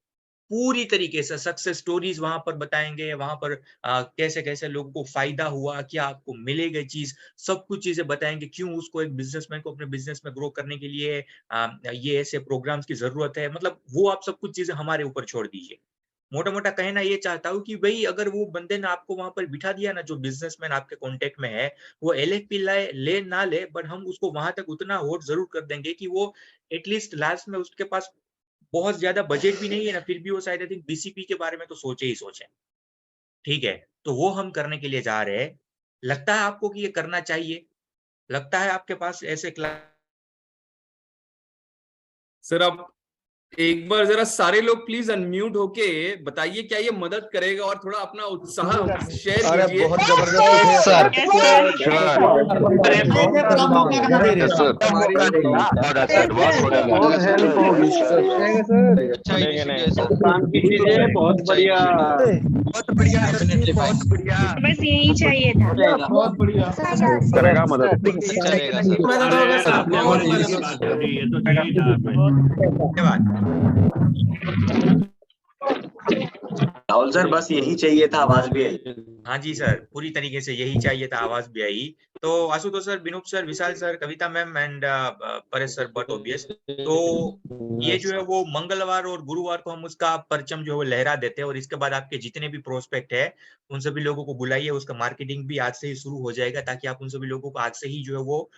पूरी तरीके से सक्सेस स्टोरीज वहां पर बताएंगे, वहां पर कैसे-कैसे लोगों को फायदा हुआ, क्या आपको मिलेगा चीज, सब कुछ चीजें बताएंगे, क्यों उसको एक बिजनेसमैन को अपने बिजनेस में ग्रो करने के लिए ये ऐसे प्रोग्राम्स की जरूरत है। मतलब वो आप सब कुछ चीजें हमारे ऊपर छोड़ दीजिए। मोटा-मोटा कहना ये चाहता हूँ कि भई अगर वो बंदे ने आपको वहाँ पर बिठा दिया ना, जो बिज़नेसमैन आपके कॉन्टैक्ट में है, वो LFP ले ना ले, बट हम उसको वहाँ तक उतना होल्ड ज़रूर कर देंगे कि वो एटलीस्ट लास्ट में उसके पास बहुत ज़्यादा बजट भी नहीं है ना, फिर भी वो शायद आई थिंक BCP के बारे में तो सोचे ही सोचे। ठीक है? तो वो हम करने के लिए जा रहे हैं। लगता है आपको कि ये करना चाहिए? लगता है आपके पास ऐसे सर आप एक बार जरा सारे लोग प्लीज अनम्यूट होके बताइए क्या ये मदद करेगा, और थोड़ा अपना उत्साह शेयर कीजिए। बहुत जबरदस्त सर बहुत हेल्प होगी बहुत बढ़िया, बहुत बढ़िया बहुत बढ़िया बस यही चाहिए था। बहुत बढ़िया करेगा मदद। राहुल सर बस यही चाहिए था, आवाज भी आई। हाँ जी सर, पूरी तरीके से यही चाहिए था, आवाज भी आई। तो Ashutosh sir, Vinod sir, Vishal sir, Kavita ma'am and Paresh sir but obvious. तो ये जो है वो मंगलवार और गुरुवार को हम उसका परचम जो है वो लहरा देते हैं, और इसके बाद आपके जितने भी प्रोस्पेक्ट है उन सभी लोगों को बुलाइए, उसका मार्केटिंग भी आज से ही शुरू हो जाएगा, ताकि आप उन सभी लोगों को आज से ही जो है वो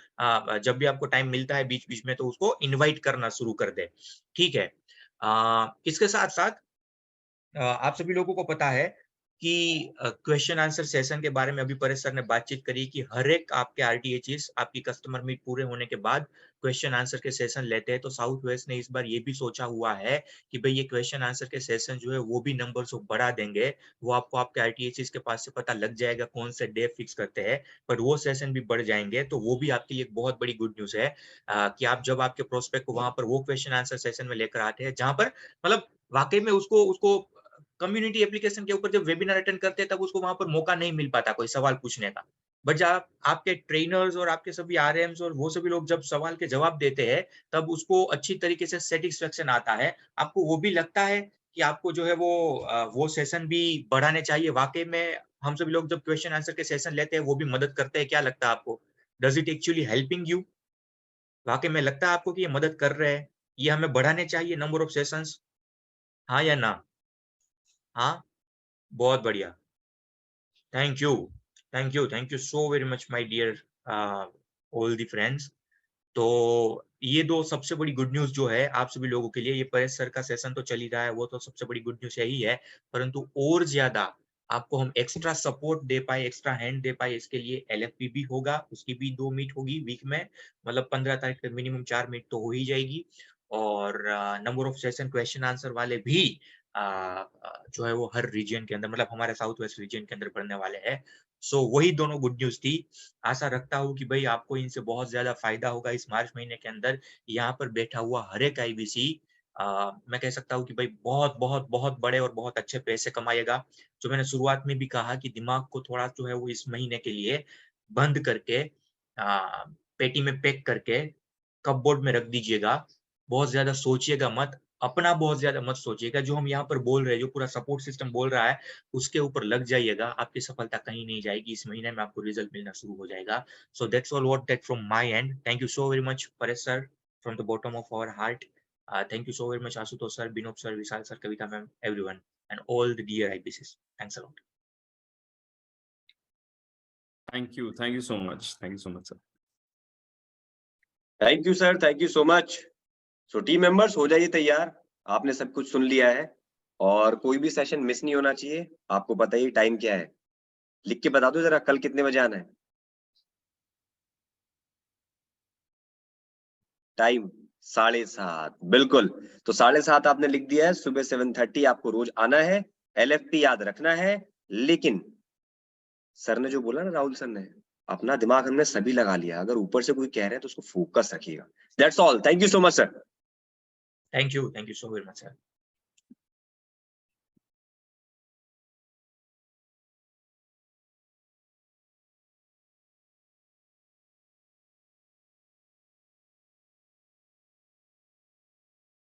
जब भी आपको टाइम मिलता है बीच बीच में, तो उसको इन्वाइट करना शुरू कर दे। ठीक है? इसके साथ साथ आप सभी लोगों को पता है कि क्वेश्चन आंसर सेशन के बारे में अभी परेश सर ने बातचीत करी कि हर एक आपके RTHs आपकी कस्टमर मीट पूरे होने के बाद क्वेश्चन आंसर के सेशन लेते हैं। तो साउथ वेस्ट ने इस बार ये भी सोचा हुआ है कि भाई ये क्वेश्चन आंसर के सेशन जो है वो भी नंबर्स को बढ़ा देंगे। वो आपको आपके RTHs के पास से पता लग जाएगा कौन से डे फिक्स करते हैं, पर वो सेशन भी बढ़ जाएंगे। तो वो भी आपके लिए एक बहुत बड़ी गुड न्यूज है कि आप जब आपके प्रोस्पेक्ट को वहां पर वो क्वेश्चन आंसर सेशन में लेकर आते हैं, जहां पर मतलब वाकई में उसको कम्युनिटी एप्लीकेशन के ऊपर जब वेबिनार अटेंड करते हैं तब उसको वहां पर मौका नहीं मिल पाता कोई सवाल पूछने का। बट जब आपके ट्रेनर्स और आपके सभी RMs और वो सभी लोग जब सवाल के जवाब देते हैं, तब उसको अच्छी तरीके से सेटिस्फेक्शन आता है। आपको वो भी लगता है कि आपको जो है वो सेशन भी बढ़ाने चाहिए। वाकई में हम सभी लोग जब क्वेश्चन आंसर के सेशन लेते हैं वो भी मदद करते हैं। क्या लगता है आपको? Does it actually helping you? वाकई में लगता है आपको कि ये मदद कर रहे हैं? ये हमें बढ़ाने चाहिए नंबर ऑफ सेशंस? हाँ या ना? हाँ, बहुत बढ़िया। Thank you so very much my dear all the friends. तो ये दो सबसे बड़ी गुड न्यूज जो है आप सभी लोगों के लिए। ये परेश सर का सेशन तो चल ही रहा है, वो तो सबसे बड़ी गुड न्यूज यही है, परंतु और ज्यादा आपको हम एक्स्ट्रा सपोर्ट दे पाए, एक्स्ट्रा हैंड दे पाए, इसके लिए एलएफपी भी होगा, उसकी भी 2 मीट होगी वीक में, मतलब 15 तारीख तक मिनिमम 4 मीट तो हो ही जाएगी। और number of session question answer वाले भी जो है वो हर रीजन के अंदर, मतलब हमारे साउथ वेस्ट रीजन के अंदर पढ़ने वाले हैं। सो वही दोनों गुड न्यूज थी। आशा रखता हूँ कि भाई आपको इनसे बहुत ज्यादा फायदा होगा इस मार्च महीने के अंदर। यहाँ पर बैठा हुआ हर एक आईबीसी मैं कह सकता हूँ कि भाई बहुत बहुत बहुत बड़े और बहुत अच्छे पैसे कमाएगा। जो मैंने शुरुआत में भी कहा कि दिमाग को थोड़ा जो है वो इस महीने के लिए बंद करके पेटी में पैक करके कपबोर्ड में रख दीजिएगा। बहुत ज्यादा सोचिएगा मत, अपना बहुत ज्यादा मत सोचिएगा। जो हम यहाँ पर बोल रहे हैं, जो पूरा सपोर्ट सिस्टम बोल रहा है, उसके ऊपर लग जाइएगा। आपकी सफलता कहीं नहीं जाएगी, इस महीने में आपको रिजल्ट मिलना शुरू हो जाएगा। So that's all what that from my end. Thank you so very much Paresh sir, from the bottom of our heart. Thank you so very much Ashutosh sir, Binod sir, Vishal sir, Kavita ma'am, everyone, and all the dear IBCs. Thanks a lot. Thank you so much, sir. Thank you sir, thank you so much. So team members हो जाइए तैयार, आपने सब कुछ सुन लिया है और कोई भी सेशन मिस नहीं होना चाहिए। आपको पता ही टाइम क्या है, लिख के बता दो जरा कल कितने बजे आना है। टाइम 7:30, बिल्कुल। तो 7:30 आपने लिख दिया है, सुबह 7:30 आपको रोज आना है, एलएफटी याद रखना है। लेकिन सर ने जो बोला ना, राहुल सर ने, अपना दिमाग हमने सभी लगा लिया। अगर ऊपर से कोई कह रहे हैं तो उसको फोकस रखिएगा। That's all, thank you so much sir. Thank you so very much sir.